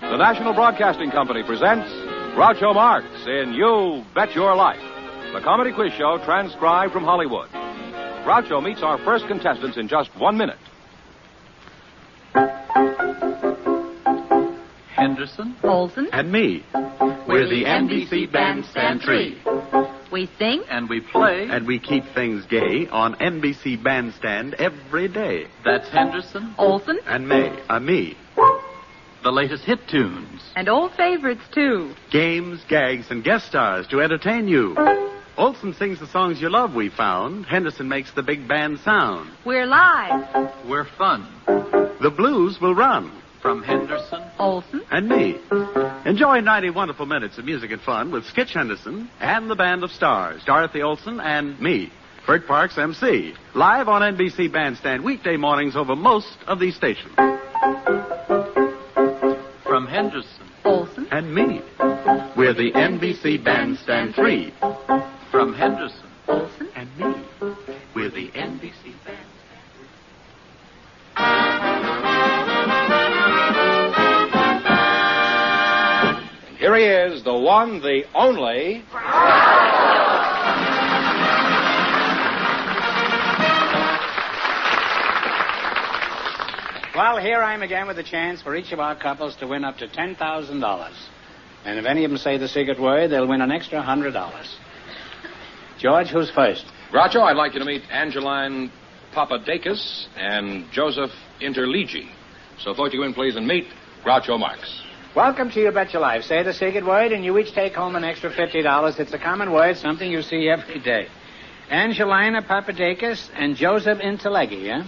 The National Broadcasting Company presents Groucho Marx in You Bet Your Life, the comedy quiz show transcribed from Hollywood. Groucho meets our first contestants in just 1 minute. Henderson, Olson, and me. We're the NBC Bandstand Tree. We sing, And we play, and we keep things gay on NBC Bandstand every day. That's Henderson, Olson, And me. The latest hit tunes, and old favorites, too. games, gags, and guest stars to entertain you. Olson sings the songs you love, we found. Henderson makes the big band sound. We're live. We're fun. The blues will run. From Henderson, Olson, And me. Enjoy 90 wonderful minutes of music and fun with Skitch Henderson and the band of stars, Dorothy Olson and me, Bert Parks, MC, live on NBC Bandstand weekday mornings over most of these stations. from Henderson, Olson, And me. We're the NBC Bandstand Tree. from Henderson, Olson, And me. We're the NBC Bandstand. Here he is, the one, the only... Well, here I am again with a chance for each of our couples to win up to $10,000. And if any of them say the secret word, they'll win an extra $100. George, who's first? Groucho, I'd like you to meet Angeline Papadakis and Joseph Interligi. So both you in, please, and meet Groucho Marx. Welcome to You Bet Your Life. Say the secret word, and you each take home an extra $50. It's a common word, something you see every day. Angelina Papadakis and Joseph Interlegi, eh?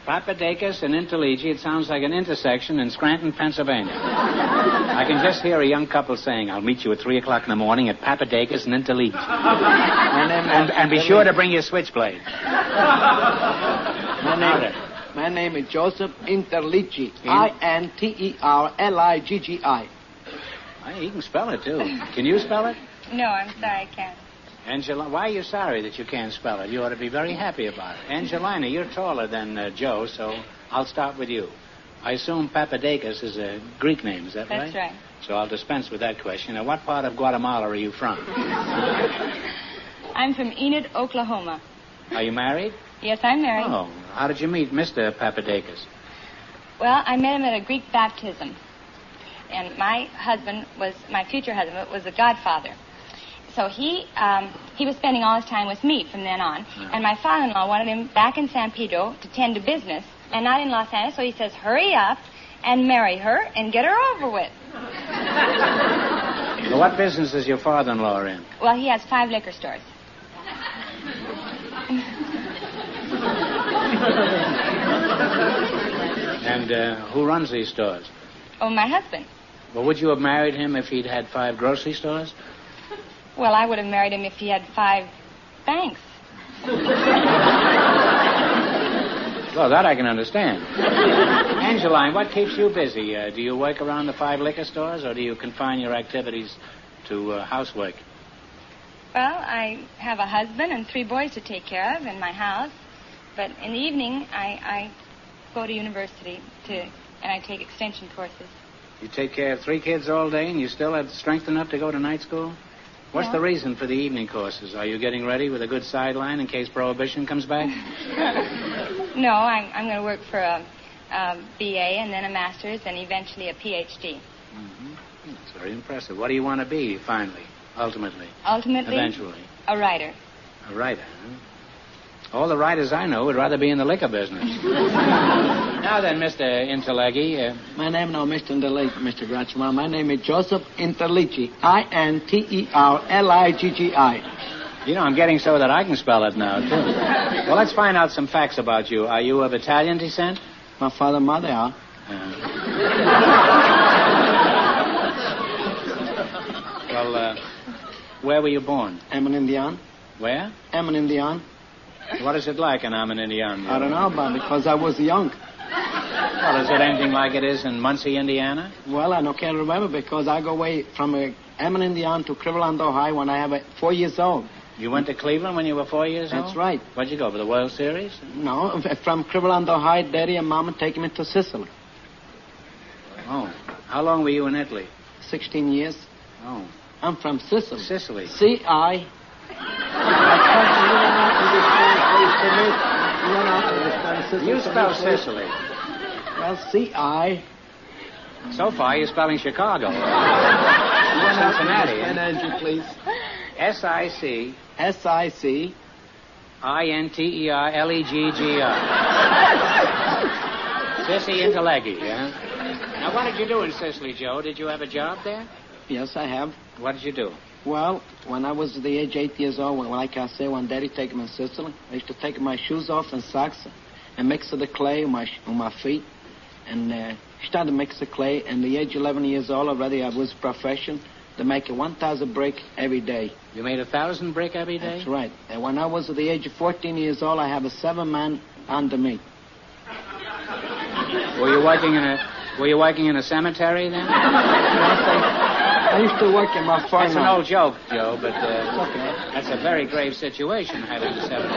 Papadakis and Interlegi, it sounds like an intersection in Scranton, Pennsylvania. I can just hear a young couple saying, I'll meet you at 3 o'clock in the morning at Papadakis and Interlegi. And be sure to bring your switchblade. My name is Joseph Interligi. Interligi. He can spell it, too. Can you spell it? No, I'm sorry, I can't. Angela, why are you sorry that you can't spell it? You ought to be very happy about it. Angelina, you're taller than Joe, so I'll start with you. I assume Papadakis is a Greek name, is that right? That's right. So I'll dispense with that question. Now, what part of Guatemala are you from? I'm from Enid, Oklahoma. Are you married? Yes, I'm married. Oh, how did you meet Mr. Papadakis? Well, I met him at a Greek baptism. And my future husband, was the godfather. So he was spending all his time with me from then on. And my father-in-law wanted him back in San Pedro to tend to business and not in Los Angeles. So he says, hurry up and marry her and get her over with. Well, what business is your father-in-law in? Well, he has 5 liquor stores. And who runs these stores? Oh, my husband. Well, would you have married him if he'd had 5 grocery stores? Well, I would have married him if he had 5 banks. Well, that I can understand. Angeline, what keeps you busy? Do you work around the 5 liquor stores, or do you confine your activities to housework? Well, I have a husband and 3 boys to take care of in my house. But in the evening, I go to university and I take extension courses. You take care of 3 kids all day and you still have strength enough to go to night school? What's the reason for the evening courses? Are you getting ready with a good sideline in case Prohibition comes back? No, I'm going to work for a BA and then a master's and eventually a PhD. Mm-hmm. That's very impressive. What do you want to be, finally, ultimately? Ultimately? Eventually. A writer. A writer, huh? All the writers I know would rather be in the liquor business. Now then, Mr. Interleggy. My name now, Mr. Interleggy, Mr. Gratchman. My name is Joseph Interliggi. Interliggi. You know, I'm getting so that I can spell it now, too. Well, let's find out some facts about you. Are you of Italian descent? My father and mother are. Well, where were you born? I'm an Indian. Where? I'm an Indian. What is it like an I'm an Indian? I don't know about it because I was young. Well, is it anything like it is in Muncie, Indiana? Well, I can't remember because I go away from I'm an Indian to Cleveland, Ohio when I was 4 years old. You went to Cleveland when you were 4 years old? That's right. Where'd you go, for the World Series? No, from Cleveland, Ohio, Daddy and Mama take me to Sicily. Oh. How long were you in Italy? 16 years. Oh. I'm from Sicily. Sicily. C-I. You spell Sicily. Well, C-I. So far, you're spelling Chicago. Cincinnati. An engine, please. S-I-C. S-I-C. I-N-T-E-R-L-E-G-G-R. Sissy Interleggy, yeah? Now, what did you do in Sicily, Joe? Did you have a job there? Yes, I have. What did you do? Well, when I was the age 8 years old, like I say, when Daddy took me in Sicily, I used to take my shoes off and socks and mix the clay on my feet. And started to mix the clay. And the age 11 years old already, I was profession to make 1,000 brick every day. You made 1,000 brick every day? That's right. And when I was at the age of 14 years old, I have a 7-man under me. Were you working in a cemetery then? I used to work in my farm. That's an old joke, Joe, but that's a very grave situation, having 7.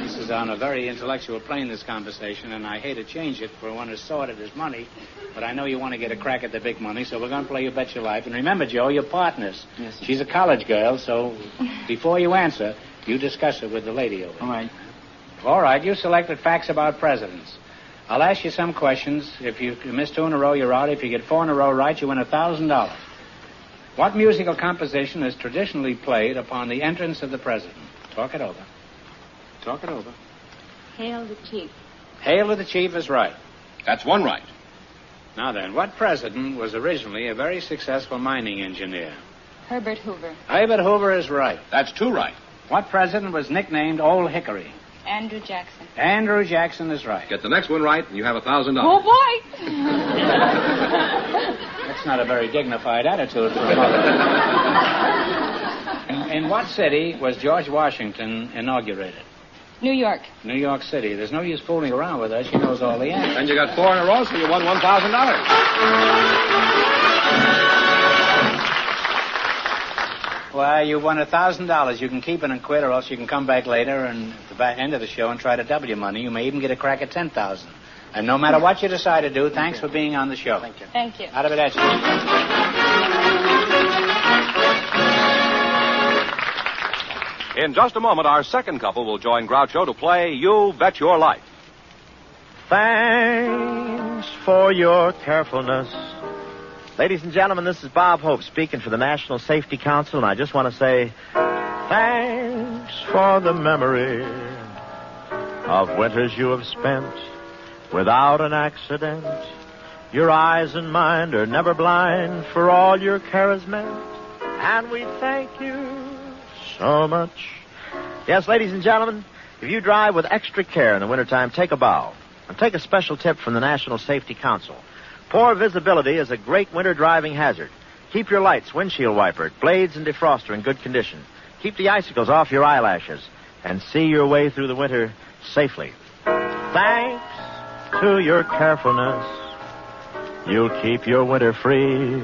This is on a very intellectual plane, this conversation, and I hate to change it for one as sordid as money, but I know you want to get a crack at the big money, so we're going to play You Bet Your Life. And remember, Joe, you're partners. Yes, sir. She's a college girl, so before you answer, you discuss it with the lady over there. All right. All right, you selected facts about presidents. I'll ask you some questions. If you miss 2 in a row, you're out. If you get 4 in a row right, you win $1,000. What musical composition is traditionally played upon the entrance of the president? Talk it over. Talk it over. Hail the Chief. Hail to the Chief is right. That's 1 right. Now then, what president was originally a very successful mining engineer? Herbert Hoover. Herbert Hoover is right. That's 2 right. What president was nicknamed Old Hickory? Andrew Jackson. Andrew Jackson is right. Get the next one right, and you have $1,000. Oh, boy! That's not a very dignified attitude for a mother. In what city was George Washington inaugurated? New York. New York City. There's no use fooling around with her. She knows all the answers. And you got 4 in a row, so you won $1,000. Well, you won $1,000. You can keep it and quit, or else you can come back later and at the end of the show and try to double your money. You may even get a crack at $10,000. And no matter what you decide to do, thanks for being on the show. Thank you. Thank you. Out of it, In just a moment, our second couple will join Groucho to play You Bet Your Life. Thanks for your carefulness. Ladies and gentlemen, this is Bob Hope speaking for the National Safety Council, and I just want to say thanks for the memory of winters you have spent without an accident. Your eyes and mind are never blind for all your care is meant, and we thank you so much. Yes, ladies and gentlemen, if you drive with extra care in the wintertime, take a bow. And take a special tip from the National Safety Council. Poor visibility is a great winter driving hazard. Keep your lights, windshield wiper, blades, and defroster in good condition. Keep the icicles off your eyelashes. And see your way through the winter safely. Thanks to your carefulness, you'll keep your winter free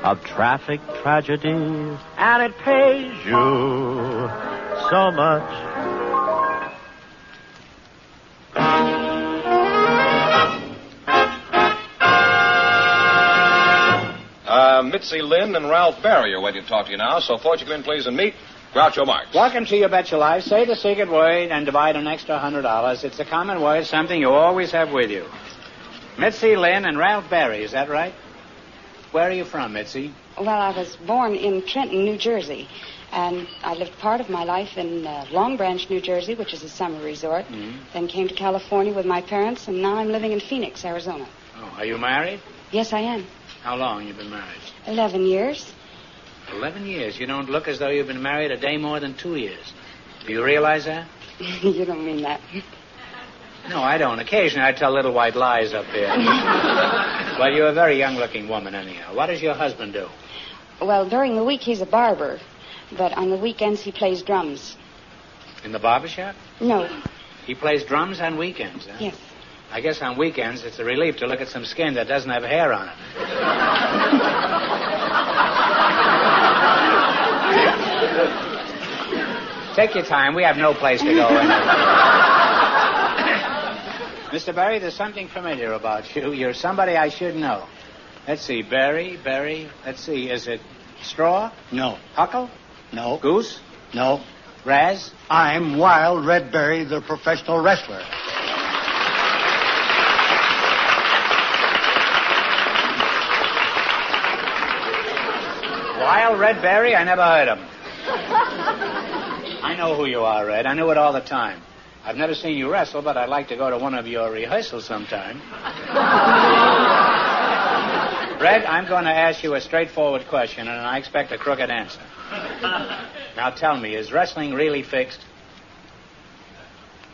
of traffic tragedies. And it pays you so much. Mitzi Lynn and Ralph Barry are waiting to talk to you now, so forward you come in, please, and meet Groucho Marx. Welcome to You Bet Your Life. Say the secret word and divide an extra $100. It's a common word, something you always have with you. Mitzi Lynn and Ralph Barry, is that right? Where are you from, Mitzi? Well, I was born in Trenton, New Jersey, and I lived part of my life in Long Branch, New Jersey, which is a summer resort. Then came to California with my parents, and now I'm living in Phoenix, Arizona. Oh, are you married? Yes, I am. How long you been married? 11 years. 11 years. You don't look as though you've been married a day more than 2 years. Do you realize that? You don't mean that. No, I don't. Occasionally I tell little white lies up there. Well, you're a very young-looking woman, anyhow. What does your husband do? Well, during the week he's a barber, but on the weekends he plays drums. In the barber shop? No. He plays drums on weekends, huh? Yes. I guess on weekends it's a relief to look at some skin that doesn't have hair on it. Take your time. We have no place to go in. Mr. Barry, there's something familiar about you. You're somebody I should know. Let's see. Barry. Let's see. Is it Straw? No. Huckle? No. Goose? No. Raz? I'm Wild Red Barry, the professional wrestler. Wild Red Barry? I never heard of him. I know who you are, Red. I knew it all the time. I've never seen you wrestle, but I'd like to go to one of your rehearsals sometime. Red, I'm going to ask you a straightforward question, and I expect a crooked answer. Now tell me, is wrestling really fixed?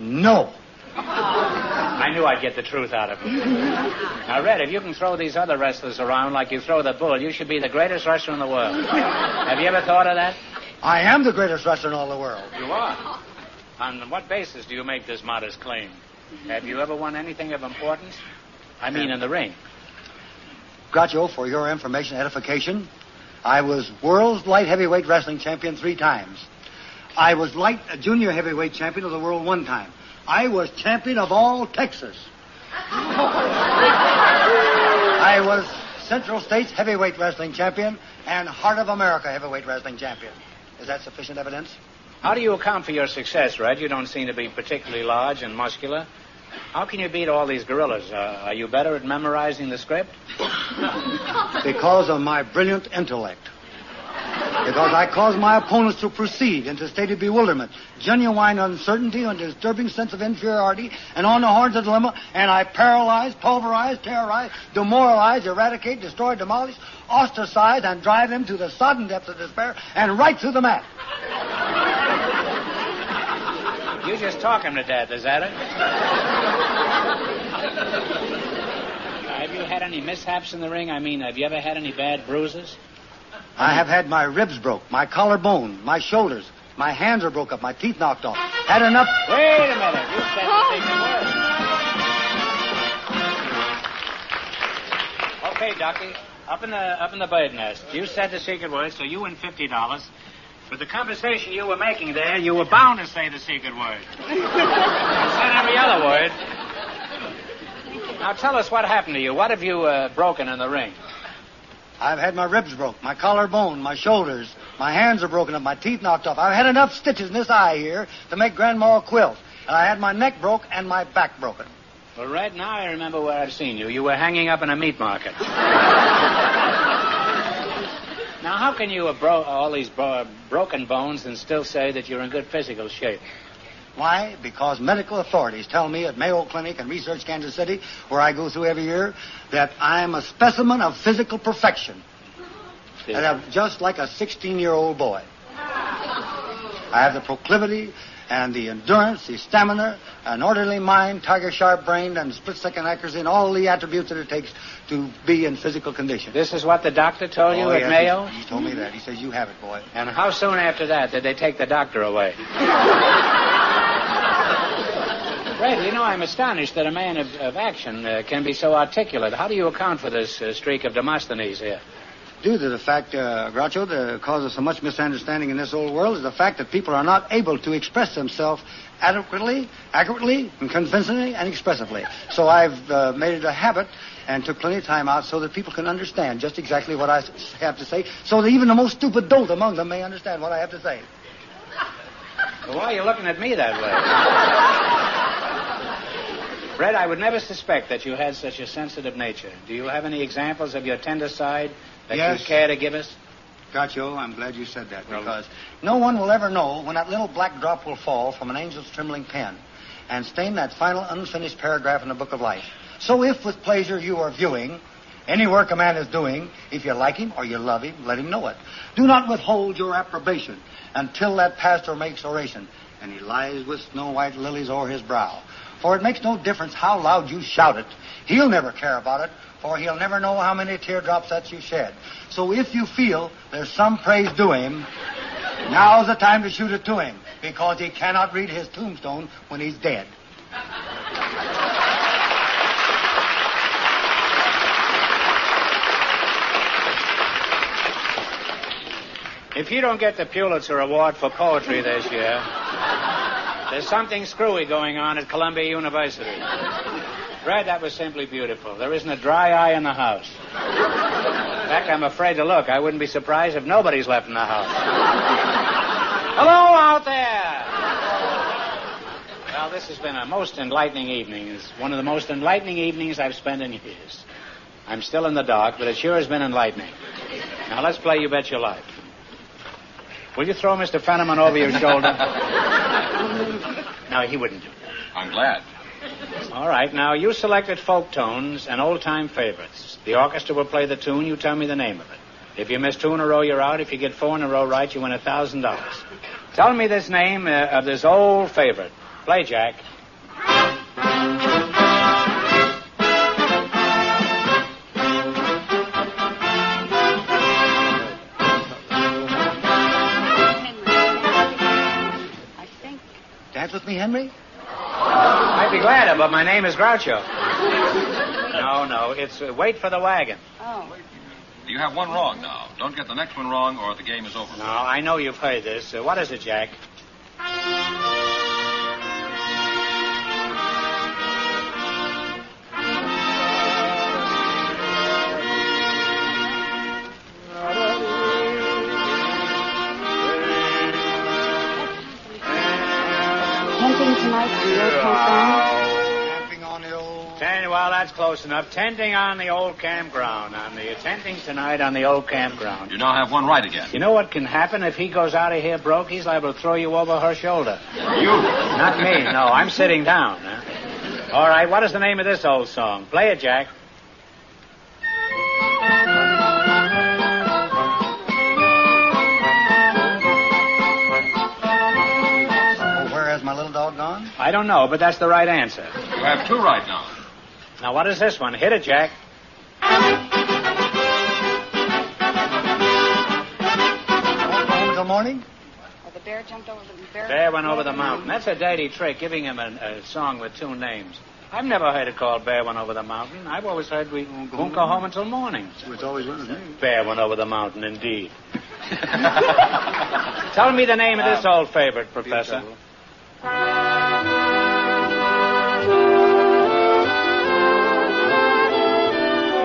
No. I knew I'd get the truth out of you. Now, Red, if you can throw these other wrestlers around like you throw the bull, you should be the greatest wrestler in the world. Have you ever thought of that? I am the greatest wrestler in all the world. You are? On what basis do you make this modest claim? Have you ever won anything of importance? I mean, in the ring. Groucho, for your information and edification, I was world's light heavyweight wrestling champion 3 times. I was junior heavyweight champion of the world 1 time. I was champion of all Texas. I was Central States heavyweight wrestling champion and Heart of America heavyweight wrestling champion. Is that sufficient evidence? How do you account for your success, Red? You don't seem to be particularly large and muscular. How can you beat all these gorillas? Are you better at memorizing the script? Because of my brilliant intellect. Because I cause my opponents to proceed into a state of bewilderment, genuine uncertainty, and disturbing sense of inferiority, and on the horns of dilemma, and I paralyze, pulverize, terrorize, demoralize, eradicate, destroy, demolish, ostracize, and drive them to the sodden depths of despair, and right through the mat. You just talk him to death, is that it? Have you had any mishaps in the ring? I mean, have you ever had any bad bruises? I have had my ribs broke, my collarbone, my shoulders, my hands are broke up, my teeth knocked off. Had enough... Wait a minute. You said the secret word. Okay, Ducky. Up in the bird nest. You said the secret word, so you win $50. With the conversation you were making there, you were bound to say the secret word. You said every other word. Now tell us what happened to you. What have you broken in the ring? I've had my ribs broke, my collarbone, my shoulders, my hands are broken up, my teeth knocked off. I've had enough stitches in this eye here to make Grandma a quilt. And I had my neck broke and my back broken. Well, Red, now I remember where I've seen you. You were hanging up in a meat market. Now, how can you have all these broken bones and still say that you're in good physical shape? Why? Because medical authorities tell me at Mayo Clinic and Research Kansas City, where I go through every year, that I'm a specimen of physical perfection. And I'm just like a 16-year-old boy. I have the proclivity and the endurance, the stamina, an orderly mind, tiger-sharp brain, and split-second accuracy, and all the attributes that it takes to be in physical condition. This is what the doctor told you at Mayo? He told me that. He says, you have it, boy. And how soon after that did they take the doctor away? Red, you know, I'm astonished that a man of action can be so articulate. How do you account for this streak of Demosthenes here? Due to the fact, Groucho, the cause of so much misunderstanding in this old world is the fact that people are not able to express themselves adequately, accurately, and convincingly, and expressively. So I've made it a habit and took plenty of time out so that people can understand just exactly what I have to say, so that even the most stupid dolt among them may understand what I have to say. Well, why are you looking at me that way? Fred, I would never suspect that you had such a sensitive nature. Do you have any examples of your tender side that Yes. you care to give us? Gotcho, I'm glad you said that, because no one will ever know when that little black drop will fall from an angel's trembling pen and stain that final unfinished paragraph in the book of life. So if with pleasure you are viewing any work a man is doing, if you like him or you love him, let him know it. Do not withhold your approbation until that pastor makes oration and he lies with snow white lilies o'er his brow. For it makes no difference how loud you shout it. He'll never care about it, for he'll never know how many teardrops that you shed. So if you feel there's some praise due him, now's the time to shoot it to him, because he cannot read his tombstone when he's dead. If you don't get the Pulitzer Award for poetry this year, there's something screwy going on at Columbia University. Fred, that was simply beautiful. There isn't a dry eye in the house. In fact, I'm afraid to look. I wouldn't be surprised if nobody's left in the house. Hello out there! Well, this has been a most enlightening evening. It's one of the most enlightening evenings I've spent in years. I'm still in the dark, but it sure has been enlightening. Now, let's play You Bet Your Life. Will you throw Mr. Fenneman over your shoulder? No, he wouldn't do that. I'm glad. All right, now, you selected folk tones and old-time favorites. The orchestra will play the tune. You tell me the name of it. If you miss 2 in a row, you're out. If you get 4 in a row right, you win $1,000. Tell me this name of this old favorite. Play, Jack. Dance with me, Henry? I'd be glad of, but my name is Groucho. No, it's Wait for the Wagon. Oh. You have one wrong now. Don't get the next one wrong or the game is over. No, I know you've heard this. What is it, Jack? Tenting tonight on the old campground. Well, that's close enough. Tenting on the old campground. Tenting tonight on the old campground. You now have one right again. You know what can happen if he goes out of here broke? He's liable to throw you over her shoulder. You? Not me. No, I'm sitting down. Huh? All right, what is the name of this old song? Play it, Jack. Where has my little dog gone? I don't know, but that's the right answer. You have 2 right now. Now, what is this one? Hit it, Jack. Home till morning? Oh, the bear jumped over the bear. Bear went over the mountain. That's a dirty trick, giving him a song with 2 names. I've never heard it called Bear Went Over the Mountain. I've always heard we won't go home until morning. It's always running. Bear Went Over the Mountain, indeed. Tell me the name of this old favorite, Professor.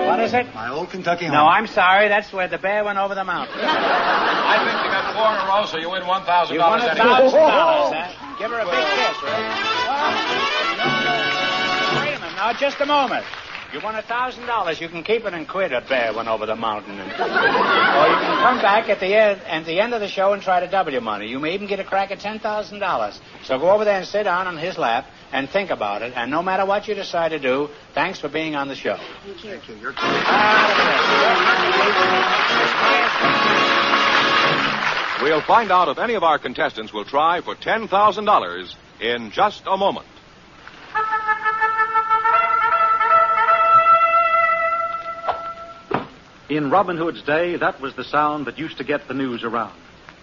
What is it? My old Kentucky home. No, I'm sorry. That's where the bear went over the mountain. I think you got 4 in a row, so you win $1,000. You won $1,000, Give her a big kiss, right? Wait a minute. Now, just a moment. You won $1,000. You can keep it and quit. A bear went over the mountain. Or you can come back at the end of the show and try to double your money. You may even get a crack at $10,000. So go over there and sit down on his lap and think about it. And no matter what you decide to do, thanks for being on the show. Thank you. We'll find out if any of our contestants will try for $10,000 in just a moment. In Robin Hood's day, that was the sound that used to get the news around.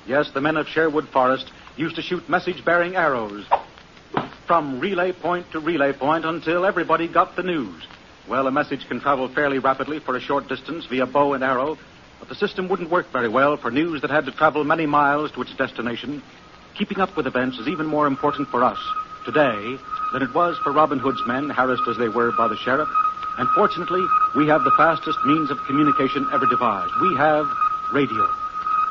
Yes, the men of Sherwood Forest used to shoot message-bearing arrows from relay point to relay point until everybody got the news. Well, a message can travel fairly rapidly for a short distance via bow and arrow, but the system wouldn't work very well for news that had to travel many miles to its destination. Keeping up with events is even more important for us, today than it was for Robin Hood's men, harassed as they were by the sheriff. And fortunately, we have the fastest means of communication ever devised. We have radio.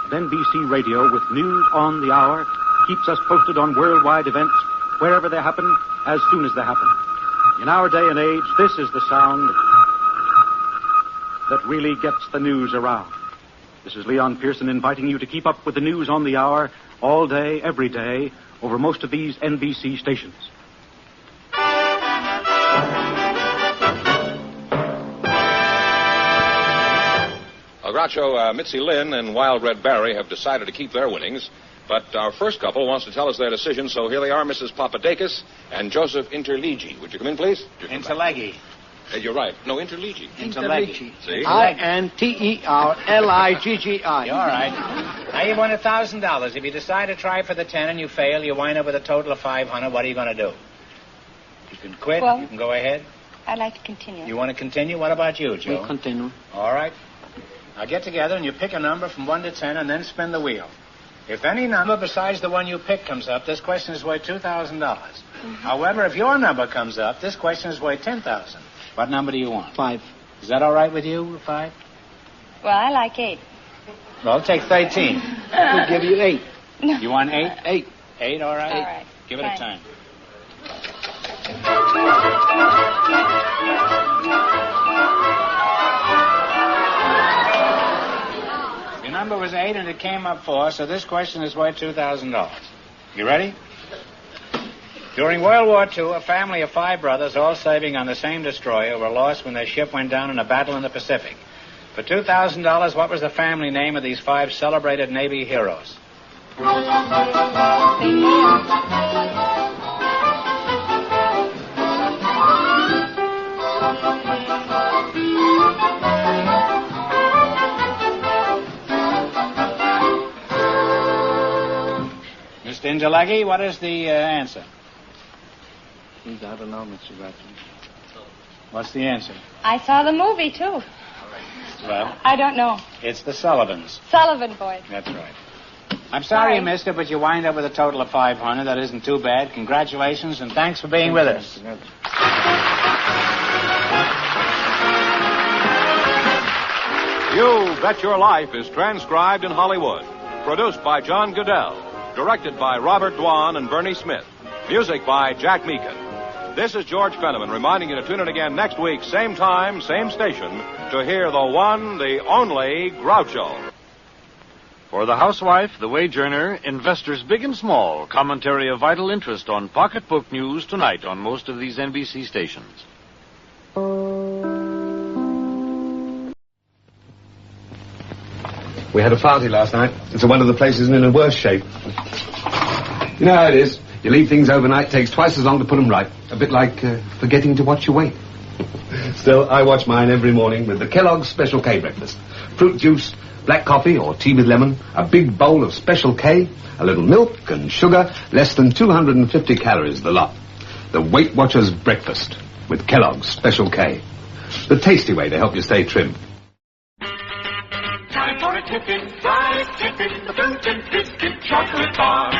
And NBC Radio, with news on the hour, keeps us posted on worldwide events wherever they happen, as soon as they happen. In our day and age, this is the sound that really gets the news around. This is Leon Pearson inviting you to keep up with the news on the hour all day, every day, over most of these NBC stations. Groucho, Mitzi Lynn and Wild Red Barry have decided to keep their winnings, but our first couple wants to tell us their decision, so here they are, Mrs. Papadakis and Joseph Interligi. Would you come in, please? Interlegi. You're right. No, Interligi. Interlegi. See? Interliggi. You're right. Now you've won $1,000. If you decide to try for the 10 and you fail, you wind up with a total of 500. What are you going to do? You can quit. Well, you can go ahead. I'd like to continue. You want to continue? What about you, Joe? We'll continue. All right. Now get together and you pick a number from 1 to 10 and then spin the wheel. If any number besides the one you pick comes up, this question is worth $2,000. However, if your number comes up, this question is worth $10,000. What number do you want? 5. Is that all right with you, 5? Well, I like 8. Well, take 13. We'll give you 8. No. You want 8? 8. 8, all right? All right. Give it a time. Your number was 8 and it came up 4, so this question is worth $2,000. You ready? During World War II, a family of 5 brothers, all sailing on the same destroyer, were lost when their ship went down in a battle in the Pacific. For $2,000, what was the family name of these 5 celebrated Navy heroes? Mr. Interlagi, what is the answer? I don't know, Mr. Groucho. What's the answer? I saw the movie, too. Well, I don't know. it's the Sullivans. Sullivan boys. That's right. I'm sorry you missed it, but you wind up with a total of 500. That isn't too bad. Congratulations, and thanks for being with us. You Bet Your Life is transcribed in Hollywood. Produced by John Goodell. Directed by Robert Dwan and Bernie Smith. Music by Jack Meakin. This is George Fenneman reminding you to tune in again next week, same time, same station, to hear the one, the only Groucho. For the housewife, the wage earner, investors big and small, commentary of vital interest on pocketbook news tonight on most of these NBC stations. We had a party last night. It's one of the places in a worse shape. You know how it is. You leave things overnight, takes twice as long to put them right. A bit like forgetting to watch your weight. Still, I watch mine every morning with the Kellogg's Special K breakfast. Fruit juice, black coffee or tea with lemon, a big bowl of Special K, a little milk and sugar, less than 250 calories the lot. The Weight Watchers breakfast with Kellogg's Special K. The tasty way to help you stay trim. Time for a tipping, fries tipping, the fruit and biscuit chocolate bar.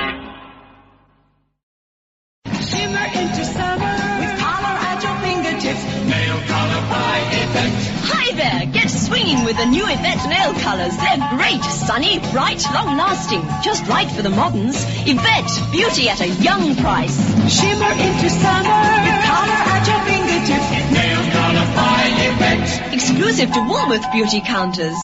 Shimmer into summer with color at your fingertips. Nail color by Yvette. Hi there, get swinging with the new Yvette nail colors. They're great, sunny, bright, long-lasting, just right for the moderns. Yvette, beauty at a young price. Shimmer into summer with color at your fingertips. Nail color by Yvette. Exclusive to Woolworth beauty counters.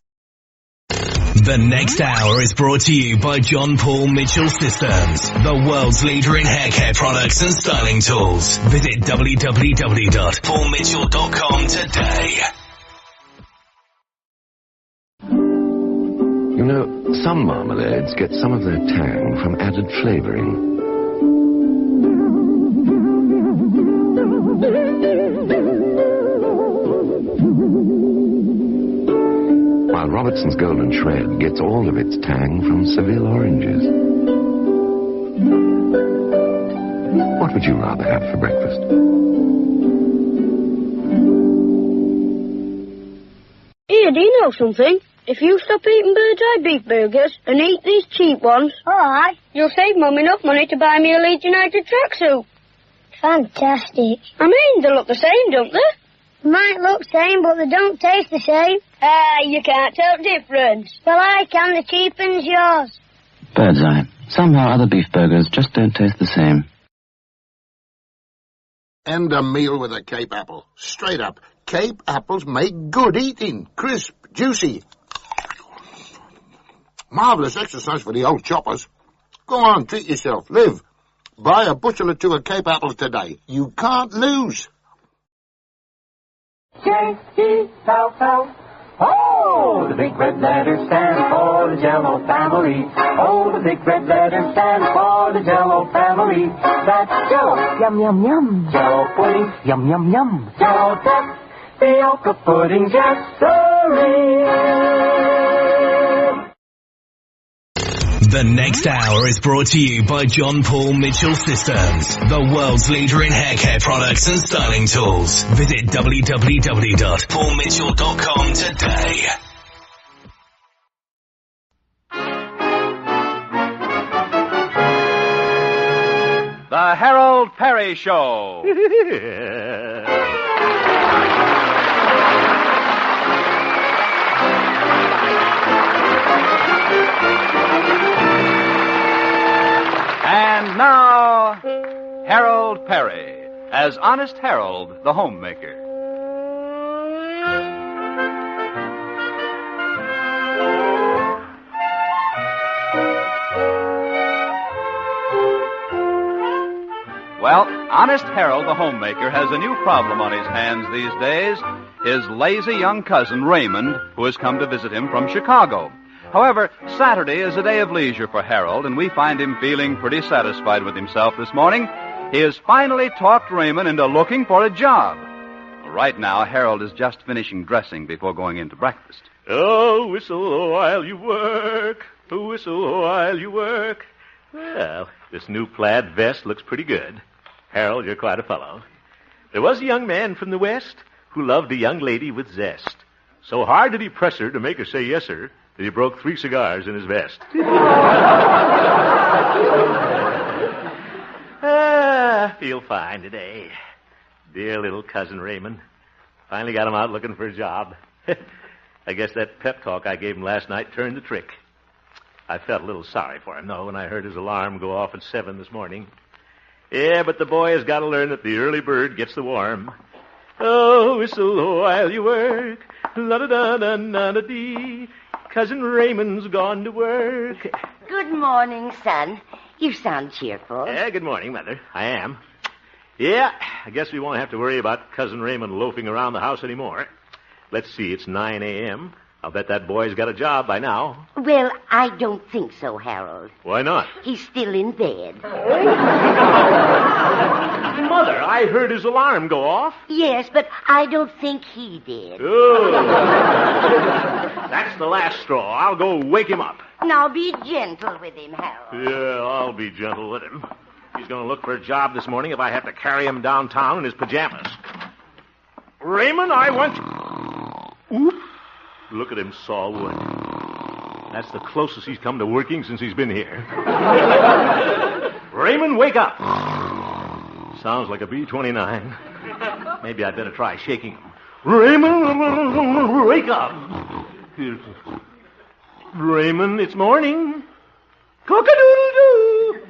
The next hour is brought to you by John Paul Mitchell Systems, the world's leader in hair care products and styling tools. Visit www.paulmitchell.com today. You know, some marmalades get some of their tang from added flavoring. While Robertson's Golden Shred gets all of its tang from Seville oranges. What would you rather have for breakfast? Here, do you know something? If you stop eating Bird's Eye beef burgers and eat these cheap ones, all right, you'll save Mum enough money to buy me a Legionnaire tracksuit. Fantastic. I mean, they look the same, don't they? Might look same, but they don't taste the same. You can't tell the difference. Well, I can. The cheap one's yours. Birdseye. Somehow other beef burgers just don't taste the same. And a meal with a Cape apple. Straight up. Cape apples make good eating. Crisp, juicy. Marvellous exercise for the old choppers. Go on, treat yourself. Live. Buy a bushel or two of Cape apples today. You can't lose. J-E-L-L. Oh, the big red letters stand for the Jell-O family. Oh, the big red letters stand for the Jell-O family. That's Jell-O. Yum, yum, yum. Jell-O pudding. Yum, yum, yum. Jell-O tapioca pudding. Yes, sirree. The next hour is brought to you by John Paul Mitchell Systems, the world's leader in hair care products and styling tools. Visit www.paulmitchell.com today. The Harold Perry Show. And now, Harold Perry, as Honest Harold, the homemaker. Well, Honest Harold, the homemaker, has a new problem on his hands these days. His lazy young cousin, Raymond, who has come to visit him from Chicago. However, Saturday is a day of leisure for Harold, and we find him feeling pretty satisfied with himself this morning. He has finally talked Raymond into looking for a job. Right now, Harold is just finishing dressing before going into breakfast. Oh, whistle while you work. Oh, whistle while you work. Well, this new plaid vest looks pretty good. Harold, you're quite a fellow. There was a young man from the West who loved a young lady with zest. So hard did he press her to make her say yes, sir, that he broke 3 cigars in his vest. Feel fine today. Dear little cousin Raymond. Finally got him out looking for a job. I guess that pep talk I gave him last night turned the trick. I felt a little sorry for him, though, when I heard his alarm go off at 7 this morning. Yeah, but the boy has got to learn that the early bird gets the worm. Oh, whistle while you work. La-da-da-da-da-da-dee. Cousin Raymond's gone to work. Good morning, son. You sound cheerful. Yeah, good morning, Mother. I am. Yeah, I guess we won't have to worry about Cousin Raymond loafing around the house anymore. Let's see, it's 9 a.m. I'll bet that boy's got a job by now. Well, I don't think so, Harold. Why not? He's still in bed. Mother, I heard his alarm go off. Yes, but I don't think he did. Oh. That's the last straw. I'll go wake him up. Now be gentle with him, Harold. Yeah, I'll be gentle with him. He's going to look for a job this morning if I have to carry him downtown in his pajamas. Raymond, I want... Oof. Look at him saw wood. That's the closest he's come to working since he's been here. Raymond, wake up. Sounds like a B-29. Maybe I'd better try shaking him. Raymond, wake up. Raymond, it's morning. Cock-a-doodle-doo.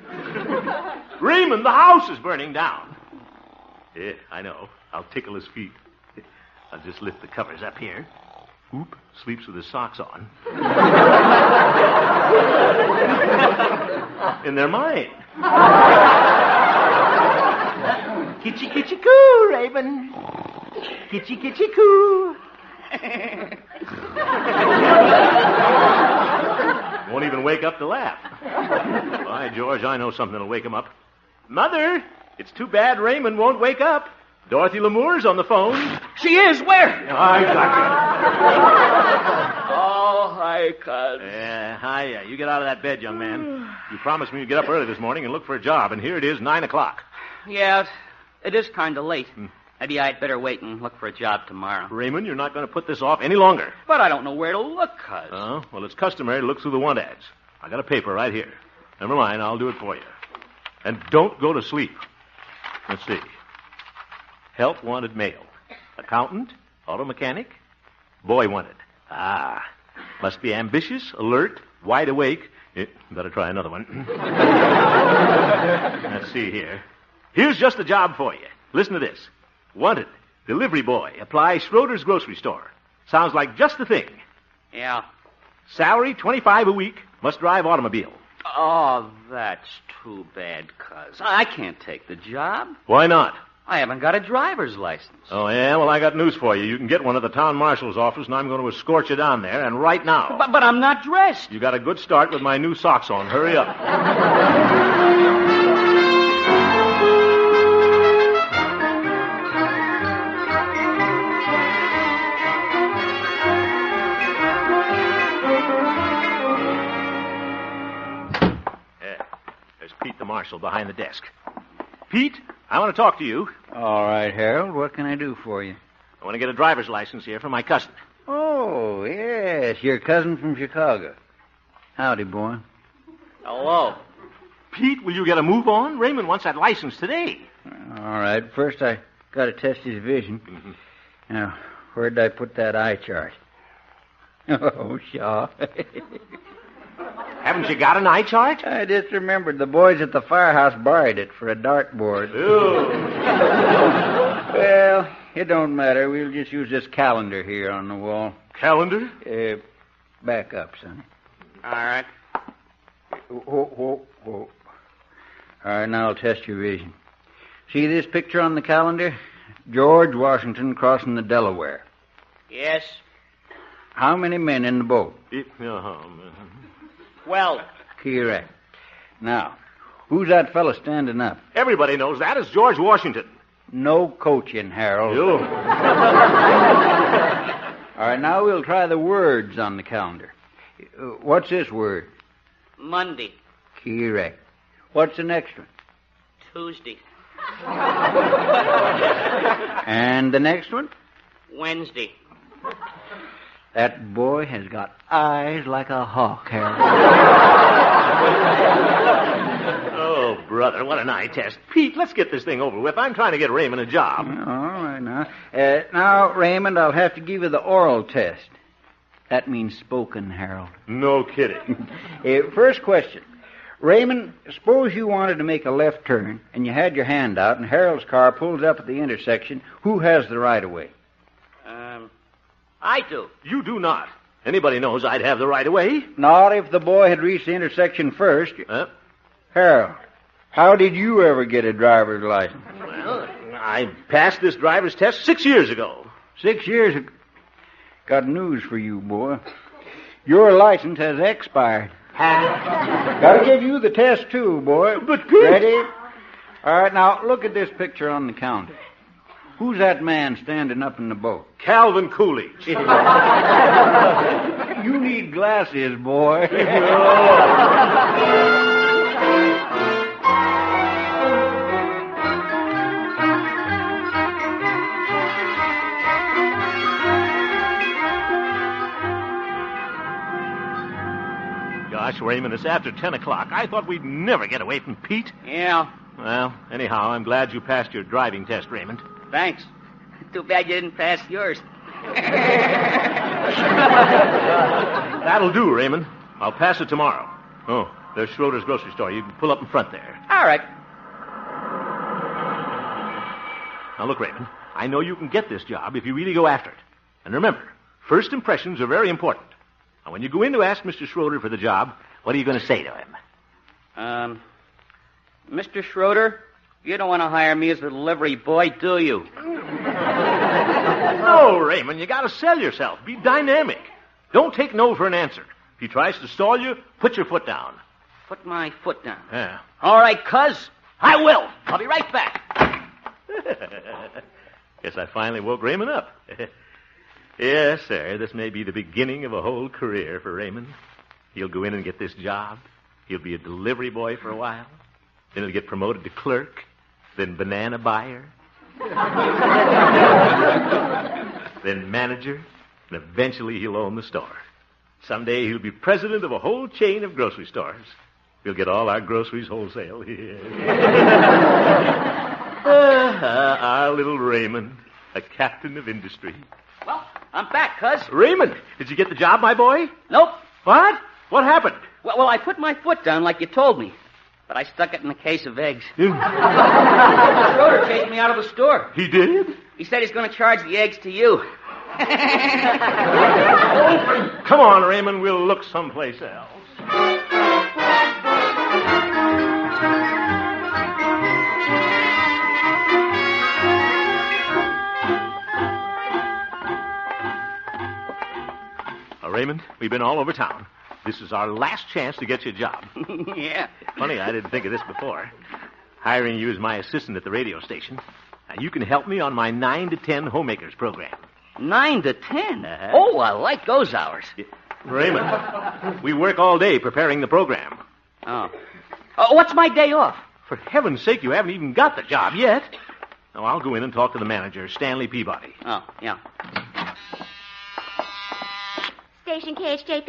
Raymond, the house is burning down. Yeah, I know. I'll tickle his feet. I'll just lift the covers up here. Oop, sleeps with his socks on. And they're mine. Kitchy, kitchy, coo, Raven. Kitchy, kitchy, coo. Won't even wake up to laugh. By George, I know something that'll wake him up. Mother, it's too bad Raymond won't wake up. Dorothy Lamour's on the phone. She is? Where? I got you. Oh, hi, Cuz. Yeah, hi. You get out of that bed, young man. You promised me you'd get up early this morning and look for a job, and here it is, 9 o'clock. Yeah, it is kind of late. Maybe I'd better wait and look for a job tomorrow. Raymond, you're not going to put this off any longer. But I don't know where to look, Cuz. Oh, well, it's customary to look through the want ads. I got a paper right here. Never mind, I'll do it for you. And don't go to sleep. Let's see. Help wanted male. Accountant, auto mechanic, boy wanted. Ah, must be ambitious, alert, wide awake. Better try another one. Let's see here. Here's just the job for you. Listen to this. Wanted, delivery boy, apply Schroeder's grocery store. Sounds like just the thing. Yeah. Salary, $25 a week, must drive automobile. Oh, that's too bad, cuz. I can't take the job. Why not? I haven't got a driver's license. Oh, yeah? Well, I got news for you. You can get one at the town marshal's office, and I'm going to escort you down there, and right now. But I'm not dressed. You got a good start with my new socks on. Hurry up. There's Pete the marshal behind the desk. Pete, I want to talk to you. All right, Harold. What can I do for you? I want to get a driver's license here for my cousin. Oh, yes. Your cousin from Chicago. Howdy, boy. Hello. Pete, will you get a move on? Raymond wants that license today. All right. First, I got to test his vision. Mm-hmm. Now, where did I put that eye chart? Oh, Shaw. Haven't you got an eye chart? I just remembered the boys at the firehouse borrowed it for a dartboard. Well, it don't matter. We'll just use this calendar here on the wall. Calendar? Back up, sonny. All right. Whoa. All right, now I'll test your vision. See this picture on the calendar? George Washington crossing the Delaware. Yes. How many men in the boat? 12. Correct. Now, who's that fella standing up? Everybody knows that. It's George Washington. No coaching, Harold. You. All right, now we'll try the words on the calendar. What's this word? Monday. Correct. What's the next one? Tuesday. And the next one? Wednesday. That boy has got eyes like a hawk, Harold. Oh, brother, what an eye test. Pete, let's get this thing over with. I'm trying to get Raymond a job. All right, now. Now, Raymond, I'll have to give you the oral test. That means spoken, Harold. No kidding. First question. Raymond, suppose you wanted to make a left turn, and you had your hand out, and Harold's car pulls up at the intersection. Who has the right-of-way? I do. You do not. Anybody knows I'd have the right of way. Not if the boy had reached the intersection first. Harold, how did you ever get a driver's license? Well, I passed this driver's test 6 years ago. 6 years ago? Got news for you, boy. Your license has expired. Gotta give you the test, too, boy. But Pete... Ready? All right, now, look at this picture on the calendar. Who's that man standing up in the boat? Calvin Coolidge. You need glasses, boy. Gosh, Raymond, it's after 10 o'clock. I thought we'd never get away from Pete. Yeah. Well, anyhow, I'm glad you passed your driving test, Raymond. Thanks. Too bad you didn't pass yours. That'll do, Raymond. I'll pass it tomorrow. Oh, there's Schroeder's grocery store. You can pull up in front there. All right. Now, look, Raymond, I know you can get this job if you really go after it. And remember, first impressions are very important. Now, when you go in to ask Mr. Schroeder for the job, what are you going to say to him? Mr. Schroeder, you don't want to hire me as a delivery boy, do you? No, Raymond, you got to sell yourself. Be dynamic. Don't take no for an answer. If he tries to stall you, put your foot down. Put my foot down. Yeah. All right, cuz. I will. I'll be right back. Guess I finally woke Raymond up. Yes, sir, this may be the beginning of a whole career for Raymond. He'll go in and get this job. He'll be a delivery boy for a while. Then he'll get promoted to clerk. Then banana buyer. Then manager. And eventually he'll own the store. Someday he'll be president of a whole chain of grocery stores. We'll get all our groceries wholesale. Our little Raymond, a captain of industry. Well, I'm back, cuz. Raymond, did you get the job, my boy? Nope. What? What happened? Well, I put my foot down like you told me. But I stuck it in a case of eggs. Schroeder chased me out of the store. He did? He said he's going to charge the eggs to you. Come on, Raymond, we'll look someplace else. Raymond, we've been all over town. This is our last chance to get you a job. Yeah. Funny, I didn't think of this before. Hiring you as my assistant at the radio station. Now, you can help me on my 9 to 10 homemakers program. 9 to 10? Oh, I like those hours. Yeah. Raymond, we work all day preparing the program. Oh. What's my day off? For heaven's sake, you haven't even got the job yet. Now, I'll go in and talk to the manager, Stanley Peabody. Oh, yeah. Station KHJP.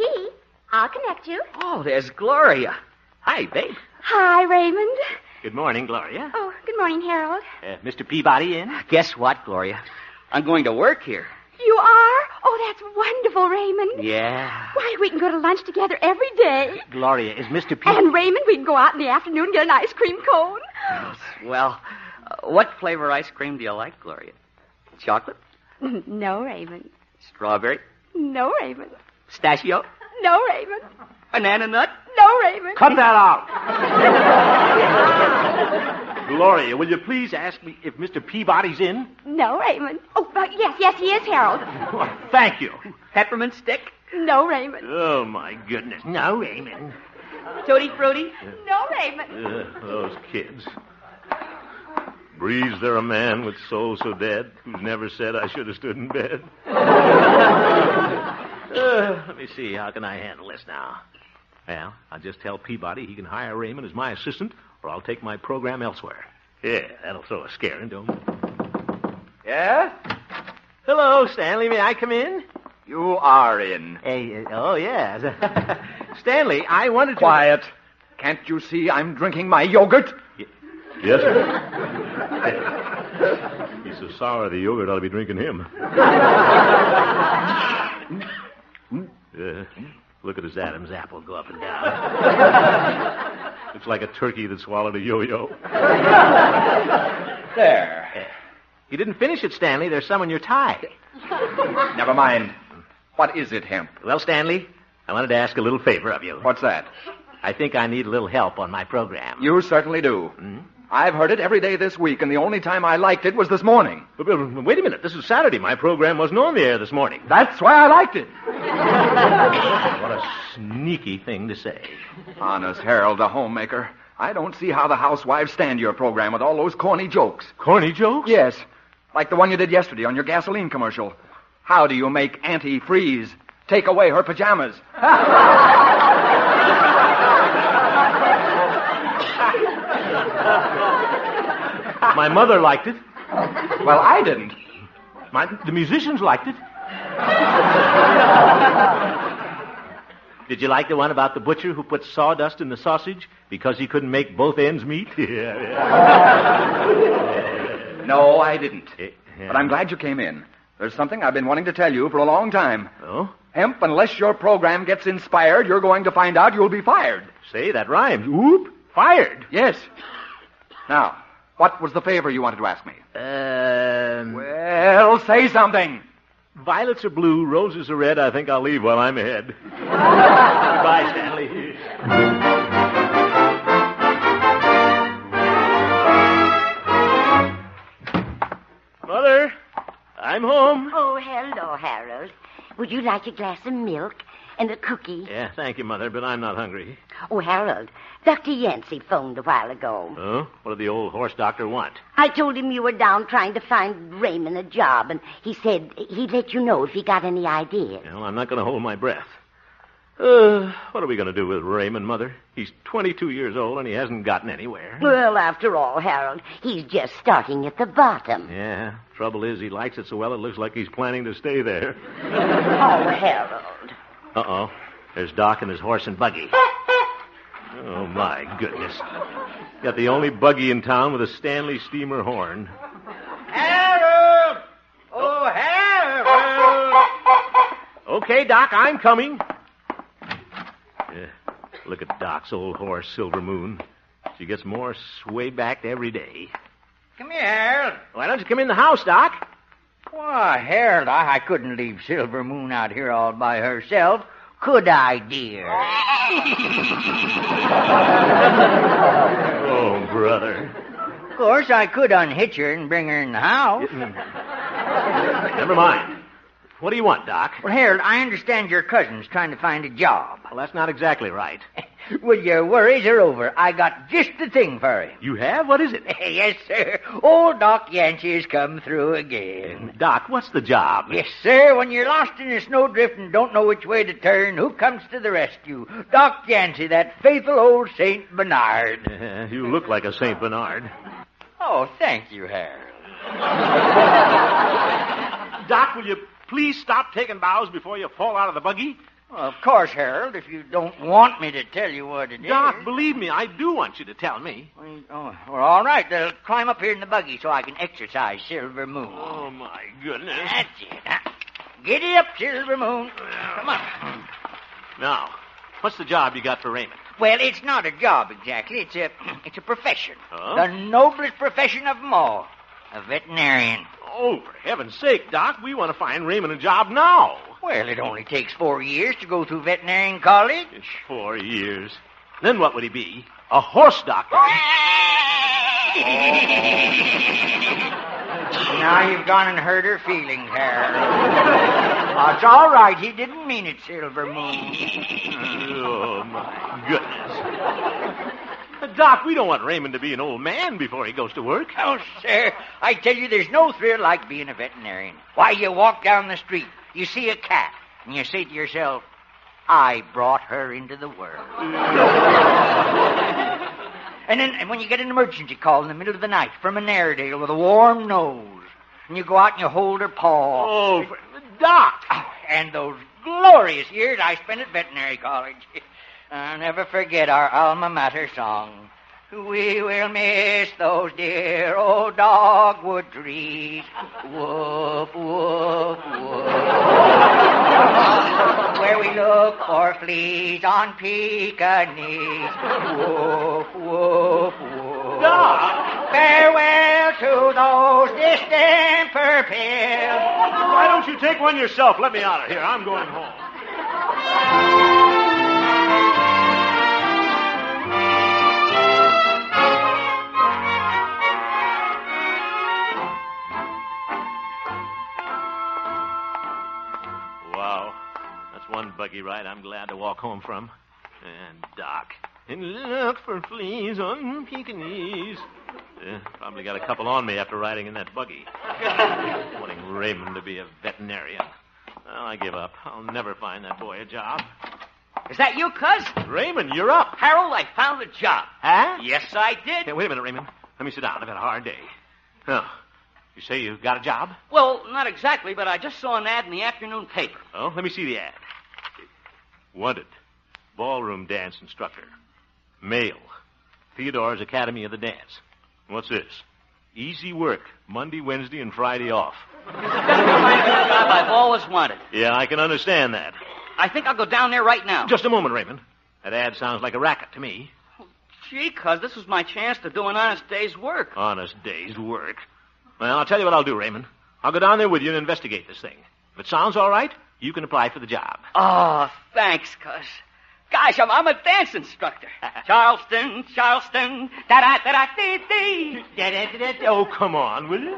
I'll connect you. Oh, there's Gloria. Hi, babe. Hi, Raymond. Good morning, Gloria. Oh, good morning, Harold. Mr. Peabody in? Guess what, Gloria? I'm going to work here. You are? Oh, that's wonderful, Raymond. Yeah. Why, we can go to lunch together every day. Gloria, is Mr. Peabody... And, Raymond, we can go out in the afternoon and get an ice cream cone. Well, what flavor ice cream do you like, Gloria? Chocolate? No, Raymond. Strawberry? No, Raymond. Pistachio? No, Raymond. Banana nut? No, Raymond. Cut that out. Gloria, will you please ask me if Mr. Peabody's in? No, Raymond. Oh, yes, he is, Harold. Well, thank you. Peppermint stick? No, Raymond. Oh, my goodness. No, Raymond. Tutti Frutti? No, Raymond. Those kids. Breeze there a man with soul so dead who's never said I should have stood in bed. Let me see. How can I handle this now? Well, I'll just tell Peabody he can hire Raymond as my assistant, or I'll take my program elsewhere. Yeah, that'll throw a scare into him. Yeah? Hello, Stanley. May I come in? You are in. Hey, oh, yes. Stanley, I wanted to... Quiet. Can't you see I'm drinking my yogurt? Yes, sir. He's so sour the yogurt ought to be drinking him. Look at his Adam's apple go up and down. Looks like a turkey that swallowed a yo-yo. There. You didn't finish it, Stanley. There's some in your tie. Never mind. What is it, Hemp? Well, Stanley, I wanted to ask a little favor of you. What's that? I think I need a little help on my program. You certainly do. Hmm? I've heard it every day this week, and the only time I liked it was this morning. But wait a minute. This is Saturday. My program wasn't on the air this morning. That's why I liked it. What a sneaky thing to say. Honest, Harold, the homemaker. I don't see how the housewives stand your program with all those corny jokes. Corny jokes? Yes. Like the one you did yesterday on your gasoline commercial. How do you make Auntie Freeze take away her pajamas? My mother liked it. Well, I didn't. The musicians liked it. Did you like the one about the butcher who put sawdust in the sausage because he couldn't make both ends meet? Yeah. No, I didn't. But I'm glad you came in. There's something I've been wanting to tell you for a long time. Oh? Hemp, unless your program gets inspired, you're going to find out you'll be fired. Say, that rhymes. Oop. Fired. Yes. Now, what was the favor you wanted to ask me? Well, say something. Violets are blue, roses are red. I think I'll leave while I'm ahead. Goodbye, Stanley. Mother, I'm home. Oh, hello, Harold. Would you like a glass of milk and a cookie? Yeah, thank you, Mother, but I'm not hungry. Oh, Harold, Dr. Yancey phoned a while ago. Oh? What did the old horse doctor want? I told him you were down trying to find Raymond a job, and he said he'd let you know if he got any ideas. Well, I'm not going to hold my breath. What are we going to do with Raymond, Mother? He's 22 years old, and he hasn't gotten anywhere. Well, after all, Harold, he's just starting at the bottom. Yeah, trouble is he likes it so well it looks like he's planning to stay there. Oh, Harold. Uh-oh. There's Doc and his horse and buggy. Oh, my goodness. Got the only buggy in town with a Stanley steamer horn. Harold! Oh, Harold! Okay, Doc, I'm coming. Look at Doc's old horse, Silver Moon. She gets more sway-backed every day. Come here, Harold. Why don't you come in the house, Doc? Why, Harold, I couldn't leave Silver Moon out here all by herself. Could I, dear? Oh, brother. Of course, I could unhitch her and bring her in the house. Never mind. What do you want, Doc? Well, Harold, I understand your cousin's trying to find a job. Well, that's not exactly right. Well, your worries are over. I got just the thing for him. You have? What is it? Yes, sir. Old Doc Yancey has come through again. Doc, what's the job? Yes, sir. When you're lost in a snowdrift and don't know which way to turn, who comes to the rescue? Doc Yancey, that faithful old Saint Bernard. You look like a Saint Bernard. Oh, thank you, Harold. Doc, will you please stop taking bows before you fall out of the buggy? Well, of course, Harold, if you don't want me to tell you what it is. Doc, believe me, I do want you to tell me. Well, all right. They'll climb up here in the buggy so I can exercise Silver Moon. Oh, my goodness. That's it. Giddy up, Silver Moon. Come on. Now, what's the job you got for Raymond? Well, it's not a job exactly. It's a profession. Huh? The noblest profession of them all. A veterinarian. Oh, for heaven's sake, Doc, we want to find Raymond a job now. Well, it only takes 4 years to go through veterinarian college. 4 years. Then what would he be? A horse doctor. Now you've gone and hurt her feelings, Harold. Oh, it's all right. He didn't mean it, Silver Moon. Oh, my goodness. Doc, we don't want Raymond to be an old man before he goes to work. Oh, sir, I tell you, there's no thrill like being a veterinarian. Why, you walk down the street, you see a cat, and you say to yourself, I brought her into the world. And when you get an emergency call in the middle of the night from an Airedale with a warm nose, and you go out and you hold her paw. Oh, Doc! Oh, and those glorious years I spent at veterinary college. I'll never forget our alma mater song. We will miss those dear old dogwood trees. Woof, woof, woof. Where we look for fleas on Pekingese. Woof, woof, woof. Doc! Farewell to those distemper pills. Why don't you take one yourself? Let me out of here. I'm going home. One buggy ride I'm glad to walk home from. And Doc. And look for fleas on Pekingese. Probably got a couple on me after riding in that buggy. Wanting Raymond to be a veterinarian. Well, I give up. I'll never find that boy a job. Is that you, Cuz? Raymond, you're up. Harold, I found a job. Huh? Yes, I did. Hey, wait a minute, Raymond. Let me sit down. I've had a hard day. Oh, you say you got a job? Well, not exactly, but I just saw an ad in the afternoon paper. Oh, let me see the ad. Wanted. Ballroom dance instructor. Male. Theodore's Academy of the Dance. What's this? Easy work. Monday, Wednesday, and Friday off. That's the kind of job I've always wanted. Yeah, I can understand that. I think I'll go down there right now. Just a moment, Raymond. That ad sounds like a racket to me. Gee, Cuz, this was my chance to do an honest day's work. Honest day's work. Well, I'll tell you what I'll do, Raymond. I'll go down there with you and investigate this thing. If it sounds all right, you can apply for the job. Oh, thanks, Cuz. Gosh, I'm a dance instructor. Charleston, Charleston, da-da-da-da-dee-dee. Da-da-da-da. Oh, come on, will you?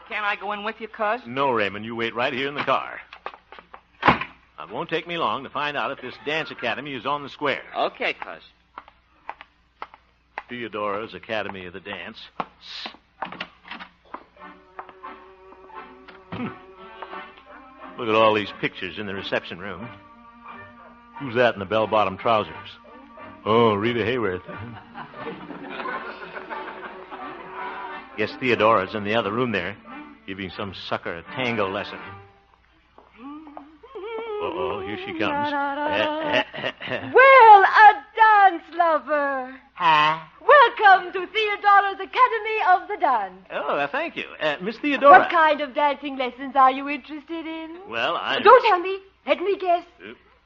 Can I go in with you, Cuz? No, Raymond, you wait right here in the car. It won't take me long to find out if this dance academy is on the square. Okay, Cuz. Theodora's Academy of the Dance. Look at all these pictures in the reception room. Who's that in the bell-bottom trousers? Oh, Rita Hayworth. Guess Theodora's in the other room there, giving some sucker a tango lesson. Uh-oh, here she comes. Well, a dance lover. Huh? Welcome to Theodora's Academy of the Dance. Oh, thank you. Miss Theodora. What kind of dancing lessons are you interested in? Well, Don't tell me. Let me guess.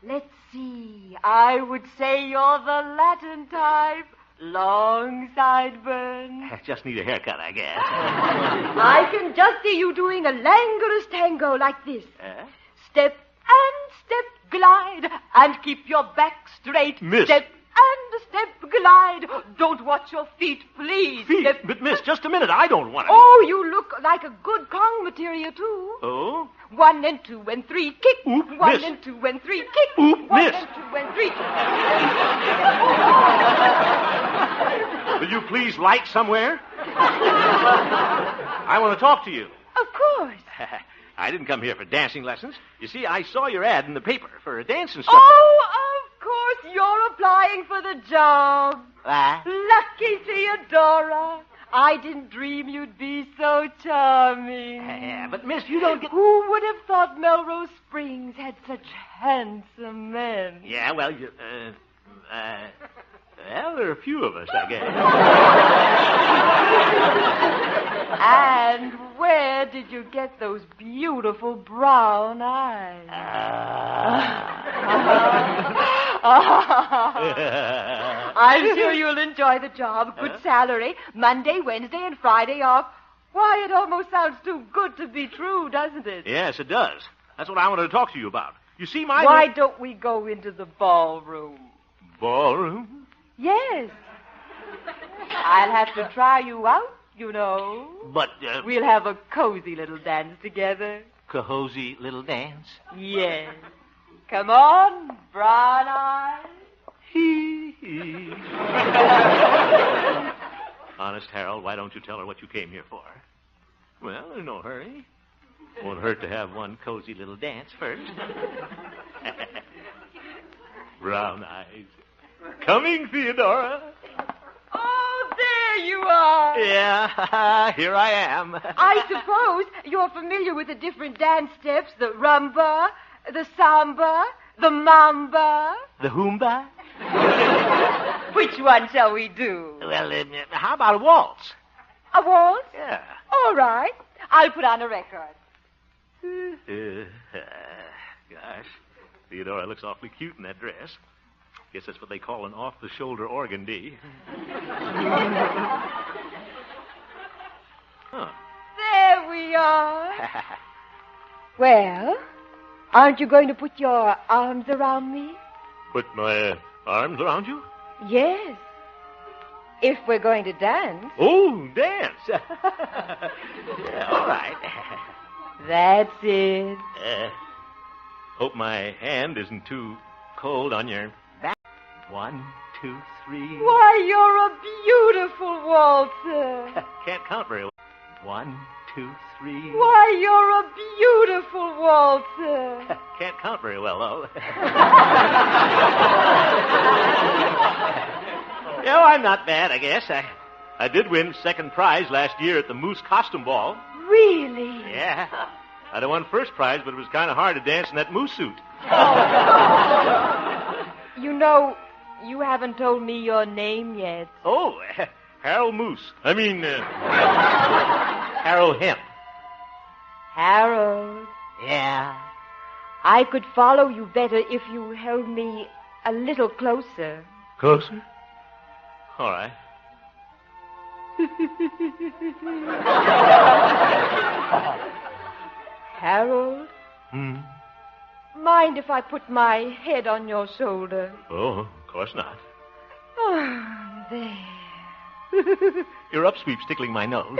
Let's see. I would say you're the Latin type. Long sideburns. I just need a haircut, I guess. I can just see you doing a languorous tango like this. Step and step glide and keep your back straight. Miss. Step and step glide. Don't watch your feet, please. Feet? Step But, miss, just a minute. I don't want to... Oh, you look like a good Kong material, too. Oh? 1 and 2 and 3, kick. Oop, 1 miss. and 2 and 3, kick. Oop, 1 miss. and 2 and 3. Will you please light somewhere? I want to talk to you. Of course. I didn't come here for dancing lessons. You see, I saw your ad in the paper for a dance instructor. Oh, of course, you're applying for the job. What? Lucky Theodora. I didn't dream you'd be so charming. Yeah, but, miss, you don't get... Who would have thought Melrose Springs had such handsome men? Yeah, well, well, there are a few of us, I guess. And where did you get those beautiful brown eyes? I'm sure you'll enjoy the job. Good salary. Monday, Wednesday, and Friday off. Why, it almost sounds too good to be true, doesn't it? Yes, it does. That's what I wanted to talk to you about. You see, Why don't we go into the ballroom? Ballroom? Yes. I'll have to try you out, you know. But, We'll have a cozy little dance together. cozy little dance? Yes. Come on, brown eyes. Honest, Harold, why don't you tell her what you came here for? Well, there's no hurry. Won't hurt to have one cozy little dance first. Brown eyes. Coming, Theodora. Oh, there you are. Yeah, here I am. I suppose you're familiar with the different dance steps, the rumba, the samba, the mamba. The Hoomba? Which one shall we do? Well, how about a waltz? A waltz? Yeah. All right. I'll put on a record. Gosh, Theodora looks awfully cute in that dress. Guess that's what they call an off-the-shoulder organdy. Huh. There we are. Well, aren't you going to put your arms around me? Put my arms around you? Yes. If we're going to dance. Oh, dance. Yeah, all right. That's it. Hope my hand isn't too cold on your back. 1, 2, 3. Why, you're a beautiful waltzer. Can't count very well. 1, 2, 3. Why, you're a beautiful waltzer. Can't count very well, though. Yeah, I'm not bad, I guess. I did win second prize last year at the Moose Costume Ball. Really? Yeah. I'd have won first prize, but it was kind of hard to dance in that moose suit. You know, you haven't told me your name yet. Oh, Harold Moose. Harold Hemp. Harold. Yeah. I could follow you better if you held me a little closer. Closer? All right. Harold? Mind if I put my head on your shoulder? Oh, of course not. Oh, there. Your upsweep's tickling my nose.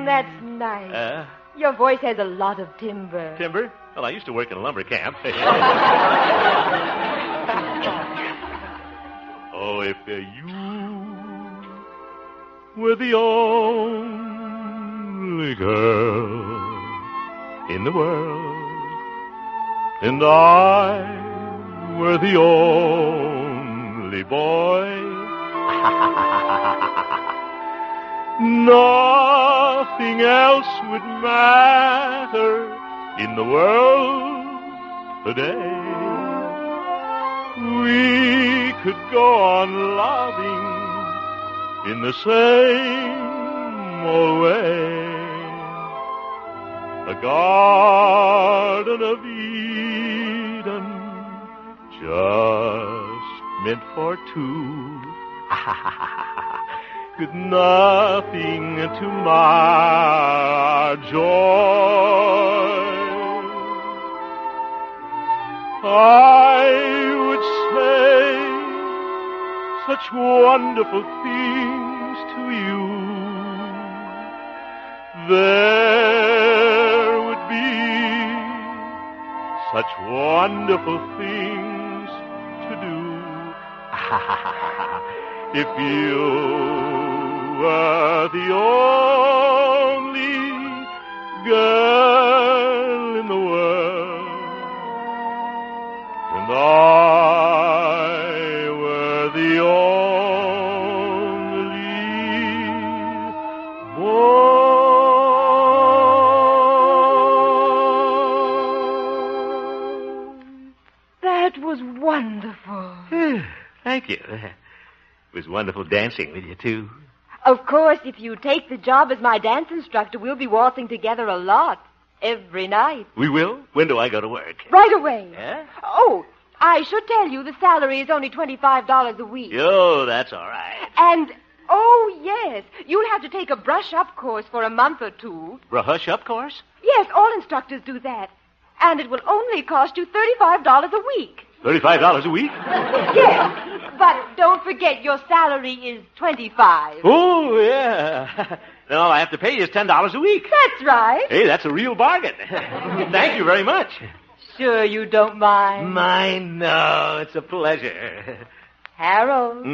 That's nice. Your voice has a lot of timber. Timber? Well, I used to work in a lumber camp. Oh, if you were the only girl in the world, and I were the only boy. Nothing else would matter in the world today. We could go on loving in the same old way. A garden of Eden just meant for two. With nothing to mar our joy. I would say such wonderful things to you. There would be such wonderful things to do. If you were the only girl in the world, and I were the only boy. That was wonderful. Thank you. It was wonderful dancing with you, too. Of course, if you take the job as my dance instructor, we'll be waltzing together a lot. Every night. We will? When do I go to work? Right away. Yeah? Oh, I should tell you the salary is only $25 a week. Oh, that's all right. And, oh, yes, you'll have to take a brush-up course for a month or two. Brush-up course? Yes, all instructors do that. And it will only cost you $35 a week. $35 a week? Yes, but don't forget your salary is $25. Oh, yeah. No, all I have to pay is $10 a week. That's right. Hey, that's a real bargain. Thank you very much. Sure you don't mind? Mind? No, it's a pleasure. Harold,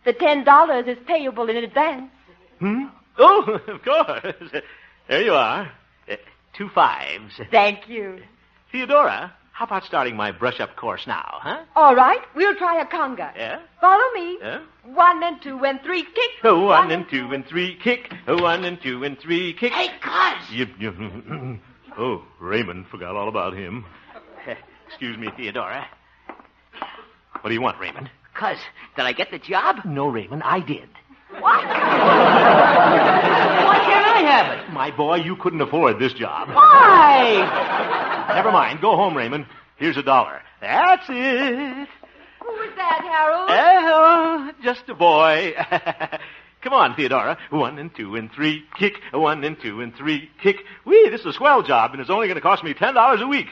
the $10 is payable in advance. Oh, of course. There you are. 2 5s. Thank you. Theodora, how about starting my brush-up course now, huh? All right, we'll try a conga. Yeah? Follow me. Yeah? 1 and 2 and 3, kick. 1 and 2 and 3, kick. 1 and 2 and 3, kick. Hey, Cuz! Oh, Raymond, forgot all about him. Excuse me, Theodora. What do you want, Raymond? Cuz, did I get the job? No, Raymond, I did. What? Why can't I have it? My boy, you couldn't afford this job. Why? Never mind. Go home, Raymond. Here's $1. That's it. Who was that, Harold? Oh, just a boy. Come on, Theodora. 1 and 2 and 3, kick. 1 and 2 and 3, kick. Whee, this is a swell job, and it's only going to cost me $10 a week.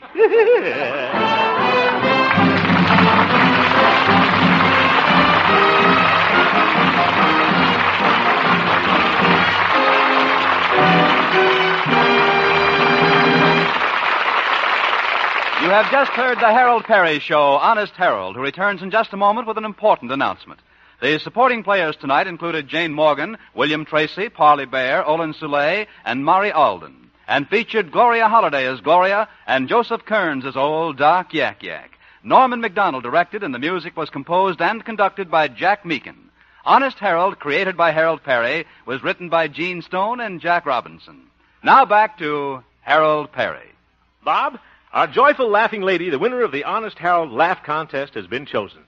You have just heard the Harold Perry Show, Honest Harold, who returns in just a moment with an important announcement. The supporting players tonight included Jane Morgan, William Tracy, Parley Bear, Olin Soule, and Mari Alden, and featured Gloria Holliday as Gloria and Joseph Kearns as Old Doc Yak Yak. Norman McDonald directed, and the music was composed and conducted by Jack Meakin. Honest Harold, created by Harold Perry, was written by Gene Stone and Jack Robinson. Now back to Harold Perry. Bob, our joyful laughing lady, the winner of the Honest Harold Laugh Contest, has been chosen.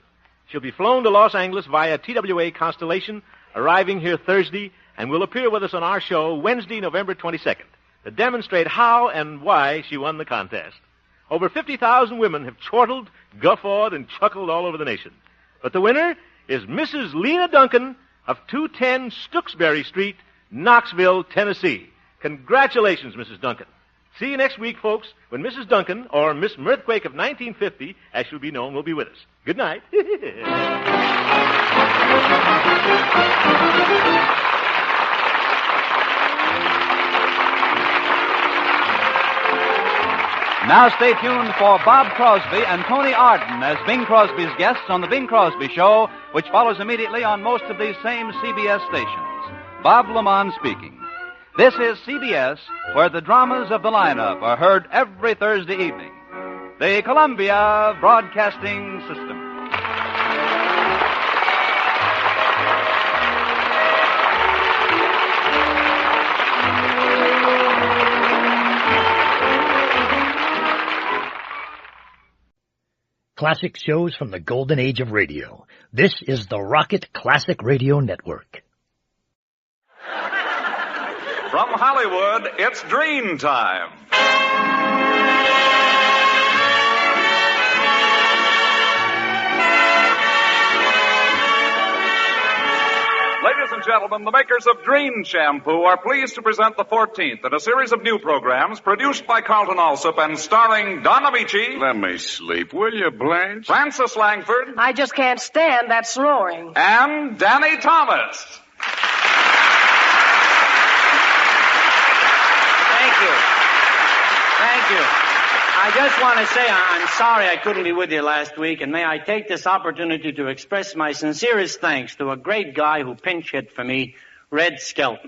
She'll be flown to Los Angeles via TWA Constellation, arriving here Thursday, and will appear with us on our show Wednesday, November 22nd, to demonstrate how and why she won the contest. Over 50,000 women have chortled, guffawed, and chuckled all over the nation. But the winner is Mrs. Lena Duncan of 210 Stooksbury Street, Knoxville, Tennessee. Congratulations, Mrs. Duncan. See you next week, folks, when Mrs. Duncan, or Miss Mirthquake of 1950, as she'll be known, will be with us. Good night. Now stay tuned for Bob Crosby and Tony Arden as Bing Crosby's guests on The Bing Crosby Show, which follows immediately on most of these same CBS stations. Bob Lamont speaking. This is CBS, where the dramas of the lineup are heard every Thursday evening. The Columbia Broadcasting System. Classic shows from the golden age of radio. This is the Rocket Classic Radio Network. From Hollywood, it's Dream Time. Ladies and gentlemen, the makers of Dream Shampoo are pleased to present the 14th in a series of new programs produced by Carlton Alsop and starring Don Amici. Let me sleep, will you, Blanche? Francis Langford. I just can't stand that snoring. And Danny Thomas. Thank you. I just want to say I'm sorry I couldn't be with you last week, and may I take this opportunity to express my sincerest thanks to a great guy who pinch hit for me, Red Skelton.